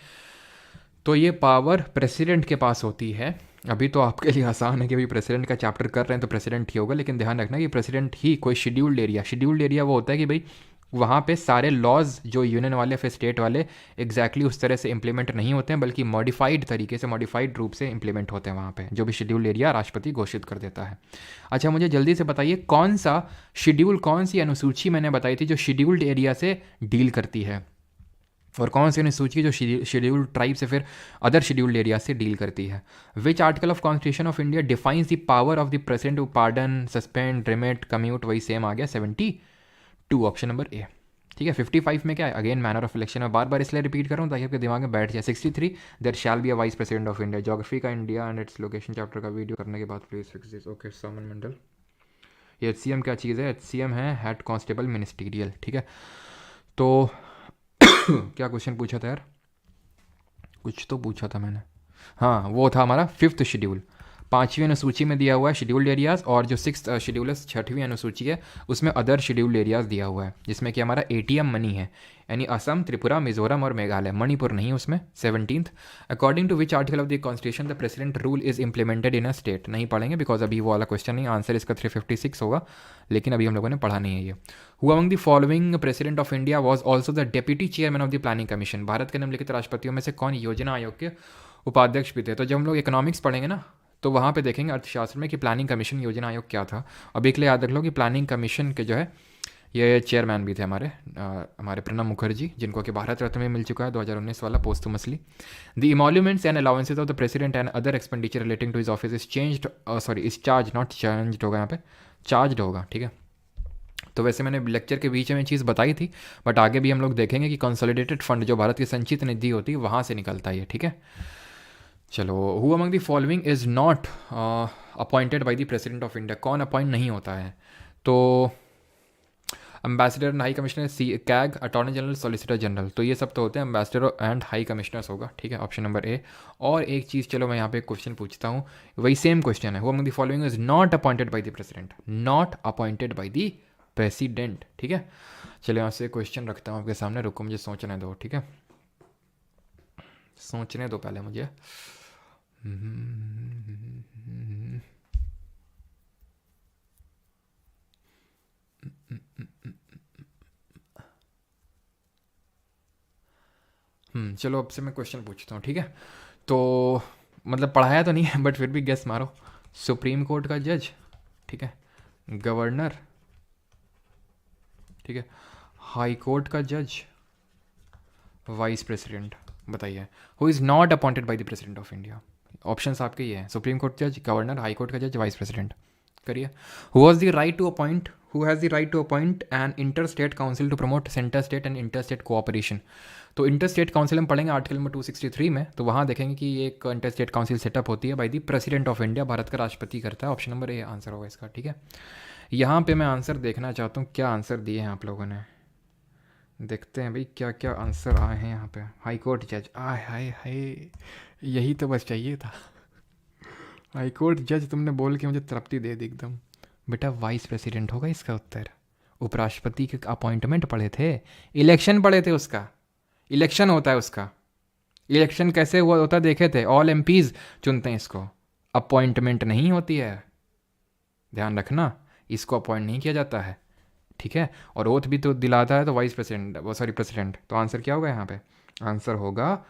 तो ये पावर प्रेसिडेंट के पास होती है। अभी तो आपके लिए आसान है कि अभी प्रेसिडेंट का चैप्टर कर रहे हैं तो प्रेसिडेंट ही होगा, लेकिन ध्यान रखना कि प्रेसिडेंट ही कोई शेड्यूल्ड एरिया वो होता है कि भाई वहाँ पे सारे लॉज जो यूनियन वाले फिर स्टेट वाले एग्जैक्टली उस तरह से इंप्लीमेंट नहीं होते हैं, बल्कि मॉडिफाइड तरीके से, मॉडिफाइड रूप से इंप्लीमेंट होते हैं वहाँ पे, जो भी शेड्यूल्ड एरिया राष्ट्रपति घोषित कर देता है। अच्छा, मुझे जल्दी से बताइए कौन सा शेड्यूल, कौन सी अनुसूची मैंने बताई थी जो शेड्यूल्ड एरिया से डील करती है, और कौन सी अनुसूची जो शेड्यूल्ड ट्राइब से फिर अदर शेड्यूल्ड एरिया से डील करती है। Which article of constitution of India defines the power of the president to pardon, suspend, remit, commute, वही सेम आ गया 72, ऑप्शन नंबर ए, ठीक है। 55 में क्या है, अगेन मैनर ऑफ इलेक्शन में, बार बार इसलिए रिपीट कर रहा हूँ ताकि आपके दिमाग में बैठ जाए। 63 there shall be a vice president of India, geography का India and its location chapter का वीडियो करने के बाद प्लीज फिक्स दिस, ओके। सामन मंडल, ये HCM क्या चीज़ है, HCM है हेड कांस्टेबल मिनिस्टीरियल, ठीक है। तो क्या क्वेश्चन पूछा था यार, कुछ तो पूछा था मैंने, हाँ वो था हमारा 5th शेड्यूल, 5वीं अनुसूची में दिया हुआ है शेड्यूल्ड एरियाज़, और जो 6th शेड्यूल है 6वीं अनुसूची है उसमें अदर शेड्यूल्ड एरियाज़ दिया हुआ है, जिसमें कि हमारा ATM मनी है, यानी असम, त्रिपुरा, मिजोरम और मेघालय, मणिपुर नहीं उसमें। 17th, according to which article of the constitution the president rule is implemented in a state, नहीं पढ़ेंगे बिकॉज अभी वो वाला क्वेश्चन नहीं, आंसर इसका 356 होगा, लेकिन अभी हम लोगों ने पढ़ा नहीं है ये। Who among the following president of India was also the deputy chairman of the planning commission, Bharat के निम्नलिखित राष्ट्रपतियों में से कौन योजना आयोग के उपाध्यक्ष भी थे। तो जब हम लोग इकोनॉमिक्स पढ़ेंगे ना तो वहाँ पे देखेंगे अर्थशास्त्र में कि प्लानिंग कमीशन योजना आयोग क्या था। अभी के लिए याद रख लो कि प्लानिंग कमीशन के जो है ये चेयरमैन भी थे हमारे प्रणब मुखर्जी, जिनको कि भारत रत्न में मिल चुका है 2019 वाला posthumously. The emoluments and allowances of the president and other expenditure relating to his office is changed, sorry is charge not changed होगा, यहाँ पे चार्ज होगा, ठीक है। तो वैसे मैंने लेक्चर के बीच में चीज़ बताई थी, बट आगे भी हम लोग देखेंगे कि कंसोलिडेटेड फंड जो भारत की संचित निधि होती है वहाँ से निकलता है ये, ठीक है। चलो, who among the following is not appointed by the president of India, कौन अपॉइंट नहीं होता है। तो ambassador and high commissioner, CAG, attorney general, solicitor general, तो ये सब तो होते हैं एम्बेसडर एंड हाई कमिश्नर्स होगा, ठीक है, ऑप्शन नंबर ए। और एक चीज़, चलो मैं यहाँ पे क्वेश्चन पूछता हूँ, वही सेम क्वेश्चन है, who among the following is not appointed by the president, not appointed by the president, ठीक है। चलो यहाँ से क्वेश्चन रखता हूँ आपके सामने, रुको मुझे सोचने दो, ठीक है, सोचने दो पहले मुझे। चलो अब से मैं क्वेश्चन पूछता हूँ, ठीक है। तो मतलब पढ़ाया तो नहीं है बट फिर भी गेस मारो। सुप्रीम कोर्ट का जज, ठीक है, गवर्नर, ठीक है, हाई कोर्ट का जज, वाइस प्रेसिडेंट, बताइए, who is not appointed by the president of India. Options आपके ये हैं, सुप्रीम कोर्ट जज, गवर्नर, हाई कोर्ट का जज, वाइस प्रेसिडेंट। करिए। Who has the right to appoint, who has the right to appoint an inter state council to promote centre state and inter state cooperation. तो inter state council हम पढ़ेंगे article number 263 में, तो वहाँ देखेंगे कि ये एक इंटर स्टेट काउंसिल सेटअप होती है bye the president of India, Bharat का राष्ट्रपति करता है। ऑप्शन नंबर ए आंसर होगा इसका, ठीक है। यहाँ पे मैं आंसर देखना चाहता हूँ, क्या आंसर दिए हैं आप लोगों ने। देखते हैं भाई क्या क्या आंसर आए हैं यहाँ पे। हाई कोर्ट जज, आय हाय हाय, यही तो बस चाहिए था। हाई कोर्ट जज तुमने बोल के मुझे तृप्ति दे दी एकदम। बेटा वाइस प्रेसिडेंट होगा इसका उत्तर। उपराष्ट्रपति के अपॉइंटमेंट पढ़े थे, इलेक्शन पढ़े थे, उसका इलेक्शन होता है उसका। इलेक्शन कैसे हुआ होता देखे थे, ऑल एमपीज चुनते हैं इसको, अपॉइंटमेंट नहीं होती है, ध्यान रखना, इसको अपॉइंट नहीं किया जाता है, ठीक है। और ओथ भी तो दिलाता है तो वाइस प्रेसिडेंट, वो सॉरी प्रेसिडेंट। तो आंसर क्या होगा यहाँ पे, आंसर होगा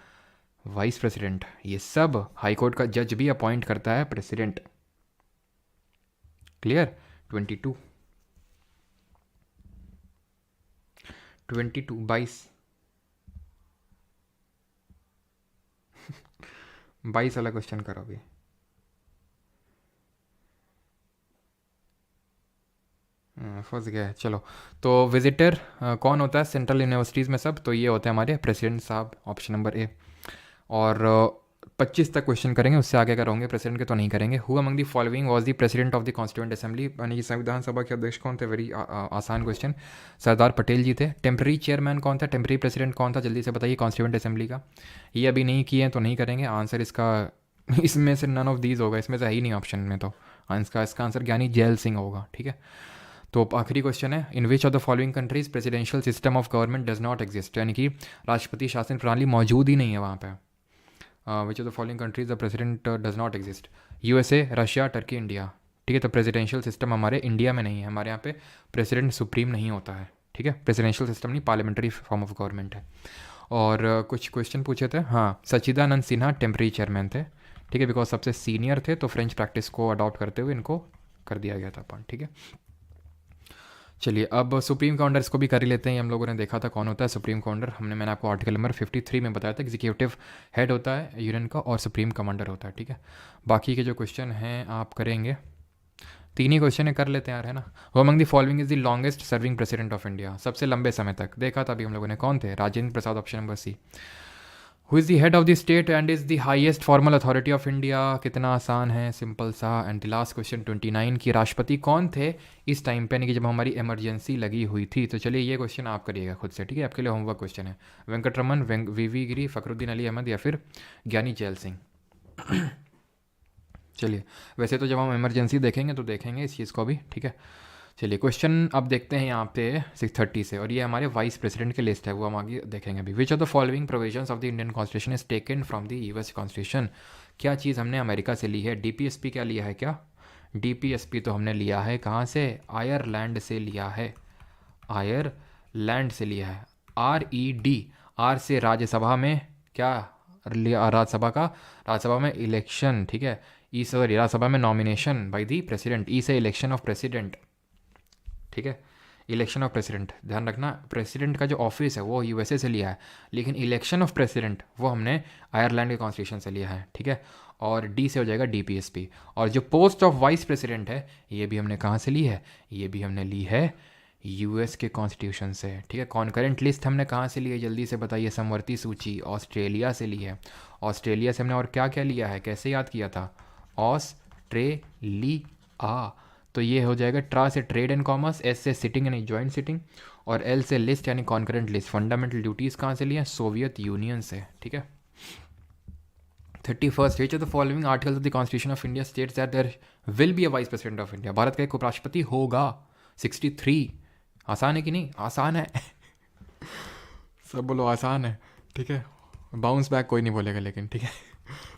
वाइस प्रेसिडेंट। ये सब हाई कोर्ट का जज भी अपॉइंट करता है प्रेसिडेंट। क्लियर। 22 22 22 वाला क्वेश्चन करो अभी। फंस गया है, चलो। तो विजिटर कौन होता है सेंट्रल यूनिवर्सिटीज़ में सब, तो ये होते हैं हमारे प्रेसिडेंट साहब, ऑप्शन नंबर ए। और 25 तक क्वेश्चन करेंगे, उससे आगे का होंगे प्रेसिडेंट के तो नहीं करेंगे। Who among the following was the president of the constituent assembly, यानी कि संविधान सभा के अध्यक्ष कौन थे, वेरी आसान क्वेश्चन। सरदार पटेल जी थे। टेम्प्रेरी चेयरमैन कौन था, टेम्प्रेरी प्रेसिडेंट कौन था, जल्दी से बताइए कॉन्स्टिट्यूएंट असेंबली का। ये अभी नहीं किए हैं तो नहीं करेंगे। आंसर इसका इसमें से नन ऑफ दीज होगा, इसमें से है ही नहीं ऑप्शन में, तो इसका आंसर ज्ञानी जैल सिंह होगा, ठीक है। तो आखिरी क्वेश्चन है, in which of the following countries presidential system of government does not exist, यानी कि राष्ट्रपति शासन प्रणाली मौजूद ही नहीं है वहाँ पे। विच of the following countries the president does not exist, USA, Russia, Turkey, India, ठीक है। तो प्रेसिडेंशियल सिस्टम हमारे इंडिया में नहीं है, हमारे यहाँ पे प्रेसिडेंट सुप्रीम नहीं होता है, ठीक है। प्रेसिडेंशियल सिस्टम नहीं, पार्लियामेंट्री फॉर्म ऑफ गवर्नमेंट है। और कुछ क्वेश्चन पूछे थे, हाँ, सच्चिदानंद सिन्हा टेम्प्रेरी चेयरमैन थे, ठीक है, बिकॉज सबसे सीनियर थे, तो फ्रेंच प्रैक्टिस को अडॉप्ट करते हुए इनको कर दिया गया था अपन, ठीक है। चलिए अब सुप्रीम काउंटर इसको भी कर ही लेते हैं। हम लोगों ने देखा था कौन होता है सुप्रीम काउंटर, मैंने आपको आर्टिकल नंबर 53 में बताया था। एग्जीक्यूटिव हेड होता है यूनियन का और सुप्रीम कमांडर होता है, ठीक है। बाकी के जो क्वेश्चन हैं आप करेंगे, 3 ही क्वेश्चन कर लेते हैं यार, है ना। Who among the following is the longest serving president of India, सबसे लंबे समय तक देखा था अभी हम लोगों ने, कौन थे, Rajendra Prasad, option number C. Who is the head of the state and is the highest formal authority of India, कितना आसान है, सिंपल सा। एंड द लास्ट क्वेश्चन 29 की राष्ट्रपति कौन थे इस टाइम पे, यानी कि जब हमारी इमरजेंसी लगी हुई थी। तो चलिए ये क्वेश्चन आप करिएगा खुद से, ठीक है, आपके लिए होमवर्क क्वेश्चन है। वेंकटरमन, वीवी गिरी, फखरुद्दीन अली अहमद या फिर ज्ञानी जैल सिंह। चलिए, वैसे तो जब हम इमरजेंसी देखेंगे तो देखेंगे इस चीज़ को भी, ठीक है। चलिए क्वेश्चन अब देखते हैं यहाँ पे 630 से, और ये हमारे वाइस प्रेसिडेंट की लिस्ट है, वो हम आगे देखेंगे अभी। विच of the following provisions of the Indian constitution is taken from the US constitution, क्या चीज़ हमने अमेरिका से ली है। डीपीएसपी क्या लिया है, क्या डीपीएसपी तो हमने लिया है कहाँ से, आयरलैंड से लिया है, आयरलैंड से लिया है। RED, आर से राज्यसभा में क्या लिया, राज्यसभा में इलेक्शन, ठीक है। ई से राज्यसभा में नॉमिनेशन बाय द प्रेसिडेंट, ई से इलेक्शन ऑफ प्रेसिडेंट, ठीक है, इलेक्शन ऑफ प्रेसिडेंट। ध्यान रखना प्रेसिडेंट का जो ऑफिस है वो यूएसए से लिया है, लेकिन इलेक्शन ऑफ प्रेसिडेंट वो हमने आयरलैंड के कॉन्स्टिट्यूशन से लिया है, ठीक है। और डी से हो जाएगा डीपीएसपी। और जो पोस्ट ऑफ वाइस प्रेसिडेंट है ये भी हमने कहाँ से ली है, ये भी हमने ली है यूएस के कॉन्स्टिट्यूशन से, ठीक है। कॉन्करेंट लिस्ट हमने कहाँ से ली है, जल्दी से बताइए। समवर्ती सूची ऑस्ट्रेलिया से ली है। ऑस्ट्रेलिया से हमने और क्या क्या लिया है, कैसे याद किया था, ऑस्ट्रेलिया। तो ये हो जाएगा ट्रा से ट्रेड एंड कॉमर्स, एस से सिटिंग यानी जॉइंट सिटिंग, और एल से लिस्ट यानी कॉन्करेंट लिस्ट। फंडामेंटल ड्यूटीज़ कहाँ से लिए, सोवियत यूनियन से, ठीक है। 31 which of the following articles of the constitution of India states that there will be a vice president of India, Bharat का एक उपराष्ट्रपति होगा। 63 आसान है कि नहीं, आसान है। सब बोलो आसान है, ठीक है, बाउंस बैक कोई नहीं बोलेगा लेकिन, ठीक है।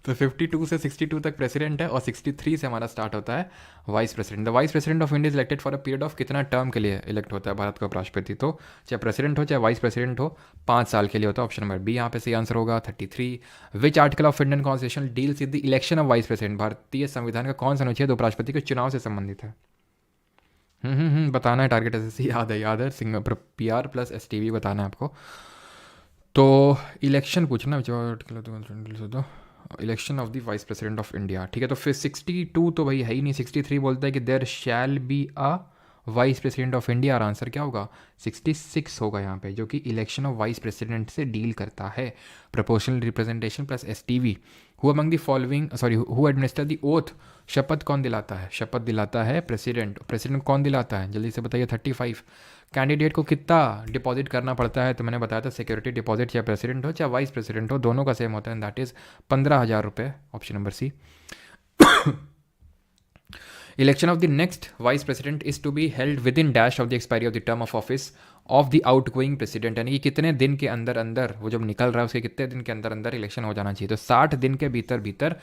तो 52 से 62 तक प्रेसिडेंट है, और 63 से हमारा स्टार्ट होता है vice president. The vice president of India is elected for a period of कितना टर्म के लिए इलेक्ट होता है भारत का उपराष्ट्रपति, तो चाहे प्रेसिडेंट हो चाहे वाइस प्रेसिडेंट हो 5 साल के लिए होता है। ऑप्शन नंबर बी यहाँ पे सही आंसर होगा 33। विच article of Indian constitution deals with the election of vice president, भारतीय संविधान का कौन सा अनुच्छेद उपराष्ट्रपति के चुनाव से संबंधित है। बताना है, टारगेट ऐसे याद है सिंह PR+STV बताना है आपको। तो इलेक्शन पूछना जो election of the vice president of India, ठीक है। तो फिर 62 तो भाई है ही नहीं, 63 बोलता है कि there shall be a vice president of India, और आंसर क्या होगा 66 होगा यहाँ पे, जो कि इलेक्शन ऑफ वाइस प्रेसिडेंट से डील करता है। Proportional representation plus STV. Who among the following sorry who administer the oath, शपथ कौन दिलाता है, शपथ दिलाता है प्रेसिडेंट। प्रेसिडेंट कौन दिलाता है जल्दी से बताइए, 35। कैंडिडेट को कितना डिपॉजिट करना पड़ता है, तो मैंने बताया था सिक्योरिटी डिपॉजिट, चाहे प्रेसिडेंट हो चाहे वाइस प्रेसिडेंट हो, दोनों का सेम होता है, दैट इज 15,000 रुपये, option number C. Election of the next vice president is to be held within dash of the expiry of the term of office of the outgoing president, यानी कि कितने दिन के अंदर अंदर वो जब निकल रहा है उसके कितने दिन के अंदर अंदर इलेक्शन हो जाना चाहिए। तो 60 दिन के भीतर भीतर,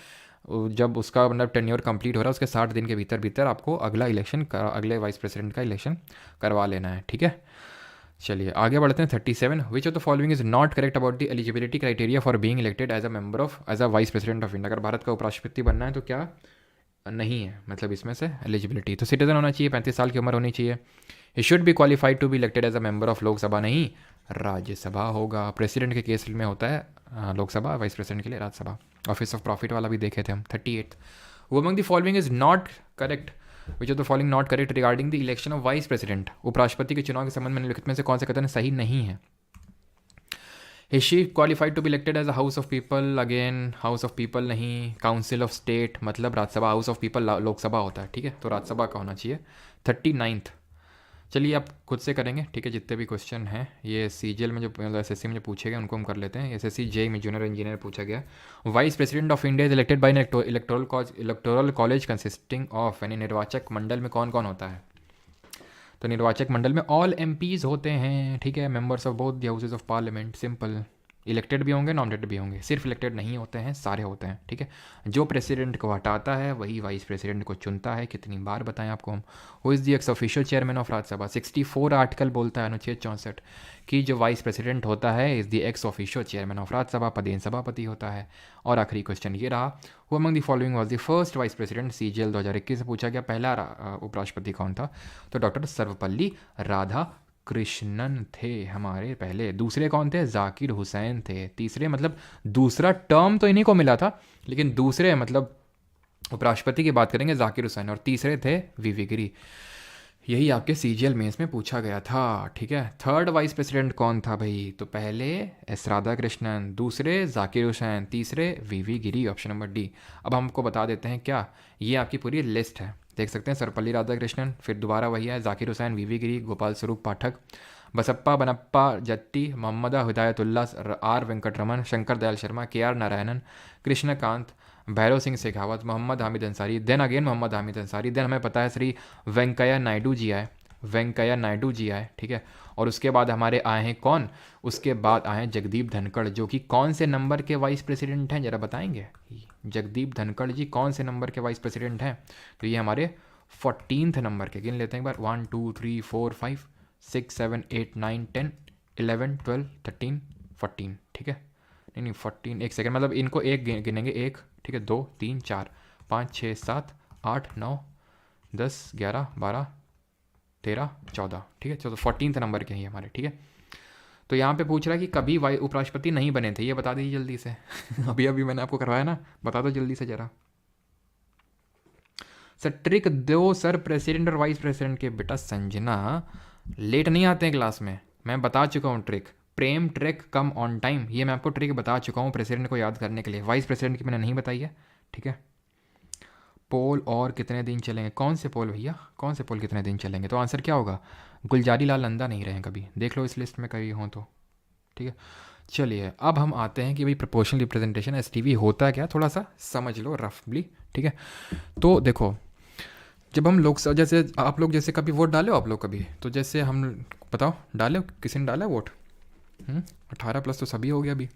जब उसका मतलब टेन्योर कंप्लीट हो रहा है उसके 60 दिन के भीतर भीतर आपको अगला इलेक्शन अगले वाइस प्रेसिडेंट का इलेक्शन करवा लेना है, ठीक है। चलिए आगे बढ़ते हैं। 37 which of the following is not correct about the eligibility criteria for being elected as a member of as a vice president of India. अगर भारत का उपराष्ट्रपति बनना है तो क्या नहीं है, मतलब इसमें से एलिजिबिलिटी, तो सिटीजन होना चाहिए, 35 साल की उम्र होनी चाहिए। He should be qualified to be elected as a member of Lok Sabha, नहीं राज्यसभा होगा। प्रेसिडेंट के केस में होता है लोकसभा, वाइस प्रेसिडेंट के लिए राज्यसभा। ऑफिस ऑफ प्रॉफिट वाला भी देखे थे हम। 38 वो among the following is not correct, which of the following not correct regarding the election of vice president. उपराष्ट्रपति के चुनाव के संबंध में निम्नलिखित में से कौन से कथन सही नहीं है। Is she qualified to be elected as a House of People? Again, House of People नहीं, Council of State मतलब Rajya Sabha, House of People Lok Sabha होता है, ठीक है, तो राज्यसभा का होना चाहिए। 39। चलिए आप खुद से करेंगे, ठीक है, जितने भी क्वेश्चन हैं ये सीजीएल में जो एसएससी में जो पूछे गए उनको हम कर लेते हैं। एसएससी जेई में जूनियर इंजीनियर पूछा गया। Vice president of India is elected by electoral college consisting of, यानी निर्वाचक मंडल में कौन कौन होता है। तो निर्वाचक मंडल में ऑल एमपीज होते हैं, ठीक है, members of both the houses of parliament, simple. Elected भी होंगे नॉमिनेटेड भी होंगे, सिर्फ इलेक्टेड नहीं होते हैं, सारे होते हैं, ठीक है। जो प्रेसिडेंट को हटाता है वही वाइस प्रेसिडेंट को चुनता है। कितनी बार बताएं आपको हम। Who is the x official chairman of Rajya Sabha. 64 article बोलता है अनुच्छेद 64 कि जो वाइस प्रेसिडेंट होता है is the x official chairman of Rajya Sabha, पदेन सभापति होता है। और आखिरी क्वेश्चन ये रहा, who among the following was the first vice president. CGL 2021 से पूछा गया, पहला उपराष्ट्रपति कौन था, तो डॉक्टर सर्वपल्ली राधा कृष्णन थे हमारे पहले। दूसरे कौन थे, जाकिर हुसैन थे। तीसरे मतलब दूसरा टर्म तो इन्हीं को मिला था, लेकिन दूसरे मतलब उपराष्ट्रपति की बात करेंगे जाकिर हुसैन, और तीसरे थे वीवी गिरी। यही आपके सीजीएल मेंस में पूछा गया था, ठीक है। थर्ड वाइस प्रेसिडेंट कौन था भाई, तो पहले एस राधा कृष्णन, दूसरे जाकिर हुसैन, तीसरे वीवी गिरी, ऑप्शन नंबर डी। अब हमको बता देते हैं क्या, ये आपकी पूरी लिस्ट है, देख सकते हैं। सर्वपल्ली राधाकृष्णन, फिर दोबारा वही है, जाकिर हुसैन, वीवी Giri, Gopal Swarup Pathak, Basappa Banappa Jatti, Mohammad Hidayatullah, R Venkataraman, Shankar Dayal Sharma, K R Narayanan, Krishan Kant, Bhairav Singh Shekhawat, Mohammad Hamid Ansari, then again Mohammad Hamid Ansari, then हमें पता है श्री वेंकैया नायडू जी आए, वेंकैया नायडू जी आए, ठीक है। और उसके बाद हमारे आए हैं कौन, उसके बाद आए हैं जगदीप धनखड़, जो कि कौन से नंबर के वाइस प्रेसिडेंट हैं, जरा बताएंगे। जगदीप धनखड़ जी कौन से नंबर के वाइस प्रेसिडेंट हैं, तो ये हमारे 14th नंबर के। गिन लेते हैं एक बार, 1 2 3 4 5 6 7 8 9 10 11 12 13 14, ठीक है। नहीं 14, एक सेकेंड, मतलब इनको एक गिनेंगे, एक, ठीक है, 2 3 4 5 6 7 8 9 10 11 12 13 14, ठीक है। चलो 14th नंबर के हैं ये हमारे, ठीक है। तो यहाँ पे पूछ रहा है कि कभी उपराष्ट्रपति नहीं बने थे, ये बता दीजिए जल्दी से। अभी अभी मैंने आपको करवाया ना, बता दो जल्दी से जरा। सर ट्रिक दो सर, प्रेसिडेंट और वाइस प्रेसिडेंट के। बेटा संजना लेट नहीं आते हैं क्लास में, मैं बता चुका हूँ trick. Prem trick come on time, ये मैं आपको ट्रिक बता चुका हूँ प्रेसिडेंट को याद करने के लिए। वाइस प्रेसिडेंट की मैंने नहीं बताई है, ठीक है। पोल और कितने दिन चलेंगे, कौन से पोल भैया, कौन से पोल कितने दिन चलेंगे, तो आंसर क्या होगा, गुलजारी लाल नंदा नहीं रहे कभी, देख लो इस लिस्ट में कभी हों तो, ठीक है। चलिए अब हम आते हैं कि भाई प्रोपोर्शनल रिप्रेजेंटेशन एसटीवी होता क्या, थोड़ा सा समझ लो रफली, ठीक है। तो देखो जब हम लोग जैसे आप लोग जैसे कभी वोट डाले हो आप लोग कभी, तो जैसे हम बताओ डाले, किसी ने डाला वोट, 18+ तो सभी हो गया अभी।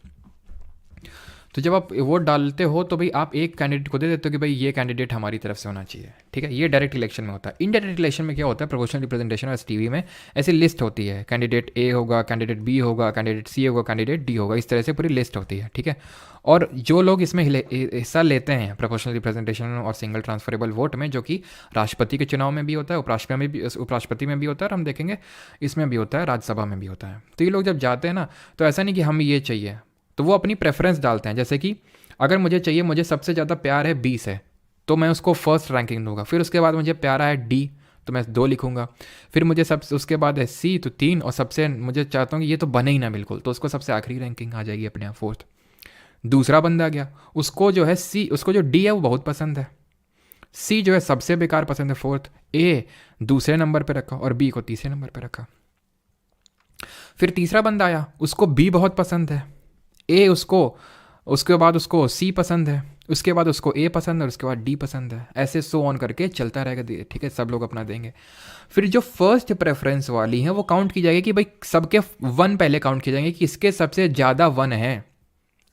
तो जब आप वोट डालते हो तो भाई आप एक कैंडिडेट को दे देते हो कि भाई ये कैंडिडेट हमारी तरफ से होना चाहिए, ठीक है। ये डायरेक्ट इलेक्शन में होता है। इनडायरेक्ट इलेक्शन में क्या होता है, प्रोपोर्शनल रिप्रेजेंटेशन और एसटीवी में ऐसी लिस्ट होती है, कैंडिडेट ए होगा, कैंडिडेट बी होगा, कैंडिडेट सी होगा, कैंडिडेट डी होगा, इस तरह से पूरी लिस्ट होती है, ठीक है। और जो लोग इसमें हिस्सा लेते हैं प्रोपोर्शनल रिप्रेजेंटेशन और सिंगल ट्रांसफरेबल वोट में, जो कि राष्ट्रपति के चुनाव में भी होता है, उपराष्ट्रपति में भी होता है, और हम देखेंगे इसमें भी होता है, राज्यसभा में भी होता है। तो ये लोग जब जाते हैं ना, तो ऐसा नहीं कि हम ये चाहिए, तो वो अपनी प्रेफरेंस डालते हैं। जैसे कि अगर मुझे चाहिए, मुझे सबसे ज़्यादा प्यार है बी से, तो मैं उसको फर्स्ट रैंकिंग दूंगा। फिर उसके बाद मुझे प्यारा है डी, तो मैं 2 लिखूंगा। फिर मुझे सब उसके बाद है सी, तो 3, और सबसे मुझे चाहता हूँ कि ये तो बने ही ना बिल्कुल, तो उसको सबसे आखिरी रैंकिंग आ जाएगी अपने आप, 4th। दूसरा बंदा आ गया, उसको जो है सी, उसको जो डी है वो बहुत पसंद है, सी जो है सबसे बेकार पसंद है, 4th। ए दूसरे नंबर पर रखा और बी को तीसरे नंबर पर रखा। फिर तीसरा बंदा आया, उसको बी बहुत पसंद है, ए उसके बाद उसको सी पसंद है, उसके बाद उसको ए पसंद है, और उसके बाद डी पसंद है। ऐसे सो ऑन करके चलता रहेगा, ठीक है, सब लोग अपना देंगे। फिर जो फर्स्ट प्रेफरेंस वाली है वो काउंट की जाएगी कि भाई सबके 1 पहले काउंट किए जाएंगे कि इसके सबसे ज़्यादा 1 है।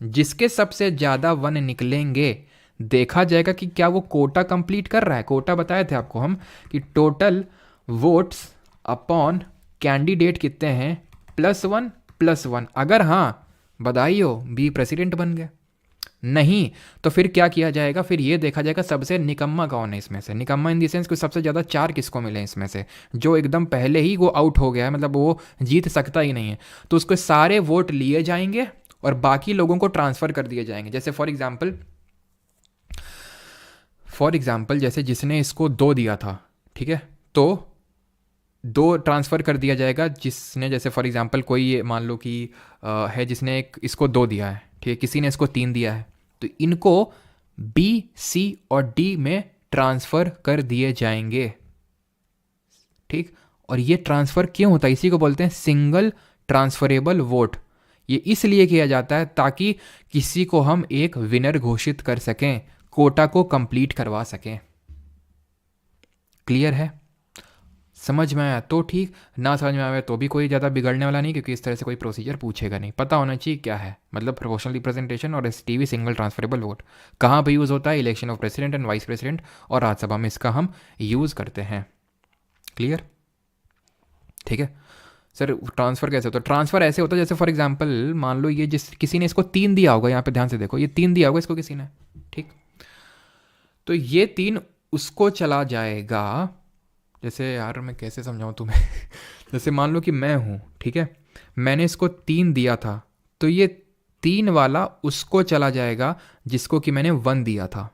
जिसके सबसे ज़्यादा 1 निकलेंगे, देखा जाएगा कि क्या वो कोटा कंप्लीट कर रहा है। कोटा बताए थे आपको हम कि टोटल वोट्स अपॉन कैंडिडेट कितने हैं, +1 अगर हाँ, बधाई हो, बी प्रेसिडेंट बन गए। नहीं तो फिर क्या किया जाएगा, फिर ये देखा जाएगा सबसे निकम्मा कौन है इसमें से। निकम्मा इन दी सेंस कि सबसे ज़्यादा 4 किसको मिले इसमें से, जो एकदम पहले ही वो आउट हो गया है, मतलब वो जीत सकता ही नहीं है। तो उसके सारे वोट लिए जाएंगे और बाकी लोगों को ट्रांसफ़र कर दिए जाएंगे। जैसे फॉर एग्जाम्पल जैसे जिसने इसको 2 दिया था, ठीक है, तो 2 ट्रांसफ़र कर दिया जाएगा जिसने, जैसे फॉर एग्जांपल कोई ये मान लो कि है जिसने इसको 2 दिया है, ठीक है, किसी ने इसको 3 दिया है, तो इनको बी, सी और डी में ट्रांसफ़र कर दिए जाएंगे, ठीक। और ये ट्रांसफ़र क्यों होता है, इसी को बोलते हैं सिंगल ट्रांसफरेबल वोट। ये इसलिए किया जाता है ताकि किसी को हम एक विनर घोषित कर सकें, कोटा को कंप्लीट करवा सकें। क्लियर है, समझ में आया तो ठीक, ना समझ में आया तो भी कोई ज़्यादा बिगड़ने वाला नहीं, क्योंकि इस तरह से कोई प्रोसीजर पूछेगा नहीं। पता होना चाहिए क्या है, मतलब प्रोपोर्शनल रिप्रेजेंटेशन और एसटीवी सिंगल ट्रांसफरेबल वोट कहाँ पर यूज़ होता है, election of president and vice president और राज्यसभा में इसका हम यूज़ करते हैं। क्लियर, ठीक है सर। ट्रांसफ़र कैसे होता है, ट्रांसफ़र ऐसे होता है जैसे फॉर एग्जांपल मान लो ये किसी ने इसको 3 दिया होगा, यहाँ पे ध्यान से देखो, ये 3 दिया होगा इसको किसी ने, ठीक। तो ये 3 उसको चला जाएगा। जैसे यार मैं कैसे समझाऊँ तुम्हें जैसे मान लो कि मैं हूँ, ठीक है, मैंने इसको 3 दिया था, तो ये 3 वाला उसको चला जाएगा जिसको कि मैंने 1 दिया था,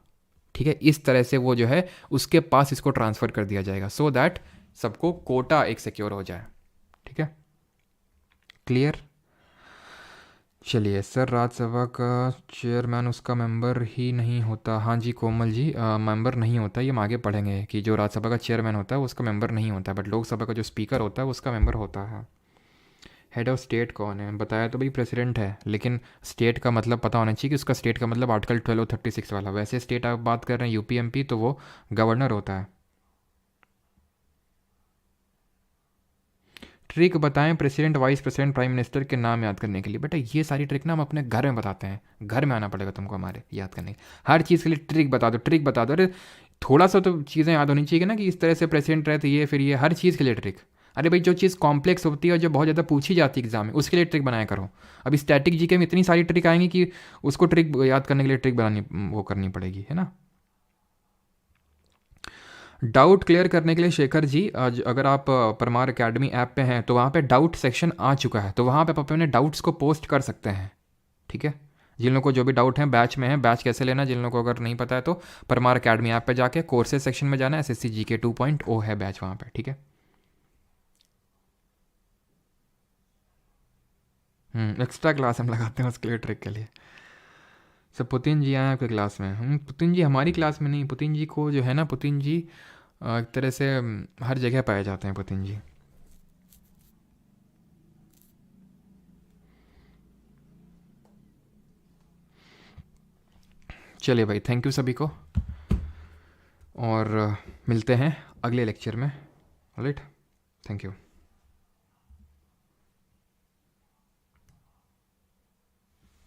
ठीक है। इस तरह से वो जो है उसके पास इसको ट्रांसफ़र कर दिया जाएगा, सो दैट सबको कोटा एक सिक्योर हो जाए, ठीक है। क्लियर, चलिए सर, राज्यसभा का चेयरमैन उसका मेंबर ही नहीं होता। हाँ जी कोमल जी, मेंबर नहीं होता, ये हम आगे पढ़ेंगे कि जो राज्यसभा का चेयरमैन होता है वो उसका मेंबर नहीं होता, बट लोकसभा का जो स्पीकर होता है वो उसका मेंबर होता है। हेड ऑफ स्टेट कौन है, बताया तो भाई प्रेसिडेंट है, लेकिन स्टेट का मतलब पता होना चाहिए कि उसका स्टेट का मतलब आर्टिकल 12 और 36 वाला। वैसे स्टेट आप बात कर रहे हैं यूपी एमपी, तो वो गवर्नर होता है। ट्रिक बताएं president, vice president, prime minister के नाम याद करने के लिए। बेटा ये सारी ट्रिक ना हम अपने घर में बताते हैं, घर में आना पड़ेगा तुमको हमारे याद करने की। हर चीज़ के लिए ट्रिक बता दो, ट्रिक बता दो। अरे थोड़ा सा तो चीज़ें याद होनी चाहिए ना कि इस तरह से प्रेसिडेंट रहे तो ये, फिर ये, हर चीज़ के लिए ट्रिक। अरे भाई जो चीज़ कॉम्प्लेक्स होती है और जो बहुत ज़्यादा पूछी जाती है एग्जाम में, उसके लिए ट्रिक बनाया करो। अभी स्टैटिक जीके में इतनी सारी ट्रिक आएंगी कि उसको ट्रिक याद करने के लिए ट्रिक बनानी वो करनी पड़ेगी, है ना। डाउट क्लियर करने के लिए शेखर जी, आज अगर आप परमार एकेडमी ऐप पे हैं तो वहाँ पे डाउट सेक्शन आ चुका है, तो वहाँ पे आप अपने डाउट्स को पोस्ट कर सकते हैं, ठीक है। जिन लोगों को जो भी डाउट है बैच में है, बैच कैसे लेना, जिन लोगों को अगर नहीं पता है तो परमार एकेडमी ऐप पे जाके कोर्सेज सेक्शन में जाना है, SSC GK 2.0 है बैच वहाँ पे, ठीक है। एक्स्ट्रा क्लास हम लगाते हैं उसके लिए, ट्रिक के लिए। सर पुतिन जी आए आपके क्लास में? पुतिन जी हमारी क्लास में नहीं, पुतिन जी को जो है ना, पुतिन जी एक तरह से हर जगह पाए जाते हैं पुतिन जी। चलिए भाई, थैंक यू सभी को, और मिलते हैं अगले लेक्चर में। Alright, thank you.